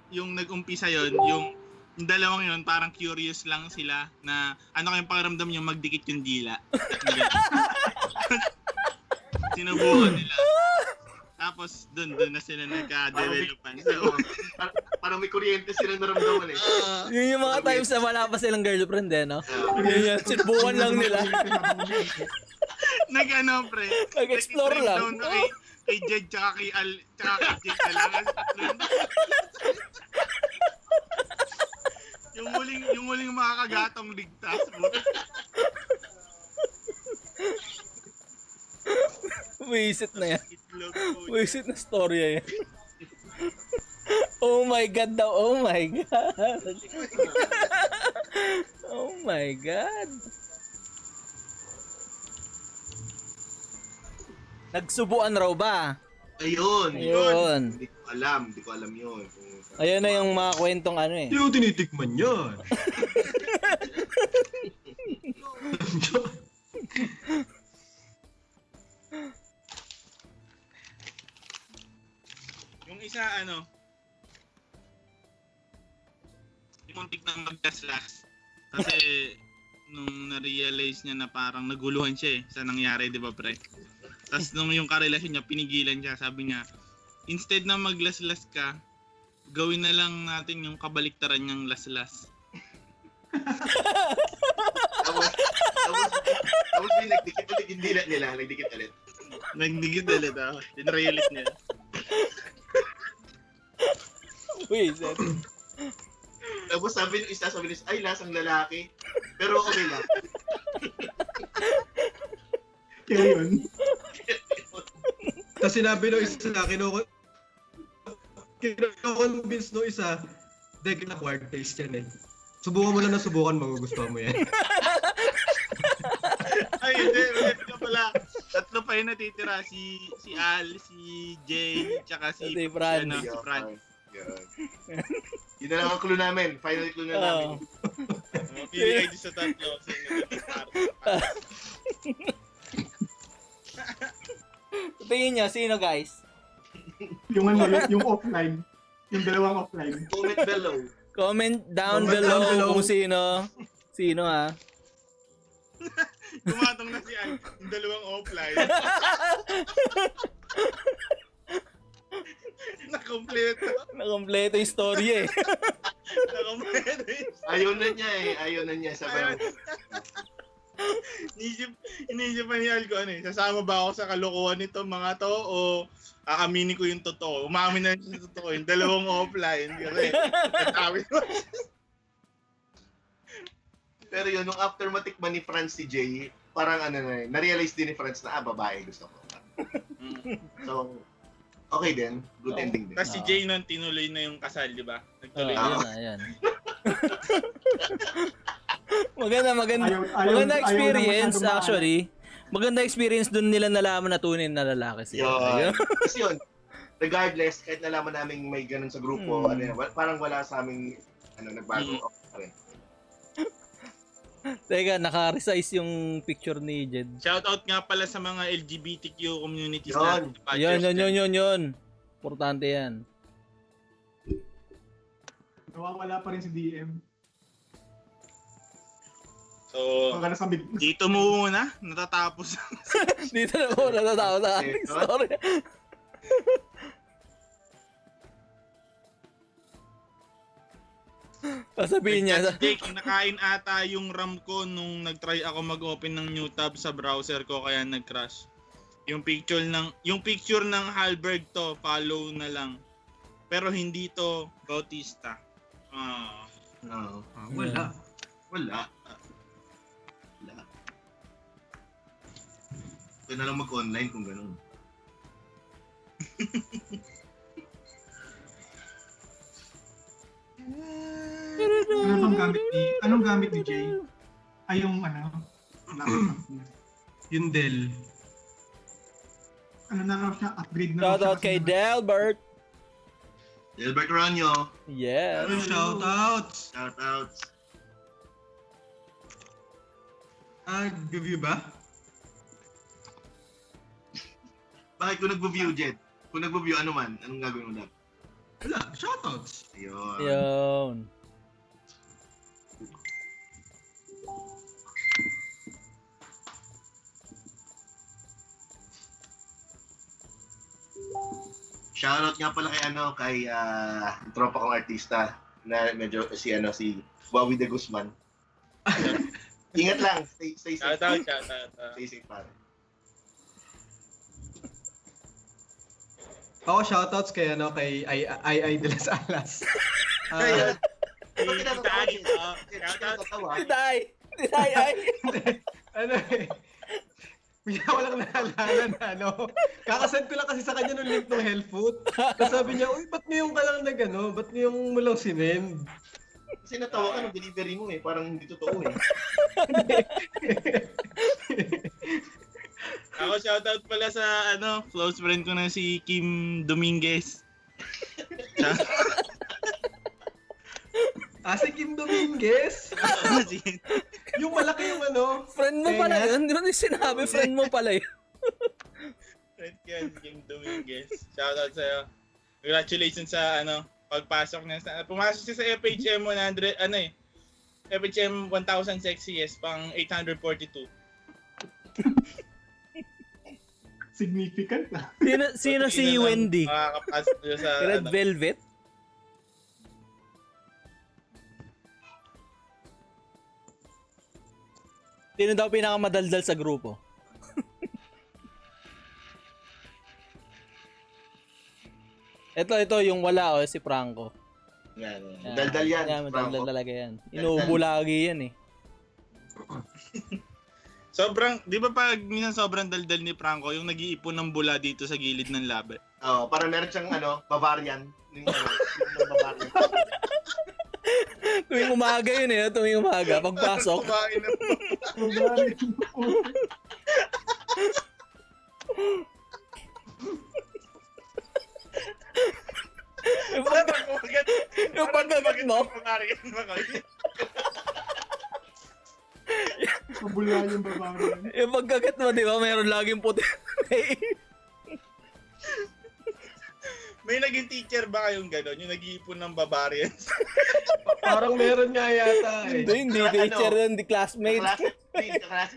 yung nag-umpisa yon, yung dalawang yon parang curious lang sila na kayong pakiramdam yung magdikit yung dila. Sinubukan nila. Tapos doon na sila nagka-developan. So, parang may kuryente sila naramdaman eh. Yun yung mga times na wala pa silang girlfriend Yun, sinubukan lang nila. Pre. Nag-explore lang. Kay Jed, tsaka kay Jed na lang. yung muling makakagatong ligtas. Wisit na yan. Wisit na storya yan. Oh my God daw. Oh my God. Oh my God. Nagsubuan raw ba? Ayun. Hindi ko alam yun. Ayun na yung mga kwentong Hindi ko tinitikman yan. Yung isa muntik na mag-gaslas. Kasi nung na-realize niya na parang naguluhan siya sa nangyari, di ba, pre? Tapos nung yung karelasyon niya, pinigilan siya. Sabi niya, instead na maglaslas ka, gawin na lang natin yung kabaliktaran niyang laslas. Tapos nagdikit ulit yung dila nila. Nagdikit ulit. Dinrelit niya. Wisit. Tapos sabi ng isa, ay, lasang lalaki. Pero okay lang. Kaya yun. Tapos sinabi nung isa, kino-convince nung isa, acquired taste yan eh. Subukan mo lang na subukan, magugustuhan mo yan. Ay, hindi ka pala. Tatlo pa yung natitira. Si Al, si Jay, tsaka si Fran. Si Fran. Yun na lang ang clue namin. Final clue na namin. Pili kayo sa tatlo. Tingin nyo, sino guys? Yung ano, yung offline. Yung dalawang offline. Comment below. Comment down Comment below down below. kung sino. Sino ha? Tumatong na si Al, yung dalawang offline. Nakompleto. Nakompleto yung story eh. Nakompleto. Ayaw na niya sa parang. Inisip pa ni Al ko ano eh. Sasama ba ako sa kalokohan nito mga to o aaminin ko yung totoo? Umamin na yung totoo. Yung dalawang offline. Kasi sabi ko. Pero yun, nung after matikman ni Franz si Jay, parang ano na na-realize din ni Franz na, babae gusto ko. So, okay din. Good ending din. Tapos si Jay nun, tinuloy na yung kasal, di ba? Nagtuloy Ayun na. na, ayan. Maganda Ayaw experience naman actually. Maganda experience dun nila nalaman na tunay na lalaki siya. Yun. Kasi yun, regardless, kahit nalaman namin may ganun sa grupo, ano yan, parang wala sa aming nagbago. Okay pa rin. Teka, naka-resize yung picture ni Jed. Shoutout nga pala sa mga LGBTQ communities Yun. natin. Yun. Importante yan. Nawawala pa rin si DM. So, Pagkala sa big... dito muna, natatapos. Dito na po natatawa sa ating story. Pasabihin niya. Jake, nakain ata yung RAM ko nung nag-try ako mag-open ng new tab sa browser ko kaya nag-crash. Yung picture ng Halberg to, follow na lang. Pero hindi to Bautista. Wala. Ito na lang mag-online kung ganun. Anong gamit ni Jay? Ay, yung laptop niya. Yung Dell. Ano na raw siya? Upgrade na raw siya. Shoutout kay Delbert. Delbert Ranyo. Yes. Shoutouts! Shoutouts. Review ba? Bakit kung nag-view, Jed? Kung nag-view, ano man? Anong gagawin mo na? Wala, shoutouts. Ayun. Yun. Shoutout nga pala kay tropa kong artista na medyo si Wawi de Guzman. Ingat lang, stay safe. Shoutout. Stay safe pare. Ako shoutouts kay Ai de las Alas. Bakit natatawa, Jed? Shoutout. Ay. Ano eh. Bigla ko lang naalala na kakasend ko lang kasi sa kanya nung link ng Hellfoot. Tapos sabi niya, uy, ba't ngayon ka lang ba't ngayon mo lang sinend? Kasi natawa ka ng delivery mo eh, parang hindi totoo eh. Ako shoutout pala sa close friend ko na si Kim Dominguez. Si Kim Dominguez? Yung malaki yung Friend mo pala yun. Hindi mo sinabi, friend mo pala yun. Friend ko yan, si Kim Dominguez. Shoutout sa'yo. Congratulations sa pagpasok niya. Pumasok siya sa FHM 100, FHM 1000 sexiest, pang 842. Significant na. Sino si Wendy? Makakapasok siya sa Red Velvet? Sino daw pinakamadaldal sa grupo? Ito yung wala si Franco. Yan. Daldal yan. Yan, Franco. madaldal talaga yan. Inuubo lagi yan eh. Sobrang, di ba pag minsan sobrang daldal ni Franco, yung nag-iipon ng bula dito sa gilid ng labi? Oo, parang meron siyang Bavarian. Yung Bavarian. Tuwing umaga yun eh, tuwing umaga, pagpasok. Kumain na po. Yung pagkagat mo, Pabula yung babae. yung pagkagat mo, di ba, mayroon laging puti. May naging teacher ba kayong gano'n? Yung nag-iipon ng barbarians? Parang meron nga yata eh. Hindi teacher yun, di classmate.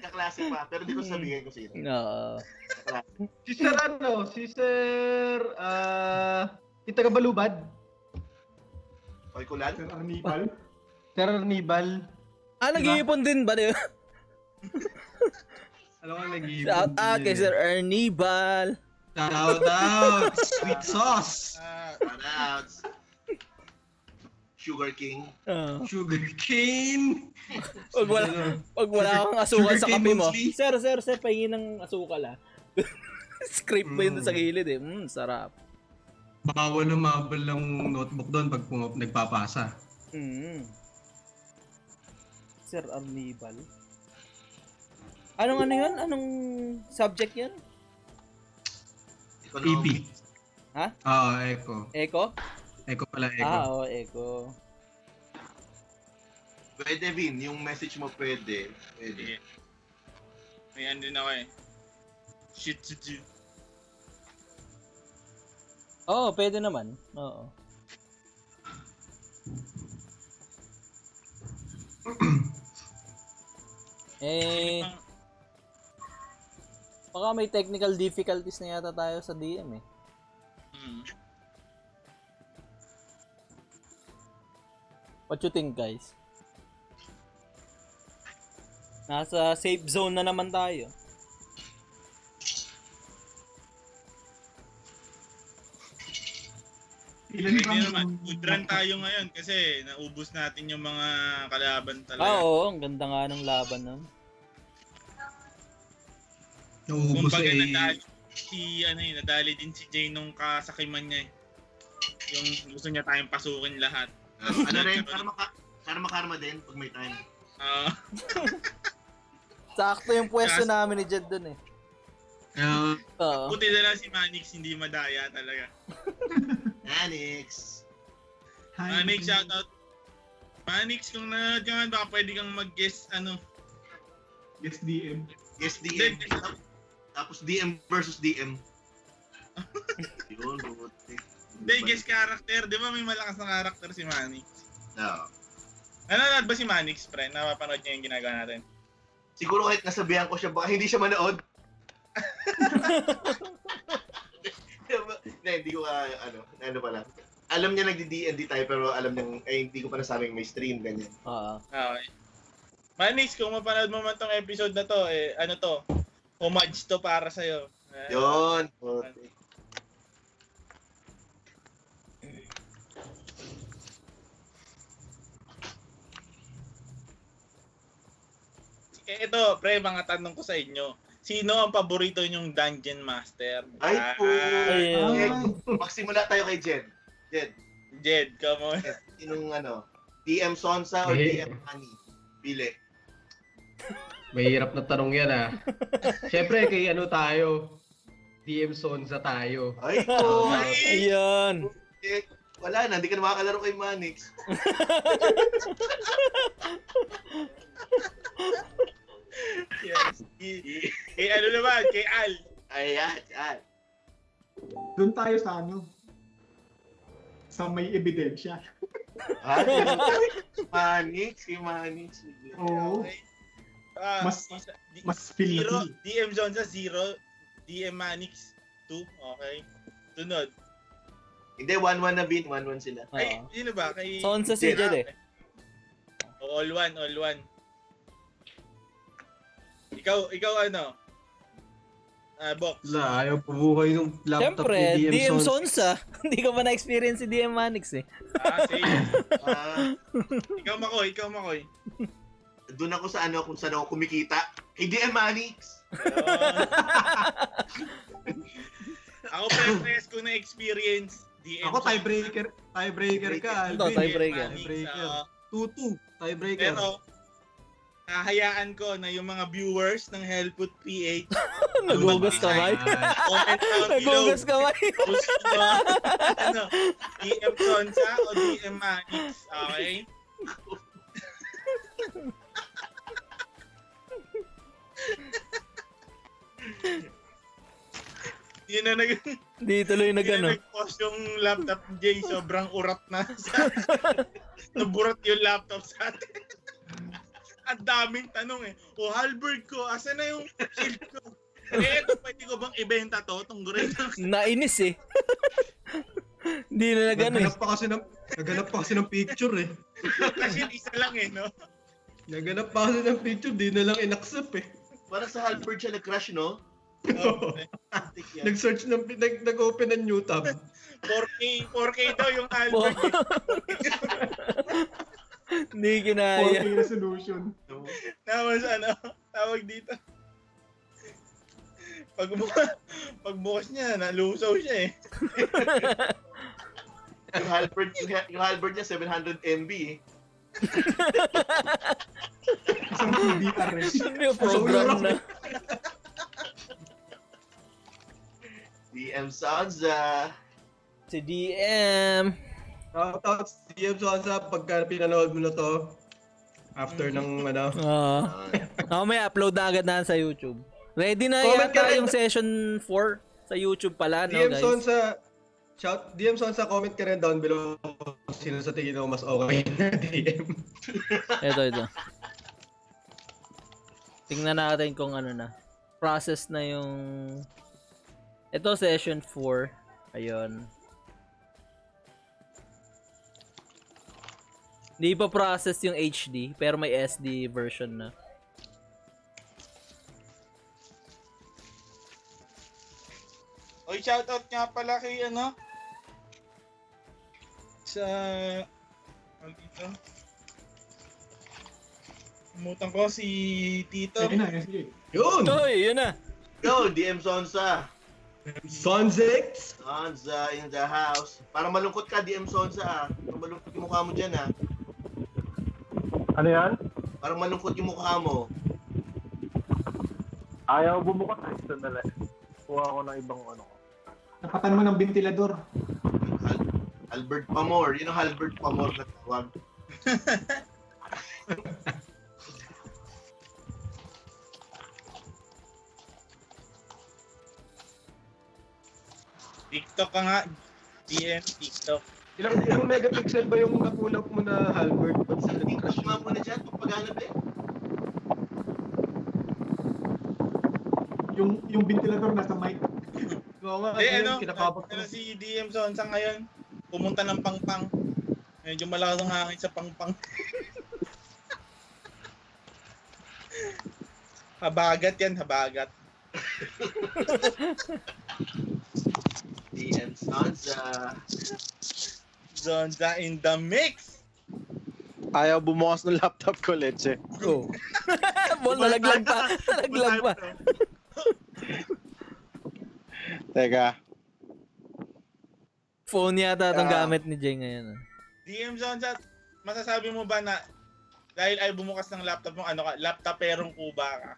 Kaklase pa. Pero di ko sabihin kung sino. No. Kaklase. Si Sir, yung taga-Balubad. Kulan? Sir Arnibal. Sir Arnibal. Nag-iipon din ba niyo? Ano nga nag-iipon? Shout out kay Sir Arnibal. Shout out! Sweet sauce! Shoutouts. Sugar King. Sugar cane! Pag wala kang asukal sa Sugarcane kape mo. mostly. Sir, pahingin ng asukal Script mo yun sa gilid eh. Sarap. Bawal na mabal ng notebook doon pag nagpapasa. Sir Arnibal. Anong yun? Anong subject yan? EP. Ha? Eco. Eco? Eco pala, Eco. Oo, Eco. Pwede, Vin. Yung message mo pwede. Sige. May din ako eh. Shit to do. Oo, pwede naman. Oo. Baka may technical difficulties na yata tayo sa DM eh. What you think, guys? Nasa safe zone na naman tayo. Ilan Pwede bang naman. Good run tayo ngayon kasi naubos natin yung mga kalaban talaga. Oo, ang ganda nga ng laban nun. Nauubos Kumbaga eh. nadali din si Jay nung kasakiman niya eh. Yung gusto niya tayong pasukin lahat. Ano rin, para makarma din pag may time. Sakto yung pwesto namin ni Jed dun eh. Oo. Buti na lang si Manix hindi madaya talaga. Manix. Manix, shoutout. Manix, kung nanonood ka man, baka pwede kang mag-guess Yes, DM. Yes, DM. Tapos DM versus DM. Yun, buti. Hindi, guess character. Di ba may malakas na character si Manix? No. Nanonood ba si Manix, pre? Napapanood niya yung ginagawa natin? Siguro kahit nasabihan ko siya, baka hindi siya manood. Hindi ko ano pala. Alam niya nagdi-DND tayo pero alam niya hindi ko pa nasabing may stream ganyan. Oo. Okay. Manix, kung mapanood mo man tong episode na to, homage to para sa'yo. Yun. Ito, pre, mga tanong ko sa inyo. Sino ang paborito nyong Dungeon Master? Ay po. Ayun. Magsimula tayo kay Jed. Jed, come on. Sinong DM Sonsa or DM Honey? Pili. Mahirap na tanong yan Siyempre kay tayo. DM Sonza tayo. Ay po. Ayun. Wala na, hindi ka na makakalaro kay Manix. Yes. Ano naman, kay Al. Ayan. Doon tayo sa sa may ebidensya. Manix. Oo. Okay. Mas feel Zero, na DM Zonza 0, DM Manix 2, okay. Tunod. Hindi, 1-1 na Vin. 1-1 sila. Ay, sino ba? Kay Sonsa si Jed eh. All one. Ikaw ano? Box. Wala, ayaw pabuhay ng laptop Siyempre, ni DM Sonza. Sonsa. Hindi ko pa na-experience si DM Manix eh. Sige. Ikaw Makoy. Doon ako sa kung saan ako kumikita. Kay DM Manix. Ako pre-press ko na experience. DM Ako tiebreaker ka, Ito, Alvin. tiebreaker. Tiebreaker. 2-2, tiebreaker. Pero, hahayaan ko na yung mga viewers ng Hellfootph PH Nagugas kamay. comment down below. Nagugas kamay. Kung sino, DM Sonsa o DM Manix, okay? Yun na Di tuloy na Kaya gano. nag-post yung laptop ni Jay, sobrang urat na. Naburat yung laptop sa atin. Ang daming tanong eh. O halberd ko, asa na yung shield ko? Eh, ito, pwede ko bang ibenta to? Itong grade ng... Nainis eh. Di na nagano eh. Naghanap pa kasi ng picture eh. Kasi isa lang eh, no? Naghanap pa kasi ng picture, di na lang in-accept eh. Parang sa halberd siya nag-crash, no? Tik yan. Nag-search nag-open ng new tab. 4K daw yung halberd eh. Hindi kinaya. 4K resolution. Tapos ano, tawag dito. Pagbukas niya, nalusaw siya eh. Yung halberd niya 700 MB eh. Isang PBR rin. Ano yung program na? DM Sansa. Si DM. Tapos DM Sonsa, pagka pinanood mo na to, after ng ano, May upload na agad na sa YouTube. Ready na Comment ka yata rin. yung session 4 sa YouTube pala, no DM guys? Sonsa, DM Sonsa, comment ka rin down below sino sa tingin mo mas okay na DM. Ito. Tingnan natin kung ano na. Process na yung... Ito, session 4. Ayun. Hindi pa process yung HD, pero may SD version na. Oy, shoutout nga pala kay ano? Sa... Ano dito? Umutan ko si Tito. Sige na, sige. Yun! Toy, yun na. Go, DM Sonsa. Sonzex! Sonsa in the house. Parang malungkot ka, DM Sonsa ah. Parang malungkot yung mukha mo dyan ah. Ano yan? Parang malungkot yung mukha mo. Ayaw bumukas ay sandali. Kuha ko ng ibang ano ko. Napatan mo ng ventilador. Albert Pamor. Yun ang Albert Pamor na tawag. TikTok ka nga. DM TikTok. Ilang megapixel ba yung nakunak mo na halberd? Crush nga muna dyan. Pagpaganap eh. Yung ventilador nasa mic. Oo nga, Eh ano, kinakabot ko. ano si DM Sonsa ngayon? Pumunta ng Pangpang. Medyo malakas ang hangin sa Pangpang. Habagat yan, habagat. DM Sonsa. Zonza in the mix! Ayaw bumukas ng laptop ko, Leche. Go. Nalaglag pa. Nalaglag pa. Teka. Phone yata itong gamit ni Jay ngayon. DM Zonza, masasabi mo ba na dahil ay bumukas ng laptop mo, ano ka, laptoperong kuba ka?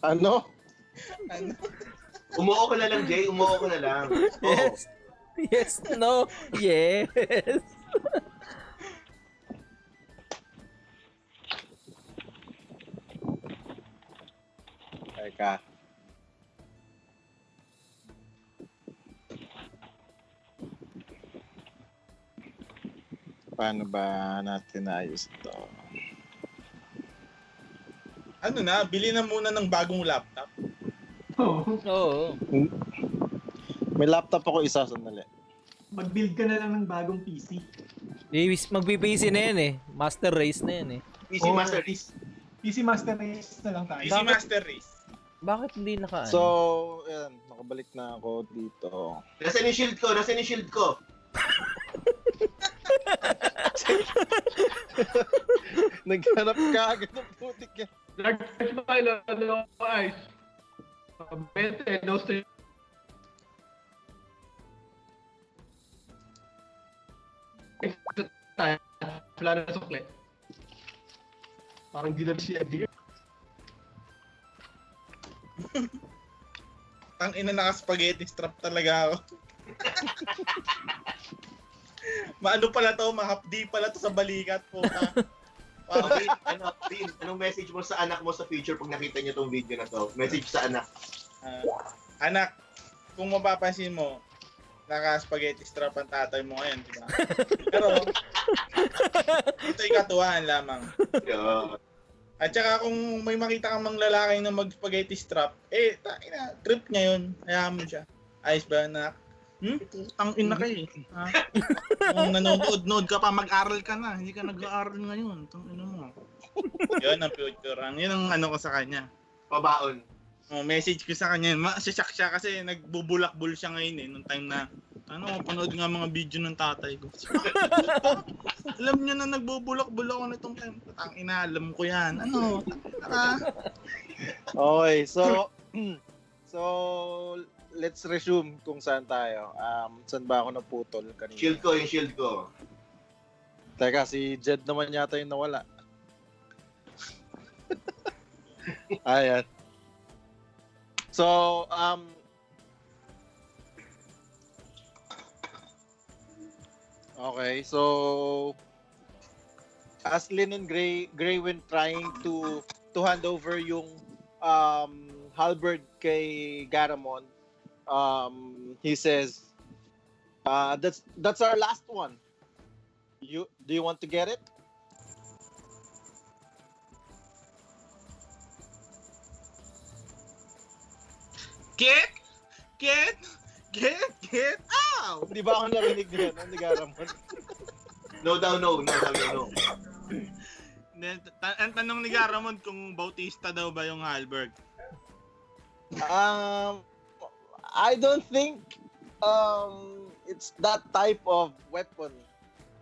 Ano? Ano? Umuo ko na lang, Jay. Umuo ko na lang. Oo. Yes. Yes, no, yes. Teka. Paano ba natin ayos ito? Ano na, bili na muna ng bagong laptop. Oo. Oo. May laptop ako isa, sandali. Mag-build ka na lang ng bagong PC. Magpipisi na yan eh. Master race na yan eh. PC Oo. Master Race. PC Master Race na lang tayo. PC Master Race. Bakit hindi naka So, ayan, nakabalik na ako dito. Nasaan yung shield ko? Nasaan yung shield ko? Naghanap ka agad ng putik yan. Large file, ano, ice. Bete, no stream. Wala na sukle. Parang di na siya di. Ang ina naka-spaghetti strap talaga ako. Maano pala to, mahapdi pala to sa balikat po. Anong message mo sa anak mo sa future pag nakita niyo tong video na to? Message sa anak. Anak, kung mapapansin mo, naka-spaghetti strap ang tatay mo ngayon, di ba? Pero, ito'y katuwaan lamang. Yeah. At saka kung may makita kang mga lalaki na mag-spaghetti strap, trip niya yun. Hayaan mo siya. Ayos ba, anak? Putang ina ka eh. Ha? Kung nanonood-nood ka pa, mag-aral ka na. Hindi ka nag-aaral ngayon. Tang ina mo. Yun ang future. Yun ang ano ko sa kanya. Pabaon. Message ko sa kanya. Masasyak siya kasi nagbubulakbul siya ngayon eh. Nung time na, panood nga mga video ng tatay ko. Alam niyo na nagbubulakbul ako nitong time. Tang ina, alam ko yan. Okay, so let's resume kung saan tayo. Saan ba ako naputol kanina? Yung shield ko. Teka, si Jed naman yata yung nawala. Ayan. So, okay, so Aslin and Greywin trying to hand over yung halberd kay Garamond. He says, that's our last one. Do you want to get it? Get out! Di ba ako narinig nila ni Garamond? No daw, no. Ang tanong ni Garamond kung Bautista daw ba yung halberd. I don't think it's that type of weapon.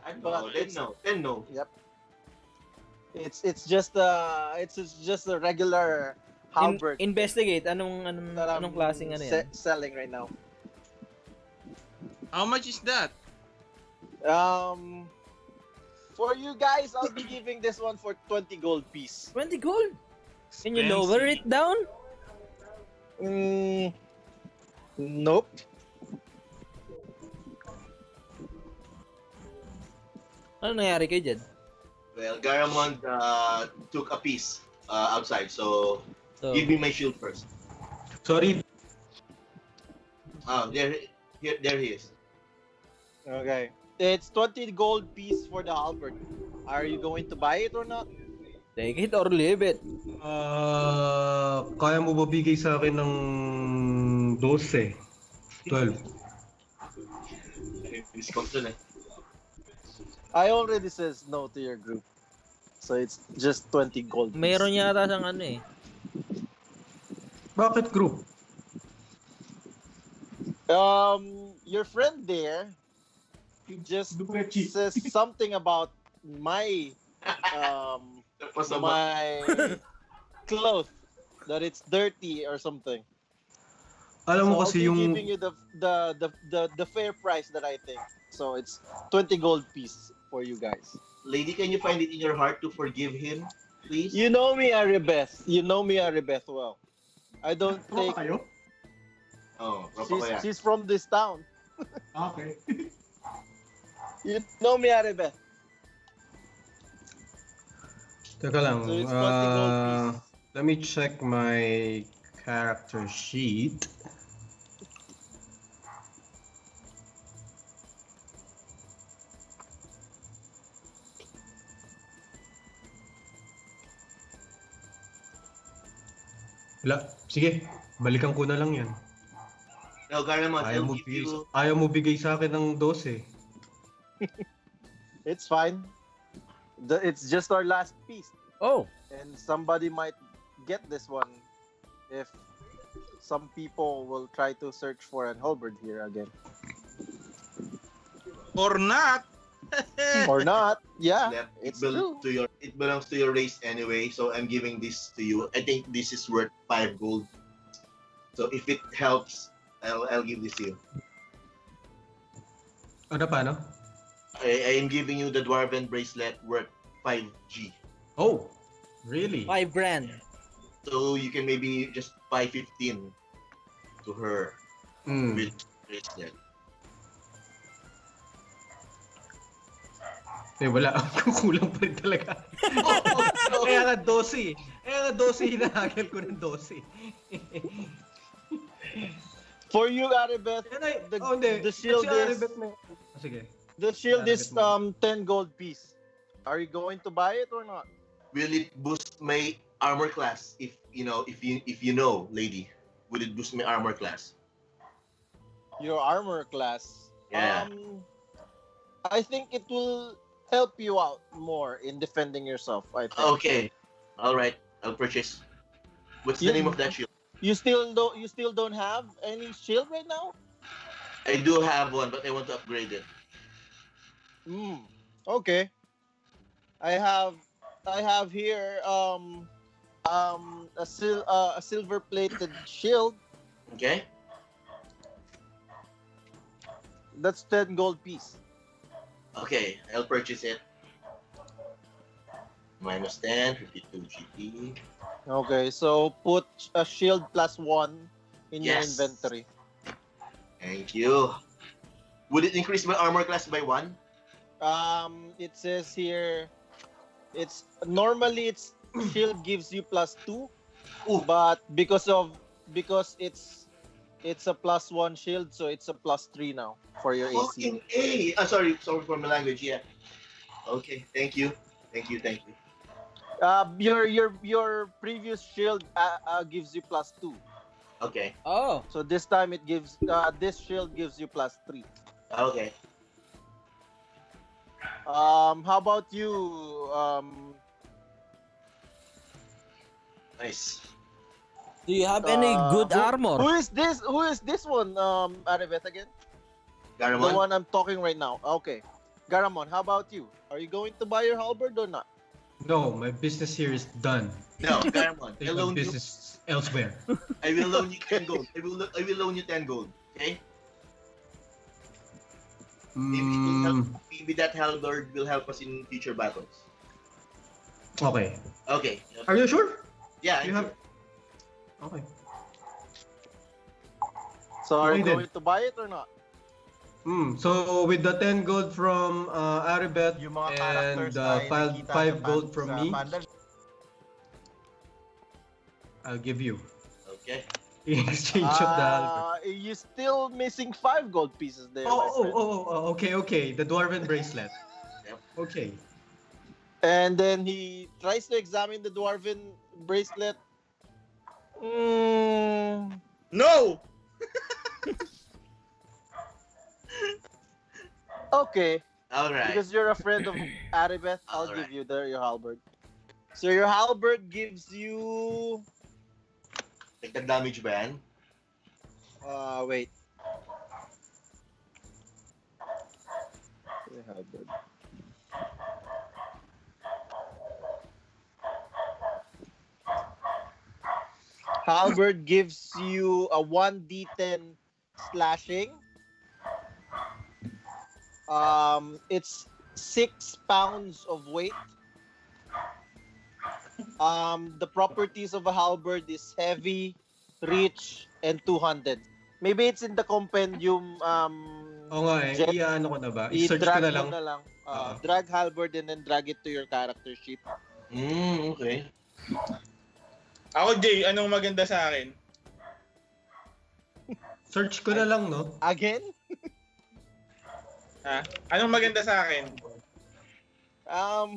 Then no. Yep. It's just a regular halberd Investigate. Anong klaseng ano yan? selling right now. How much is that? For you guys, I'll be giving this one for 20 gold piece. 20 gold? Can you lower it down? Nope. Ano nangyari kay Jed? Well, Garamond took a piece outside, so give me my shield first. Sorry. There he is. Okay. It's 20 gold piece for the halberd. Are you going to buy it or not? Take it or leave it. Kaya mo ba bigay sa akin ng 12? 12. Discount dun eh. I already says no to your group. So it's just 20 gold piece. Mayroon yata siyang ano eh. Bakit group? Your friend there, he just Debruchi. says something about my my cloth, that it's dirty or something. Alam mo So kasi I'll yung be giving you the fair price that I think. So it's 20 gold piece for you guys. Lady, can you find it in your heart to forgive him, please? You know me, Aribeth. You know me, Aribeth, well. I don't Tropa take. kayo? Tropa ko yan. She's from this town. Okay. You know me, Aribeth. Teka lang. So it's 20 gold piece. Let me check my character sheet. Wala. Sige, balikan ko na lang yan. No, Garamond, Ayaw I'll mo, give you... ayaw mo bigay sa akin ng 12. It's fine. It's just our last piece. Oh, And somebody might get this one if some people will try to search for an halberd here again. Or not. Or not. Yeah, Left. it's true. It belongs to your race anyway, so I'm giving this to you. I think this is worth 5 gold. So if it helps, I'll give this to you. Ano pa, no? I am giving you the dwarven bracelet worth 5G. Oh, really? 5 grand. So you can maybe just buy 15 to her with bracelet. Eh, wala. Kulang pa rin talaga. Kaya nga 12. Kaya nga 12 hinahagel ko ng 12. For you, Aribeth, the shield is Sige. the shield is Aribeth 10 gold piece. Are you going to buy it or not? Will it boost my armor class? If you know, lady, will it boost my armor class? Your armor class. Yeah. I think it will help you out more in defending yourself. I think. Okay. All right. I'll purchase. What's the name of that shield? You still don't have any shield right now? I do have one, but I want to upgrade it. Okay. I have here a silver plated shield. Okay. That's 10 gold piece. Okay. I'll purchase it. Minus 10, 52 GP. Okay, so put a shield +1 in your Yes. inventory. Thank you. Would it increase my armor class by 1? It says here, normally shield gives you +2, but because it's a +1 shield, so it's a +3 now for your AC. Fucking A! Sorry for my language. Yeah. Okay. Thank you. Your previous shield gives you +2. Okay. Oh. So this time this shield gives you +3. Okay. How about you? Nice. Do you have any good armor? Who is this one? Aribeth again? Garamond? The one I'm talking right now. Okay. Garamond, how about you? Are you going to buy your halberd or not? No, my business here is done. No, Garamond. Take I'll my loan you. business elsewhere. I will loan you 10 gold. I will loan you 10 gold. Okay? Maybe that halberd will help us in future battles. Okay. Okay. Are you sure? Yeah. You I'm have. Okay. So are you Okay then. going to buy it or not? So with the 10 gold from Aribeth Yung mga and characters na 5 nakikita sa gold from sa me, Phandalin. I'll give you Okay. in exchange of the halberd. You still missing 5 gold pieces there. my friend. Okay. The dwarven bracelet. Yep. Okay. And then he tries to examine the dwarven bracelet. No! Okay. All right. Because you're a friend of Aribeth, I'll Alright. give you your halberd. So your halberd gives you Take the damage ba yan? wait. Your halberd. Halberd gives you a 1d10 slashing. It's 6 pounds of weight. The properties of a halberd is heavy, reach, and 200. Maybe it's in the compendium. Oo nga eh. Jet, Iyaano ko na ba? I-search ko I-drag na mo lang. na lang. Oo. Drag halberd and then drag it to your character sheet. Okay. Ako, Jay, anong maganda sa akin? Search ko na lang, no? Again? Ha? Anong maganda sa akin? A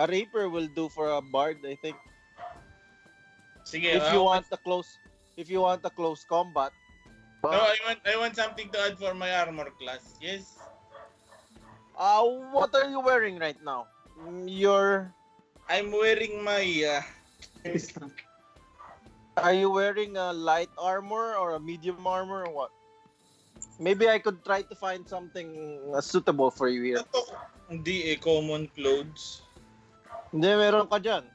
rapier will do for a bard, I think. Sige, If you want a close combat. No, I want something to add for my armor class. Yes. What are you wearing right now? I'm wearing my Are you wearing a light armor or a medium armor or what? Maybe I could try to find something suitable for you here. Hindi common clothes. Hindi, meron ka dyan.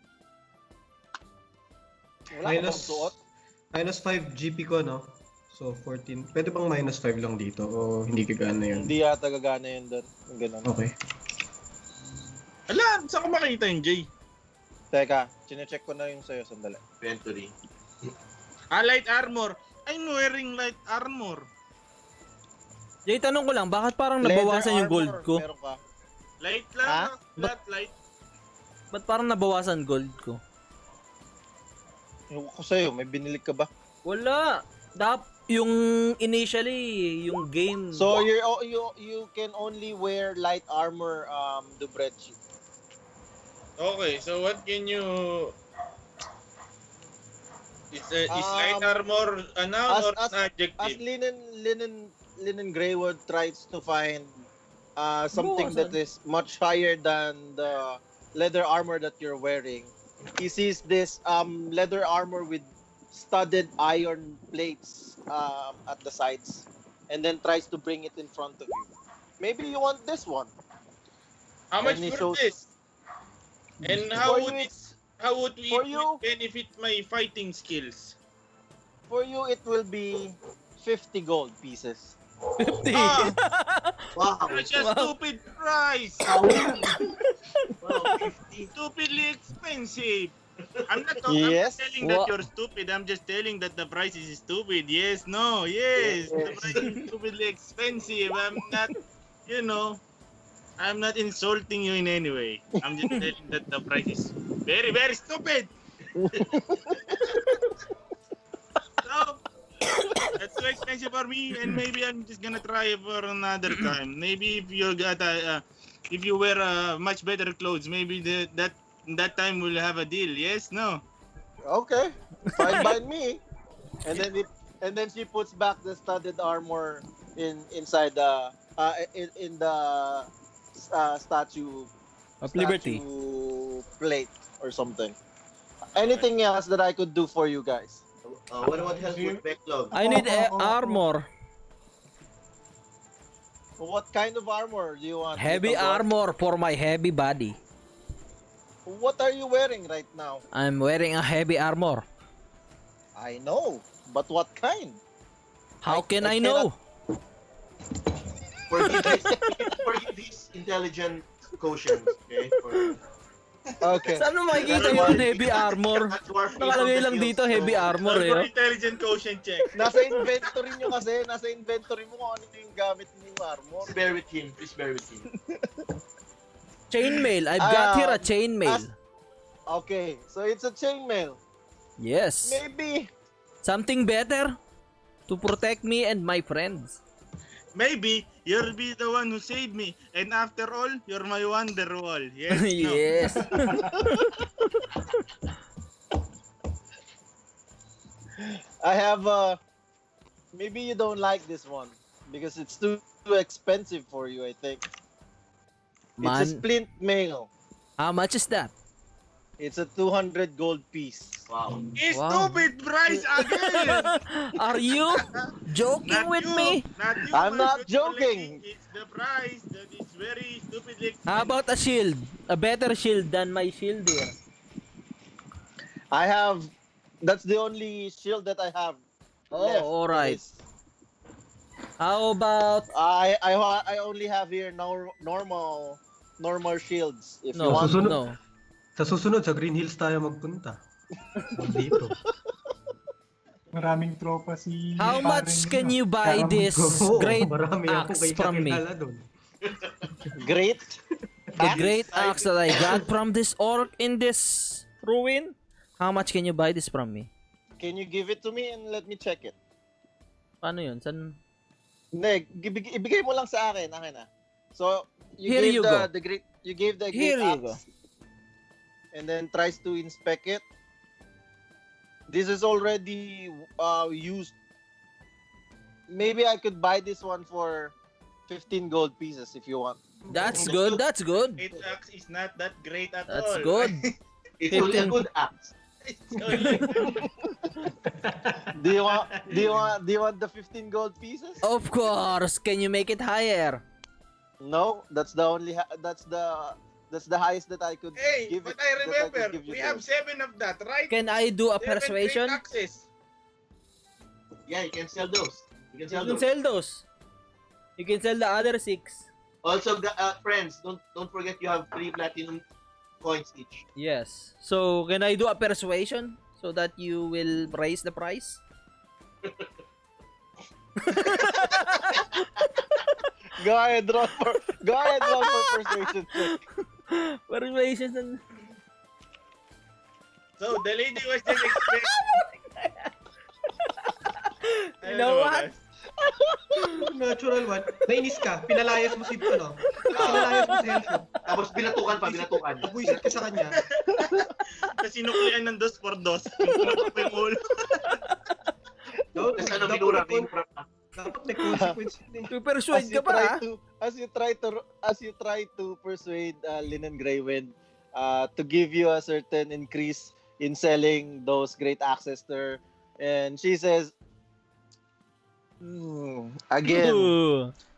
Wala ka bang Minus suot? minus 5 GP ko, no? So 14. Pwede bang minus 5 lang dito o hindi gagana yun? Hindi yata gagana yun doon. Ganun. Okay. Ala, saan ko makita yung Jay? Teka, chinecheck ko na yung sa'yo. Sandali. Inventory. Light armor. I'm wearing light armor. Jay, tanong ko lang, bakit parang nabawasan yung gold ko? Meron ka. Light lang. Ha? Flat light. Ba't parang nabawasan gold ko? Ewan ko sa'yo, may binili ka ba? Wala. Yung initially, yung game. So you can only wear light armor, Debruchi. Okay, so what can you... Is light armor a noun or an adjective? As Linen Greywood tries to find something that is much higher than the leather armor that you're wearing, he sees this leather armor with studded iron plates at the sides, and then tries to bring it in front of you. Maybe you want this one. How much And he for shows- this? And For you, how would we for you- benefit my fighting skills? For you, it will be 50 gold pieces. 50. Ah, Wow. such a stupid price! Wow, 50. Stupidly expensive. I'm not Yes. telling that What? you're stupid. I'm just telling that the price is stupid. Yes, no, yes. The price is stupidly expensive. I'm not, I'm not insulting you in any way. I'm just telling that the price is very, very stupid. So, that's too expensive for me, and maybe I'm just gonna try it for another time. Maybe if you if you wear much better clothes, maybe that time we'll have a deal. Yes, no. Okay, fine by me. And then she puts back the studded armor inside the in the statue Of Liberty. statue plate or something. Anything else that I could do for you guys? What about Hellfoot Veklogg? I need armor. What kind of armor do you want? Heavy little dwarf? armor for my heavy body. What are you wearing right now? I'm wearing a heavy armor. I know, but what kind? How can I I know? Forgive this intelligent quotient, okay? Okay. Saan mo makikita yung heavy armor? Nakalagay lang dito heavy armor For eh. intelligent quotient check. Nasa inventory nyo kasi, nasa inventory mo kung ano yung gamit ng armor. Please bear with him. Please bear with him. Chainmail. I've got here a chainmail. Okay, so it's a chainmail. Yes. Maybe. Something better to protect me and my friends. Maybe you'll be the one who saved me, and after all, you're my wonderwall. Yes. No. Yes. I have maybe you don't like this one because it's too expensive for you, I think. It's a Man, splint mail. how much is that? It's a 200 gold piece. Wow. Wow. Stupid price again. Are you joking Not with you, me? Not you, I'm my not good joking. lady. It's the price that is very stupidly expensive. How about a shield? A better shield than my shield here. I have. That's the only shield that I have. Oh, left. alright. Is- How about I only have here normal shields. If you no? want. No. Sa susunod, sa Green Hills tayo magpunta. Dito. Maraming tropa si... How Paren much nyo. can you buy Garamond this Oo, great marami akong axe from me? kakilala doon. Great. The great axe that I got from this orc in this ruin? How much can you buy this from me? Can you give it to me and let me check it? Paano yun? San? Hindi, ibigay mo lang sa akin, na. So, Here you go. You gave the Here great you axe, go. and then tries to inspect it. This is already used. Maybe I could buy this one for 15 gold pieces if you want. That's good. That's good. Great axe is not that great at That's all. good. It's only a good axe. It's only- Do you want the 15 gold pieces? Of course. Can you make it higher? No, that's the only that's the highest that I could Hey, give but it. I that remember, could give you we have gold. 7 of that, right? Can I do a 7 persuasion? great axes. Yeah, you can sell those. You can You sell can those. sell those. You can sell the other 6. Also, friends, don't forget you have 3 platinum coins each. Yes. So, can I do a persuasion so that you will raise the price? Go ahead, roll for persuasion check. Persuasion and... So the lady was just expecting. You know what? Natural one. Nainis ka, pinalayas mo si pinalayas mo si Hellfoot. Tapos binatukan pa, binatukan. Nabuisit ka sa kanya. Kasi sinuklian ng 2x2. Yung ulo. Tapos ano, binura na yung prop. Dapat may consequence yun eh. Persuade ka pa, As you try to persuade Lynn and Greywind to give you a certain increase in selling those great axes to her, and she says, again,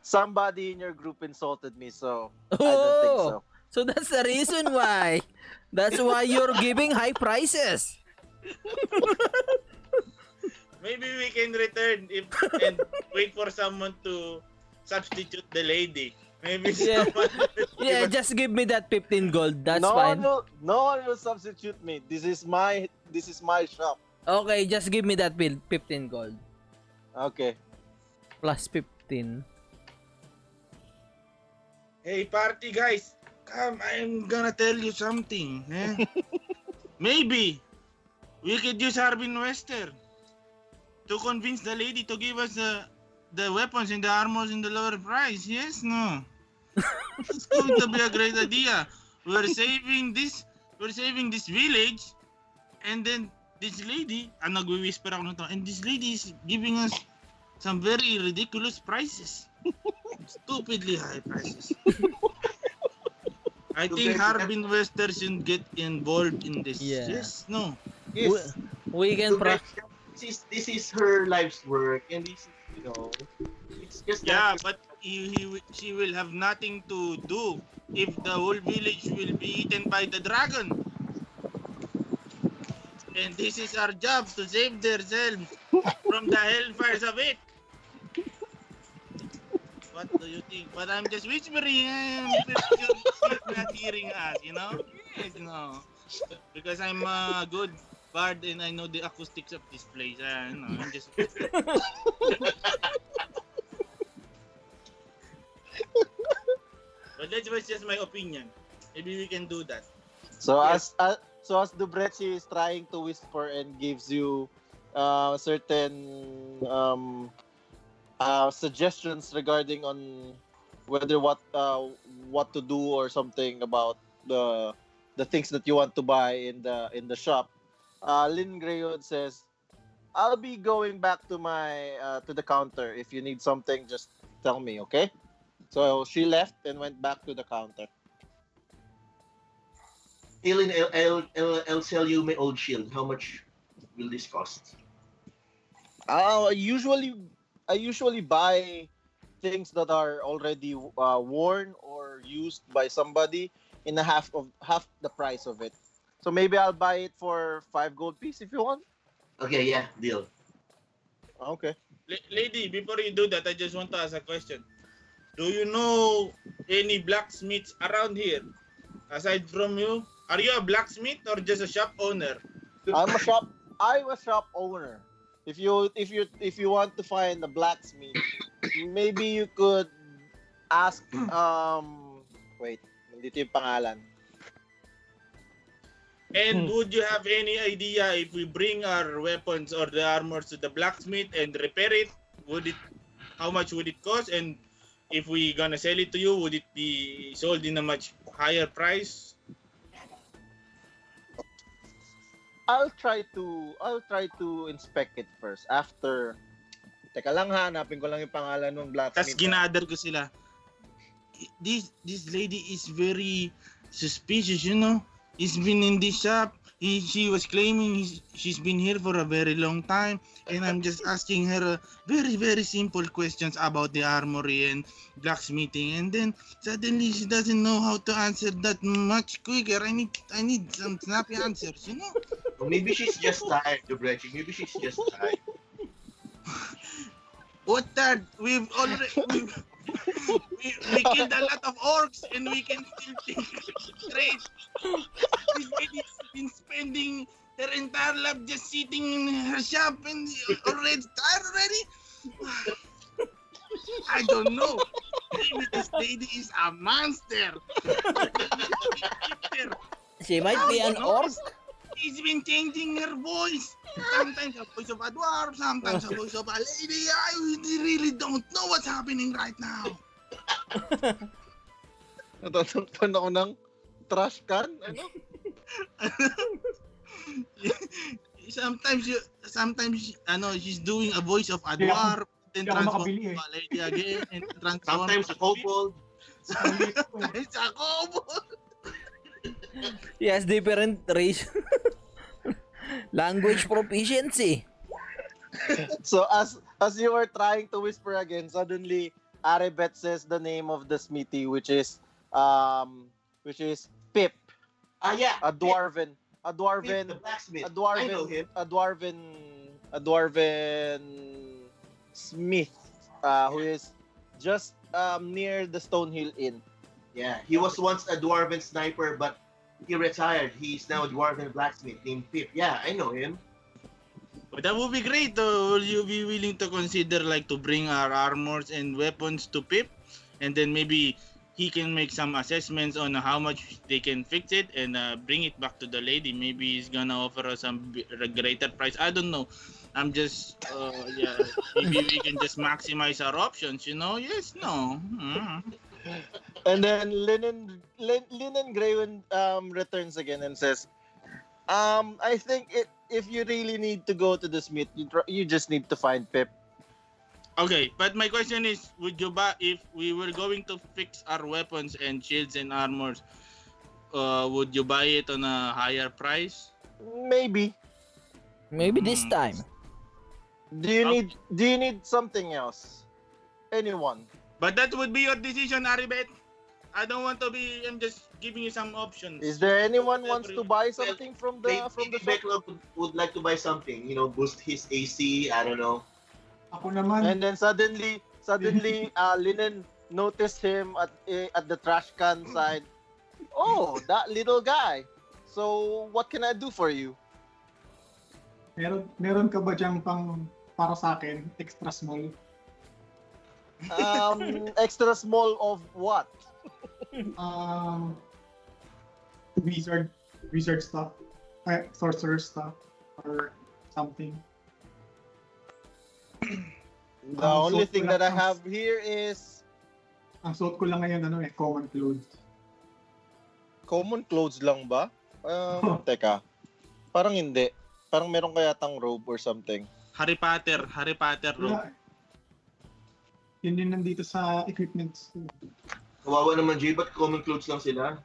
somebody in your group insulted me, so I don't think so. So that's the reason why. That's why you're giving high prices. Maybe we can return and wait for someone to substitute the lady. Maybe someone. Yeah, just give me that 15 gold. That's no fine. No one will substitute me. This is my shop. Okay, just give me that 15 gold. Okay. Plus 15. Hey, party guys, come! I'm gonna tell you something. Maybe we could use Harbin Wester to convince the lady to give us the weapons and the armors in the lower price. Yes, no. It's going to be a great idea. We're saving this village, and then this lady, nagwi-whisper ako nito, and this lady is giving us some very ridiculous prices. Stupidly high prices. I think Harbin Wester should get involved in this. Yeah. Yes, no. Yes. We can This is her life's work, and this is, it's just Yeah, but she will have nothing to do if the whole village will be eaten by the dragon. And this is our job, to save themselves from the hellfires of it. What do you think? But I'm just whispering. I'm not hearing us, Yes, no. Because I'm a good bard and I know the acoustics of this place. I'm just. But that was just my opinion. Maybe we can do that. So as Debruchi is trying to whisper and gives you certain suggestions regarding on whether what to do or something about the things that you want to buy in the shop, Lynn Greywood says, "I'll be going back to my to the counter. If you need something, just tell me, okay?" So she left and went back to the counter. Ellen, I'll sell you my old shield. How much will this cost? I usually buy things that are already worn or used by somebody in half the price of it. So maybe I'll buy it for 5 gold piece if you want. Okay, yeah, deal. Okay. Lady, before you do that, I just want to ask a question. Do you know any blacksmiths around here? Aside from you, are you a blacksmith or just a shop owner? I'm a shop owner. If you want to find a blacksmith, maybe you could ask wait, nandito yung pangalan. And would you have any idea if we bring our weapons or the armors to the blacksmith and repair it, how much would it cost? And if we gonna sell it to you, would it be sold in a much higher price? I'll try to inspect it first after. Teka lang, hanapin ko lang yung pangalan ng Tapos blacksmith. ginather ko sila. This lady is very suspicious, He's been in this shop. She was claiming she's been here for a very long time, and I'm just asking her very, very simple questions about the armory and blacksmithing, and then suddenly she doesn't know how to answer that much quicker. I need some snappy answers, Or maybe she's just tired, Debruchi. Maybe she's just tired. What that? We killed a lot of orcs and we can still think straight. This lady's been spending her entire life just sitting in her shop and already tired already. I don't know. Maybe this lady is a monster. She might be an orc. She's been changing her voice. Sometimes a voice of a dwarf, sometimes a voice of a lady. I really don't know what's happening right now. Natatakpan ako ng trash can? Ano? sometimes she's doing a voice of a dwarf, then Kaya ako transform makabili to a lady again, and transform Sometimes a kobold. Sometimes a kobold. Yes, different race. Language proficiency. So as you were trying to whisper again, suddenly Aribeth says the name of the smithy, which is Pip, Ah, yeah. a dwarven Pip, the blacksmith. I know him. a dwarven smith, who is just near the Stonehill Inn. Yeah, he was once a dwarven sniper, but he retired. He's now a dwarven blacksmith named Pip. Yeah, I know him. But that would be great. Will you be willing to consider like to bring our armors and weapons to Pip, and then maybe he can make some assessments on how much they can fix it and bring it back to the lady. Maybe he's gonna offer us some a greater price. I don't know. I'm just yeah. Maybe we can just maximize our options. Yes, no. And then Linen Grey returns again and says, I think if you really need to go to the smith, you just need to find Pip. Okay, but my question is, would you buy if we were going to fix our weapons and shields and armors? Would you buy it on a higher price? Maybe. Maybe this time. Do you need something else? Anyone? But that would be your decision, Aribeth. I don't want to be. I'm just giving you some options. Is there anyone wants to buy something from the Maybe shop? Veklogg would like to buy something. Boost his AC. I don't know. Ako naman, And then suddenly, Linen noticed him at the trash can side. Oh, that little guy. So what can I do for you? meron ka ba diyang para sa akin, extra small? Extra small of what? Wizard stuff, sorcerer stuff, or something. The only thing that I have here is Ang suot ko lang ngayon, common clothes. common clothes lang ba? Teka. Parang hindi. Parang meron kaya tang robe or something. Harry Potter robe. Wala. Yun din nandito sa equipments. Kawawa naman, Jay. Ba't common clothes lang sila?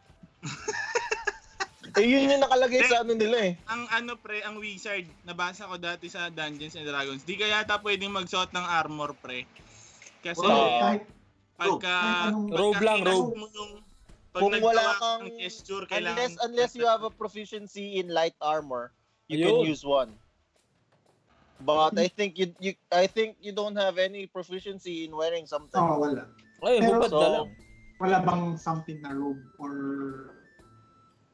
Yun yung nakalagay sa ano nila eh. Ang wizard, nabasa ko dati sa Dungeons and Dragons, di ka yata pwedeng magsuot ng armor, pre. Kasi, Robe lang, robe. Pag Kung wala naggawa kang ng gesture, kailangan... unless you have a proficiency in light armor, you can use one. But I think you don't have any proficiency in wearing something. Oo, wala. Ay, Pero- bubad ka lang. Wala bang something na robe or...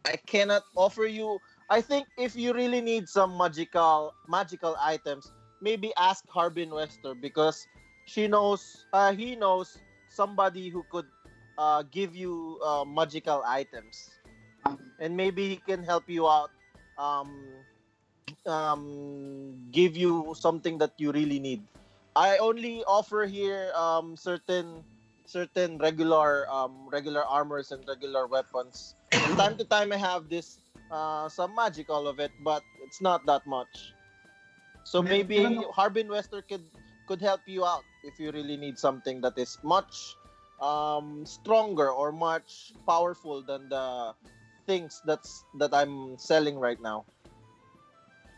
I cannot offer you. I think if you really need some magical items, maybe ask Harbin Wester because he knows somebody who could give you magical items, and maybe he can help you out. Give you something that you really need. I only offer here certain regular armors and regular weapons. From time to time I have this some magical of it, but it's not that much. So maybe Harbin Wester could help you out if you really need something that is much stronger or much powerful than the things that I'm selling right now.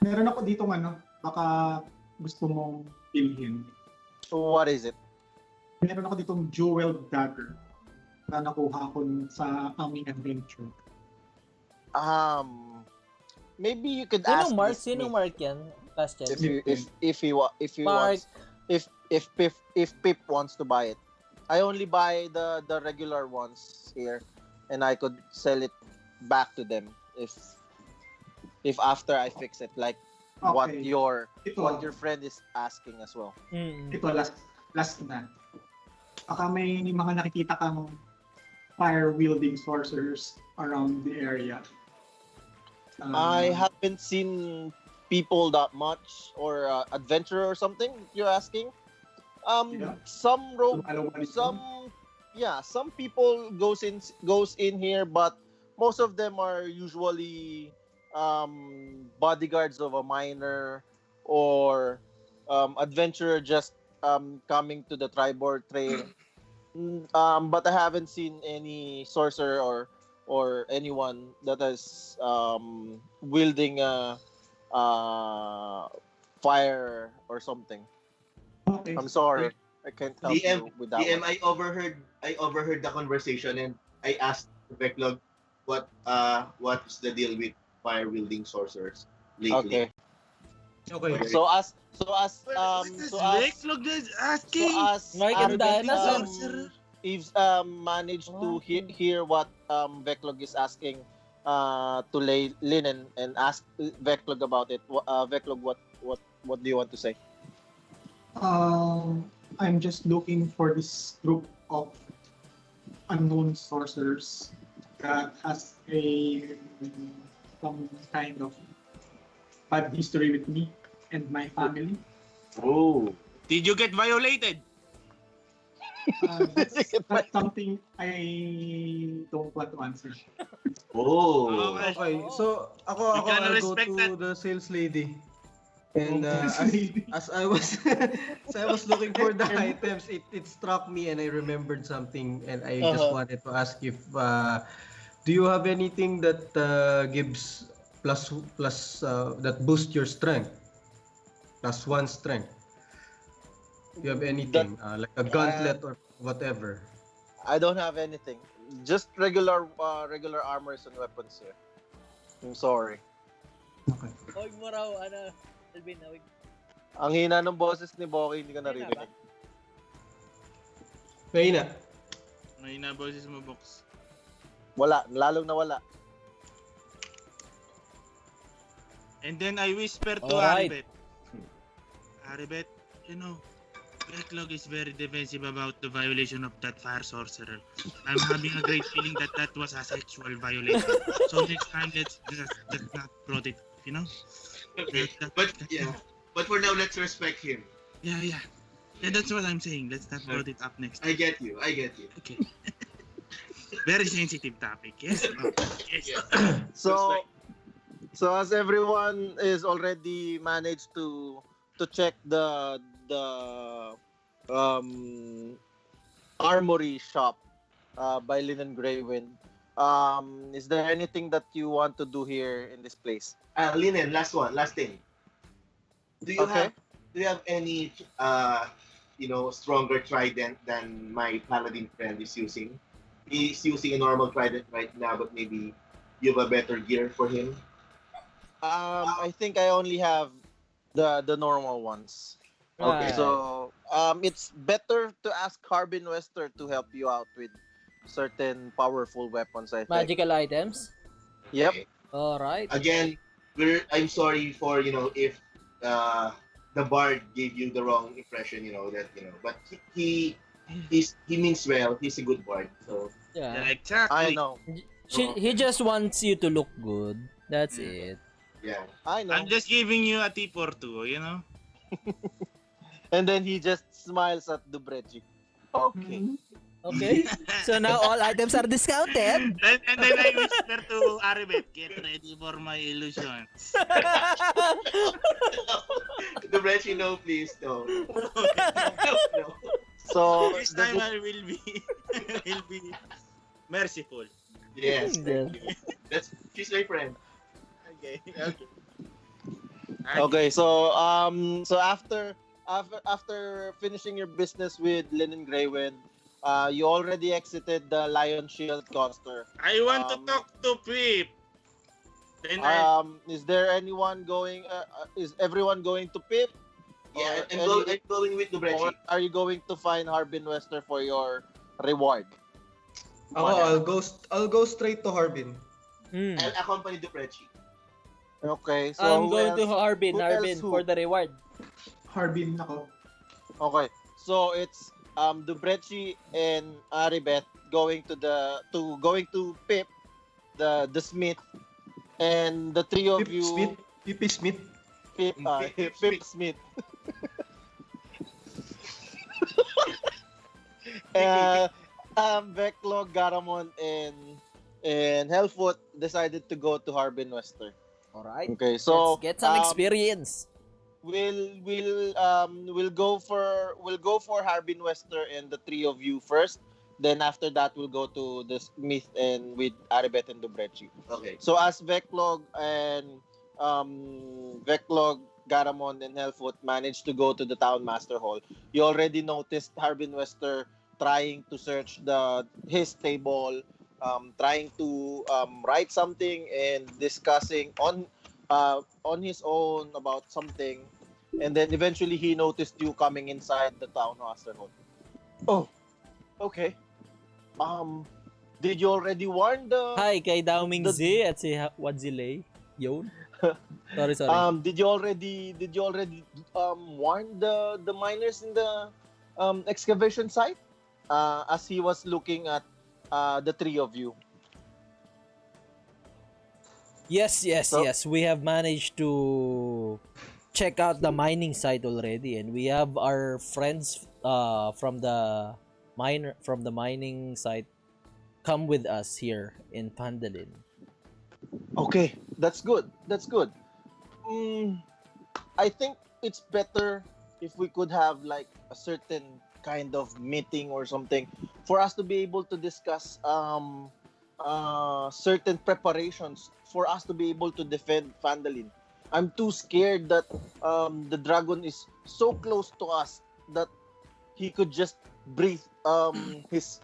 Meron ako dito baka gusto mong bilhin. So what is it? Meron ako ditong jeweled dagger na nakuha ko sa aming adventure. Maybe you could ask Sinong Mark yan? Last chance. if he Mark. wants, if Pip wants to buy it. I only buy the regular ones here, and I could sell it back to them if after I fix it, like what Okay. your Ito, friend is asking as well. ito last na. Baka may mga nakikita kang fire-wielding sorcerers around the area. I have haven't seen people that much or adventurer or something. You're asking? Yeah. Some rogue, Lumalawag some people goes in here, but most of them are usually bodyguards of a miner or adventurer just coming to the Tribord Trail. But I haven't seen any sorcerer or anyone that is wielding a fire or something. Okay. I'm sorry, I can't help DM, you with that DM, one. I overheard the conversation and I asked Veklogg what is the deal with fire wielding sorcerers lately. Okay. So as Veklogg is asking. Maganda Aribeth, na, Eves managed to hear what Veklogg is asking to Lin and ask Veklogg about it. Veklogg, what do you want to say? I'm just looking for this group of unknown sorcerers that has some kind of bad history with me and my family. Oh. Did you get violated? That's something I don't want to answer. Oh. Okay, so ako gotta I'll go respect to that. the sales lady. And Sales lady. as I was looking for the items, it struck me and I remembered something and I just wanted to ask if do you have anything that gives plus that boost your strength? +1 strength. Do you have anything like a gauntlet or whatever? I don't have anything. Just regular armors and weapons here. I'm sorry. Okay. Huwag mo raw, Alvin, huwag. Ang hina ng boses ni Boki, hindi ka narinig. Mahina. May naboses mo, box. Wala, lalong nawala. And then I whisper to Alright. Aribeth. Aribeth, you know, Veklogg is very defensive about the violation of that fire sorcerer. I'm having a great feeling that was a sexual violation. So next time, let's not brought it, you know? Okay. But for now, let's respect him. Yeah, that's what I'm saying. Let's not brought it up next. I get you. Okay. Very sensitive topic, yes? Yes. So as everyone is already managed to check the armory shop by Linen Greywind, is there anything that you want to do here in this place? Linen, last thing. Do you have any stronger trident than my paladin friend is using? He's using a normal trident right now, but maybe you have a better gear for him. I think I only have the normal ones. Okay. So it's better to ask Harbin Wester to help you out with certain powerful weapons, I think. Magical items? Yep. Okay. Alright. Again, I'm sorry for if the bard gave you the wrong impression, but he means well. He's a good bard, so Yeah. Exactly. I know. He just wants you to look good. That's it. yeah. I know. I'm just giving you a tip or two, you know? And then he just smiles at Debruchi. Okay. Okay? So now all items are discounted. And then I whisper to Aribeth, get ready for my illusions. Debruchi, no, please, no. No. So This time I will be merciful. Yes, thank you. She's my friend. Okay. Okay, so after finishing your business with Linen Greywind, you already exited the Lion Shield cluster. I want to talk to Pip. Then Is there anyone going? Is everyone going to Pip? Yeah, Or I'm going with or Debruchi. are you going to find Harbin Wester for your reward? I'll go straight to Harbin. I'll accompany Debruchi. Okay, so I'm who going to else? Harbin Who else? for the reward. Harbin ako. Okay, so it's Debruchi and Aribeth going to Pip, the smith, and the three of you, Pip Smith. Pip Smith, Veklogg, Garamond, and Hellfoot decided to go to Harbin Wester. All right. Okay, so Let's get some experience. We'll go for Harbin Wester and the three of you first. Then after that, we'll go to the Smith and with Aribeth and Debruchi. Okay. So as Veklogg, Garamond, and Hellfoot managed to go to the Town Master Hall, you already noticed Harbin Wester trying to search his table, trying to write something and discussing on his own about something, and then eventually he noticed you coming inside the Town Master Hall. Oh, okay. Did you already warn the? Hi kay Daoming Z at si Wadzilay. Yun. Sorry. Did you already warn the miners in the excavation site as he was looking at the three of you? Yes. We have managed to check out the mining site already, and we have our friends from the mining site come with us here in Phandalin. Okay, that's good. I think it's better if we could have like a certain kind of meeting or something for us to be able to discuss certain preparations for us to be able to defend Phandalin. I'm too scared that the dragon is so close to us that he could just breathe his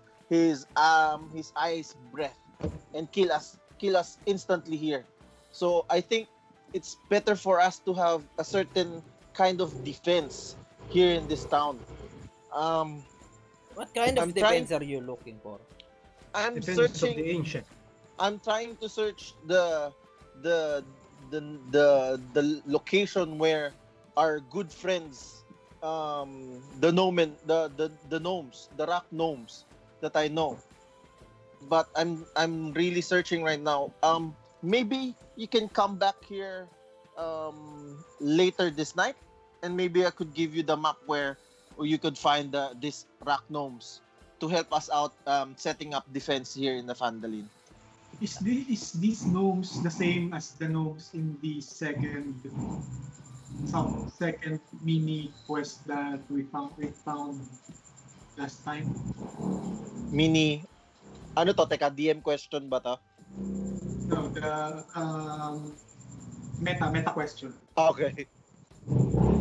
eyes breath and kill us instantly here. So I think it's better for us to have a certain kind of defense here in this town. What kind of defense are you looking for? I'm Defense of searching. the ancient. I'm trying to search the location where our good friends, the gnomes, the rock gnomes that I know. But I'm really searching right now. Maybe you can come back here later this night, and maybe I could give you the map where you could find these rock gnomes to help us out setting up defense here in the Phandalin. Is these gnomes the same as the gnomes in the second mini quest that we found last time? Mini, ano to? Teka, DM question ba to? No, the meta question. Okay.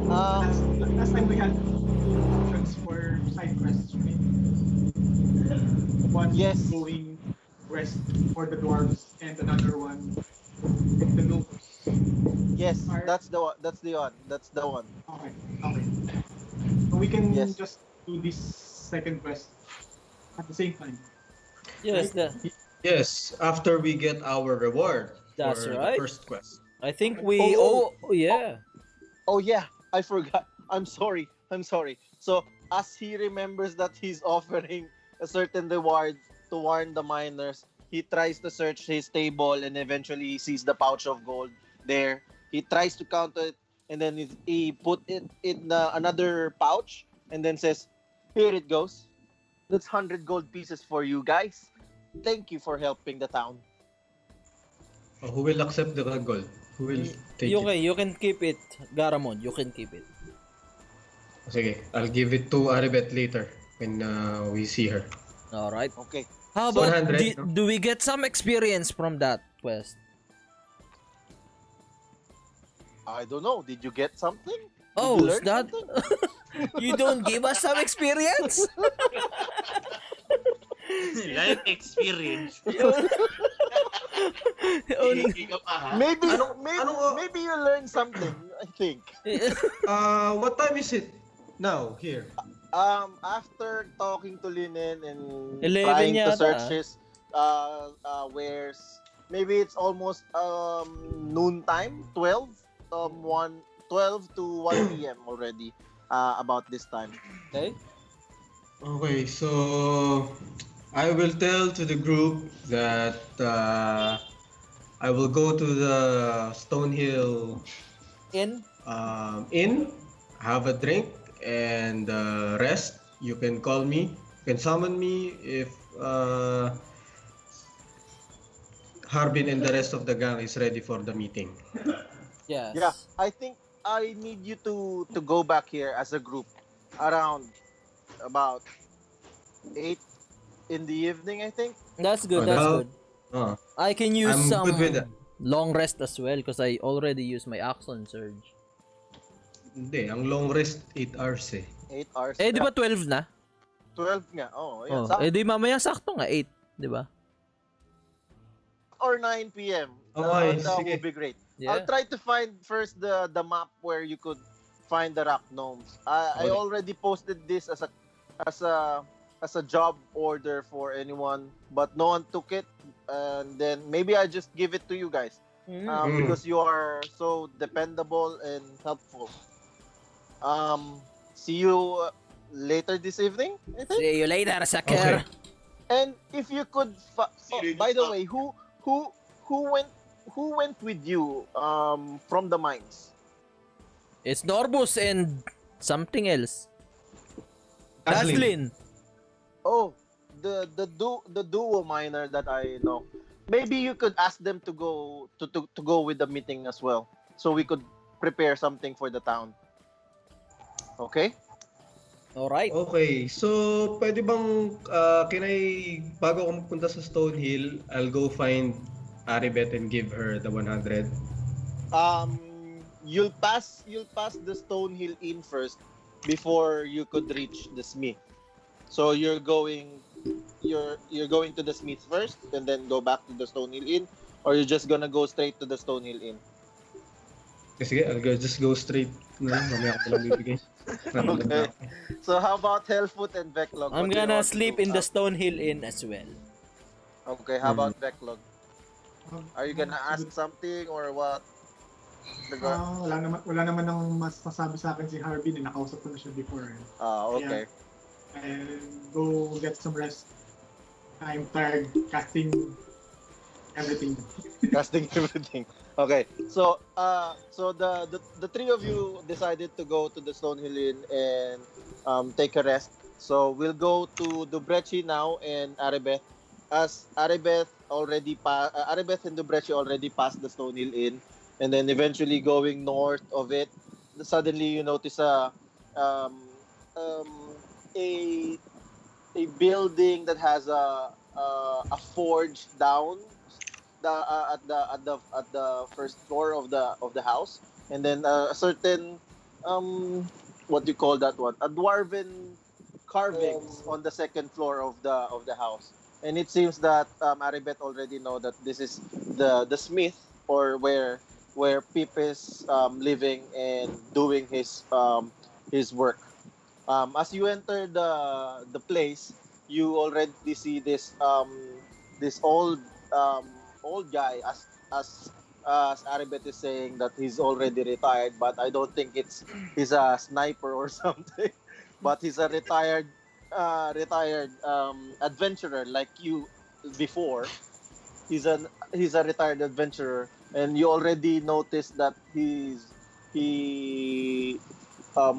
Last time we had options for side quests, right? One Yes. going west for the dwarves and another one with the gnomes. Yes, that's the one. That's the one. Okay. So we can Yes. just do this second quest at the same time. Yes, Yes, after we get our reward That's for right. the first quest. I think we yeah. Oh yeah, I forgot. I'm sorry. So as he remembers that he's offering a certain reward to warn the miners, he tries to search his table and eventually he sees the pouch of gold there. He tries to count it and then he put it in another pouch and then says, "Here it goes. That's 100 gold pieces for you guys. Thank you for helping the town." Who will accept the gold? Who will take it? You can keep it, Garamond. You can keep it. Sige, I'll give it to Aribeth later when we see her. All right. Okay. How about 100, no? do we get some experience from that quest? I don't know. Did you get something? Did Oh, you is learn that something? you don't give us some experience? Life experience. Hihingi ka pa, ha? Maybe you learned something, I think. What time is it now here? After talking to Linen and 11 trying to yata, search his wares, maybe it's almost noon time, 12 to 1 p.m. already about this time. Okay. Okay, so I will tell to the group that I will go to the Stonehill In? inn, have a drink, and rest. You can call me. You can summon me if Harbin and the rest of the gang is ready for the meeting. Yes. Yeah, I think I need you to go back here as a group around about 8 in the evening, I think. That's good, Oh, that's now- good. Oh, I can use I'm some good with that. long rest as well because I already used my Axon Surge. hindi. Ang long rest, 8 hours eh. 8 hours. Eh, di ba 12 na? 12 nga. Oh, yeah. Oh, eh di mamaya sakto nga 8, di ba? Or 9 p.m. Okay, That sige. would be great. Yeah. I'll try to find first the map where you could find the rock gnomes. I Okay. already posted this as a job order for anyone, but no one took it. And then maybe I just give it to you guys because you are so dependable and helpful. See you later this evening, I think. See you later, sucker. Okay. And if you could, by the way, who went with you from the mines? It's Norbus and something else. Daslin. Daslin. Oh, the duo miner that I know. Maybe you could ask them to go to go with the meeting as well, so we could prepare something for the town. Okay. Alright. Okay, so pwede bang bago ako magpunta sa Stonehill, I'll go find Aribeth and give her the 100. You'll pass the Stonehill Inn first before you could reach the smith. So you're going to the smith first and then go back to the Stonehill Inn, or you're just gonna go straight to the Stonehill Inn. Sige, just go straight. Mamaya ko lang bibigay. Okay. So how about Hellfoot and Veklogg? I'm What do you gonna want to sleep do? in the Stonehill Inn as well. Okay, how about Veklogg? Are you gonna ask something or what? Wala naman nang mas masabi sa akin si Harbin, nakausap ko na siya before. Okay. And go get some rest. I'm tired casting everything. Casting everything. Okay. So the three of you decided to go to the Stonehill Inn and take a rest. So we'll go to Debruchi now and Aribeth. As Aribeth and Debruchi already passed the Stonehill Inn, and then eventually going north of it, suddenly you notice a building that has a forge down at the first floor of the house, and then a certain what do you call that one? A dwarven carvings on the second floor of the house. And it seems that Aribeth already know that this is the smith, or where Pip is living and doing his work. As you enter the place, you already see this old guy, as Aribeth is saying that he's already retired, but I don't think he's a sniper or something, but he's a retired adventurer like you before. He's a retired adventurer, and you already noticed that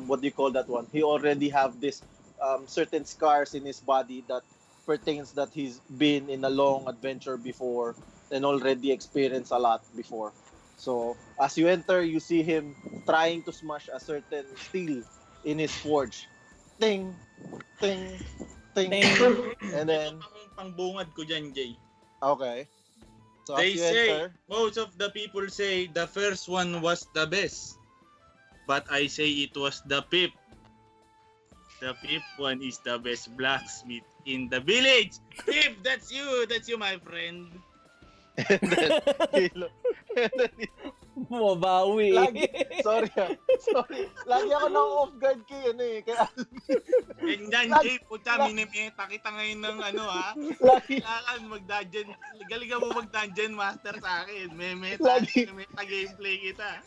what do you call that one? He already have this certain scars in his body that pertains that he's been in a long adventure before and already experienced a lot before. So as you enter, you see him trying to smash a certain steel in his forge. Ting, ting, ting, and then Pangbungad ko dyan, Jay. okay. So They as you say, enter, most of the people say the first one was the best. But I say it was the Pip. The Pip one is the best blacksmith in the village. Pip, that's you, my friend. and then Bumabawi. sorry. Lagi ako na off guard kay kay Ganyan, Jay, puta, minimeta kita ngayon ng Lagi kailangan mag-dungeon. Galing mo mag-dungeon master sa akin. May meta gameplay kita.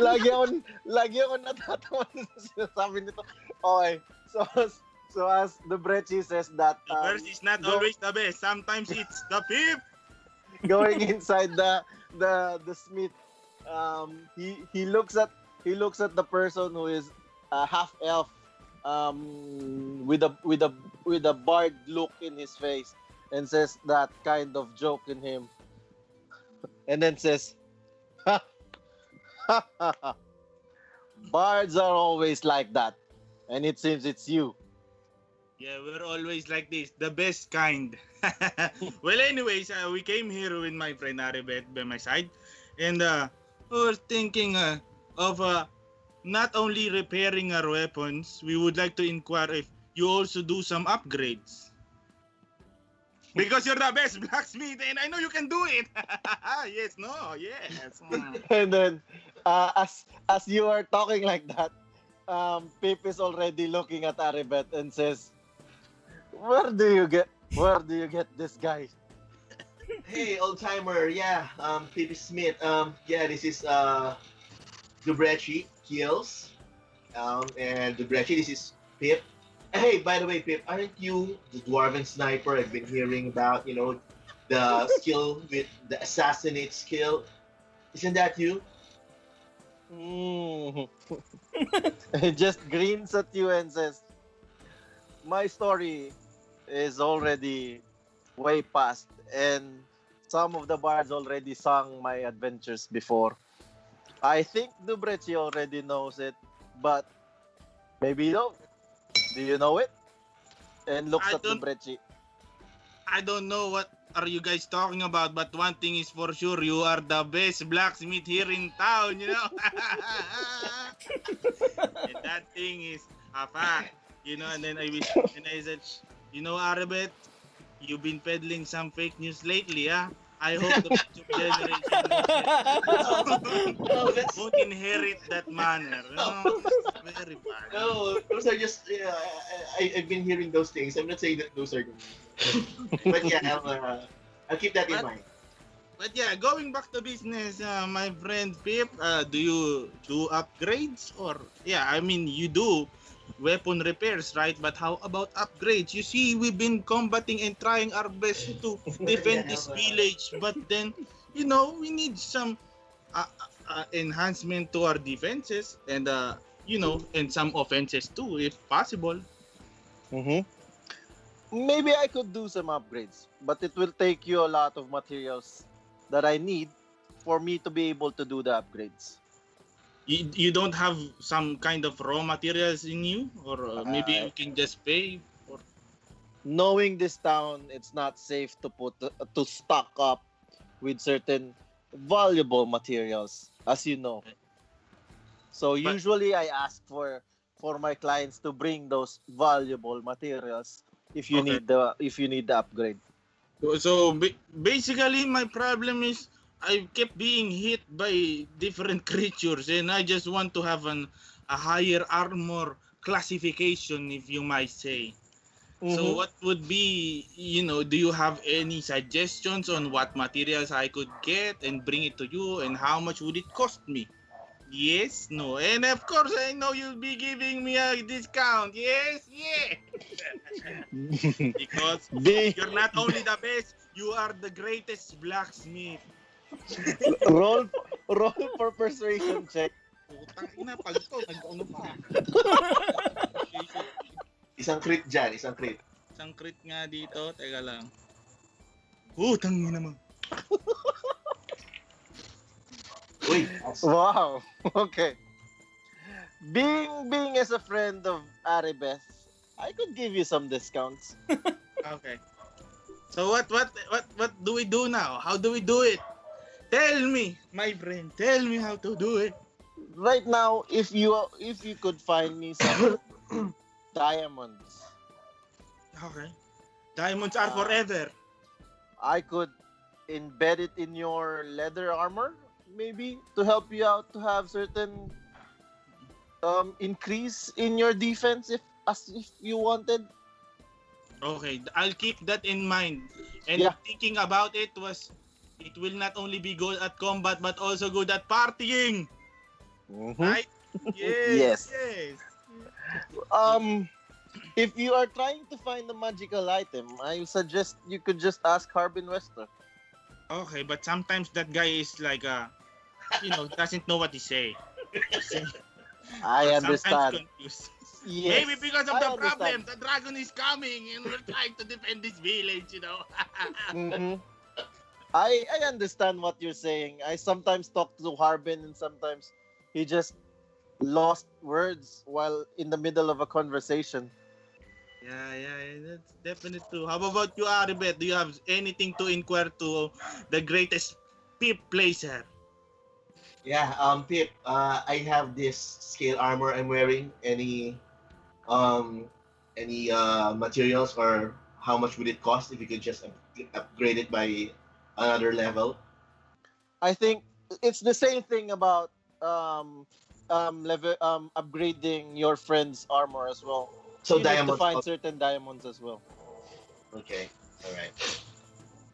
lagi ako natatawa sa sinasabi nito. Okay. So as Debruchi says that The first is not always the best. Sometimes it's the Pip. going inside the smith. He looks at the person who is half elf, with a bard look in his face, and says that kind of joke in him, and then says, ha, ha, ha, ha. Bards are always like that, and it seems it's you. Yeah, we're always like this, the best kind. Well, anyways, we came here with my friend Aribeth by my side, and we were thinking of not only repairing our weapons, we would like to inquire if you also do some upgrades. Because you're the best blacksmith, and I know you can do it. Yes, no, yes. And then, as you are talking like that, Pip is already looking at Aribeth and says, Where do you get this guy? Hey, old timer. Yeah, Phoebe Smith. Yeah, this is Debruchi Kills. And Debruchi, this is Pip. Hey, by the way, Pip, aren't you the dwarven sniper I've been hearing about? You know, the skill with the assassinate skill. Isn't that you? He just grins at you and says, My story is already way past, and some of the bards already sung my adventures before. I think Debruchi already knows it, but maybe you don't. Do you know it? And looks at Debruchi. I don't know what are you guys talking about, but one thing is for sure, you are the best blacksmith here in town, you know? And that thing is a fact, you know, and then I said, you know, Aribeth, you've been peddling some fake news lately, huh? I hope the future generation won't inherit that manner. You know? Very bad. No, those are just, yeah, I've been hearing those things. I'm not saying that those are good. But yeah, I'll keep that in mind. But yeah, going back to business, my friend Pip, do you do upgrades? Or, yeah, I mean, you do weapon repairs, right? But how about upgrades? You see, we've been combating and trying our best to defend this village, but then, you know, we need some enhancement to our defenses and, you know, and some offenses too, if possible. Maybe I could do some upgrades, but it will take you a lot of materials that I need for me to be able to do the upgrades. You don't have some kind of raw materials in you, or maybe you can just pay. Or knowing this town, it's not safe to stock up with certain valuable materials, as you know. So usually I ask for my clients to bring those valuable materials if you need the upgrade. So basically, my problem is I kept being hit by different creatures, and I just want to have a higher armor classification, if you might say. So what would be, you know, do you have any suggestions on what materials I could get and bring it to you, and how much would it cost me? Yes, no, and of course I know you'll be giving me a discount. Yes, yeah. Because you're not only the best, you are the greatest blacksmith. roll for persuasion check. Putang ina, pag ito, nag-ano pa. Isang crit dyan, isang crit. Isang crit nga dito, teka lang. Putang ina mo. Uy. Wow. Okay. Being as a friend of Aribeth, I could give you some discounts. Okay. So what do we do now? How do we do it? Tell me, my friend. Tell me how to do it. Right now, if you could find me some diamonds. Okay. Diamonds are forever. I could embed it in your leather armor, maybe, to help you out to have certain increase in your defense if you wanted. Okay, I'll keep that in mind. And thinking about it will not only be good at combat but also good at partying. Right? Yes. If you are trying to find a magical item, I suggest you could just ask Harbin Wester. Okay, but sometimes that guy is like doesn't know what he say. I Or sometimes understand. confused. Yes. Maybe because of I the problem, understand. the dragon is coming and we're trying to defend this village, Mhm. I understand what you're saying. I sometimes talk to Harbin and sometimes he just lost words while in the middle of a conversation. Yeah, that's definitely true. How about you, Aribeth? Do you have anything to inquire to the greatest pip placer? Yeah, Pip, I have this scale armor I'm wearing. Um, any materials or how much would it cost if you could just upgrade it by another level? I think it's the same thing about level upgrading your friend's armor as well. So You need to diamonds. find certain diamonds as well. Okay, all right.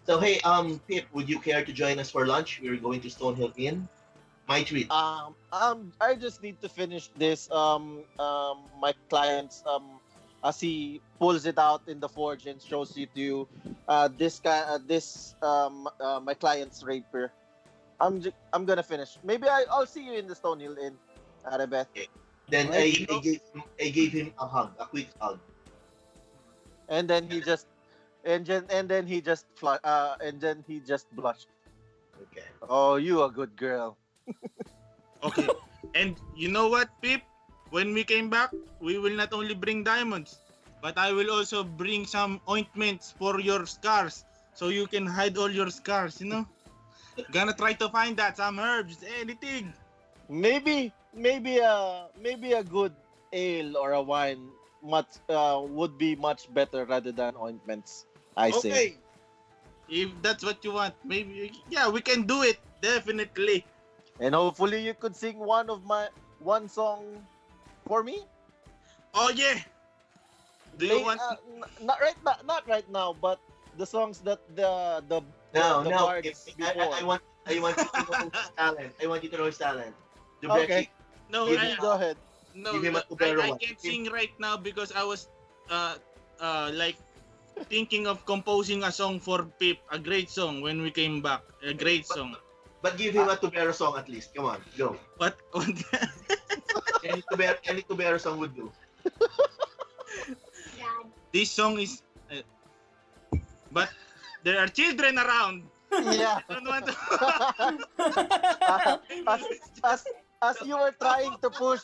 So hey, Pip, would you care to join us for lunch? We're going to Stonehill Inn. My treat. I just need to finish this my client's as he pulls it out in the forge and shows it to you my client's rapier. I'm gonna finish. Maybe I'll see you in the Stonehill Inn, Aribeth. Then Right. I gave him a hug, a quick hug. And then he just and then he just blushed. Okay. Oh, you a good girl. Okay. And you know what, Pip? When we came back, we will not only bring diamonds, but I will also bring some ointments for your scars so you can hide all your scars, Gonna try to find that, some herbs, anything. Maybe a good ale or a wine would be much better rather than ointments. I say. Okay. If that's what you want, maybe, yeah, we can do it, definitely. And hopefully you could sing one song for me. Oh, yeah. Do you want... Not right now, but the songs that the No, bards Pip, before. I want you to know his talent. I want you to know his talent. Okay. No, Go ahead. No, Give him a Tubero I one. can't sing right now because I was like thinking of composing a song for Pip, a great song when we came back, a great song. But give him a Tubero song at least. Come on, go. What? Any Tubero song would do. Dad. This song is, but there are children around. Yeah. I don't want to. as you were trying to push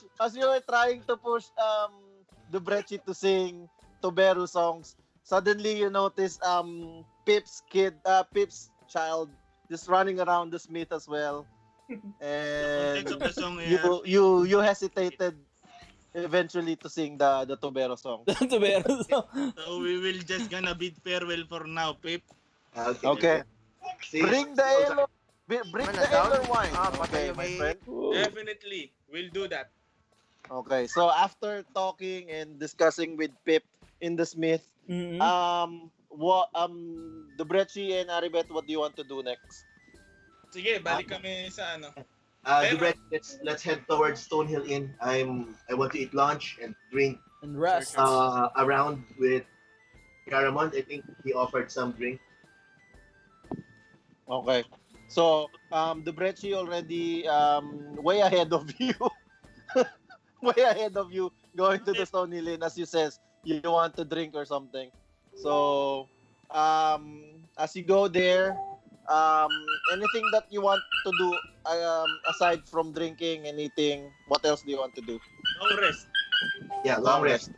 Debruchi to sing Tobero songs, suddenly you notice Pip's child just running around the smith as well. And Context of the song is, you hesitated eventually to sing the Tobero song. Tubero. so we will just gonna bid farewell for now, Pip. Okay. See? Bring the ale or wine. Okay, my friend. Definitely, we'll do that. Okay, so after talking and discussing with Pip in the Smith, Mhm. Debruchi and Aribeth, what do you want to do next? Sige, balik kami sa ano. Dubrek, let's head towards Stonehill Inn. I want to eat lunch and drink And rest. around with Garamond. I think he offered some drink. Okay. So, Debruchi already way ahead of you. Way ahead of you going to the Stony Lane, as you says you want to drink or something. So, as you go there, anything that you want to do aside from drinking and eating, what else do you want to do? Long rest. Yeah, long rest.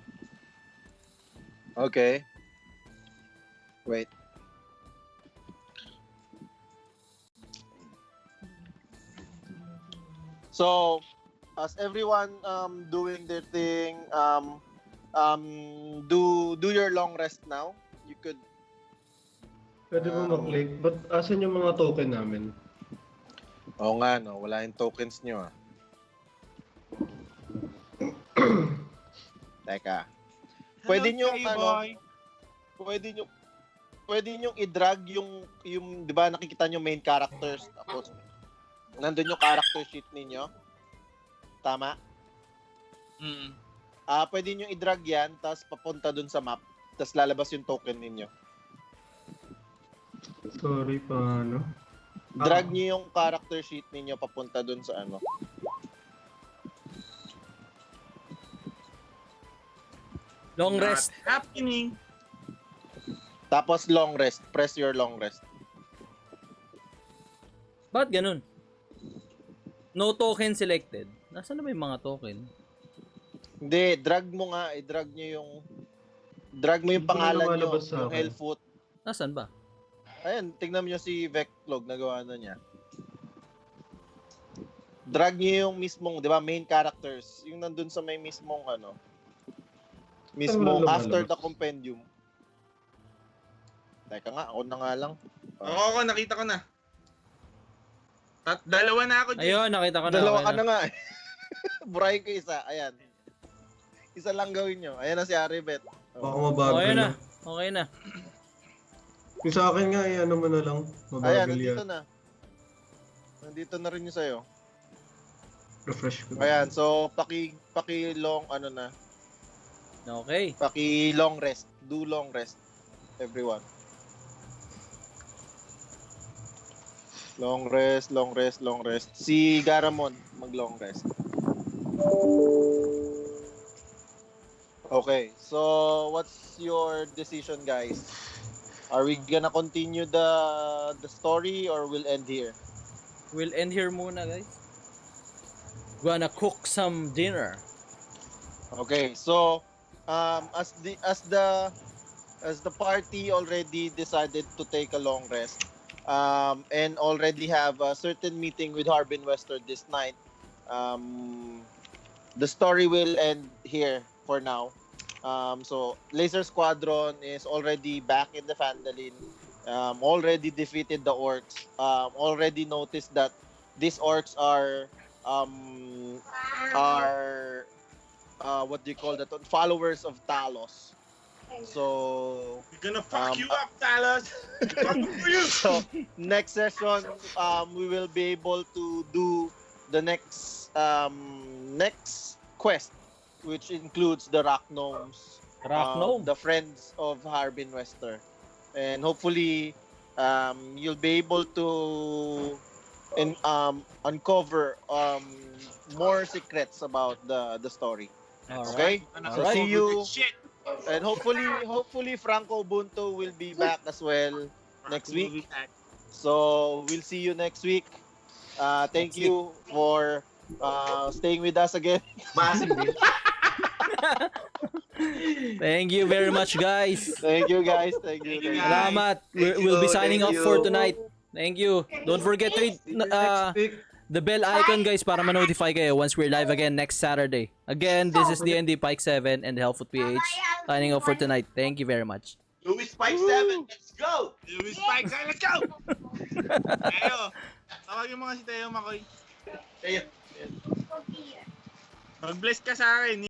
Okay. Wait. So, as everyone doing their thing, do your long rest now. You could. Pwede mo mag-click. But asan yung mga token namin? Oo nga, no. Wala yung tokens nyo, ah. Teka. Pwede nyo, pwede nyo i-drag yung, di ba nakikita nyo main characters, tapos, nandun yung character sheet ninyo. Tama? Mm. Pwede nyo i-drag yan, tapos papunta dun sa map, tapos lalabas yung token ninyo. Sorry, paano? Drag niyo yung character sheet ninyo papunta dun sa ano. Long Not rest. happening. Tapos long rest. Press your long rest. Ba't ganun? No token selected. Nasaan na ba yung mga token? Hindi, drag mo nga. I-drag niyo yung... Drag mo yung Hindi na pangalan niyo. lumalabas sa Yung akin. Hellfoot. Nasaan ba? Ayan, tignan niyo si Veklogg. Nagawa na niya. Drag niyo yung mismong, di ba, main characters. Yung nandun sa may mismong ano. Mismong lumalabas? after the compendium. Teka nga, ako na nga lang. Oo, nakita ko na. Dalawa na ako dyan. Ayun, nakita ko na. Dalawa okay ka na nga eh. Burahin ko isa. Ayan. Isa lang gawin nyo. Ayan na si Aribeth. Baka mabagal Okay na. na. Okay na. Yung sa akin nga, ano mo na lang. Ayan, Mabagal nandito yan. na. Nandito na rin yung sa'yo. Refresh ko. Ayan, so paki long ano na. Okay. Paki long rest. Do long rest. Everyone. Long rest, long rest, long rest. Si Garamond mag long rest. Okay, so what's your decision, guys? Are we gonna continue the story or we'll end here? We'll end here muna, guys. Gonna cook some dinner. Okay, so as the party already decided to take a long rest, and already have a certain meeting with Harbin Wester this night, the story will end here for now. So Laser Squadron is already back in the Phandalin, already defeated the orcs, already noticed that these orcs are what do you call that? Followers of Talos. So We're gonna fuck you up, Talos. Coming for you. so next session, we will be able to do the next quest, which includes the Rock Gnomes, Rock Gnome. the friends of Harbin Wester, and hopefully, you'll be able to uncover more secrets about the story. Okay, so Alright. see you. Shit. And hopefully Franco Ubuntu will be back as well next week. So we'll see you next week. Thank you for staying with us again. Massive din. Thank you very much, guys. Thank you guys. Thank you. Thank you, guys. Salamat. We'll be signing off Thank for you. tonight. Thank you. Don't forget to hit Next week. the bell icon, guys, para ma-notify kayo once we're live again next Saturday. Again, this is DND Pike 7 and Hellfoot PH signing off for tonight. Thank you very much. Louis Pike 7, let's go! Louis Pike, let's go! Teo, tawagin mo nga si Teo Makoy. Ayun. Mag-bless ka sa akin.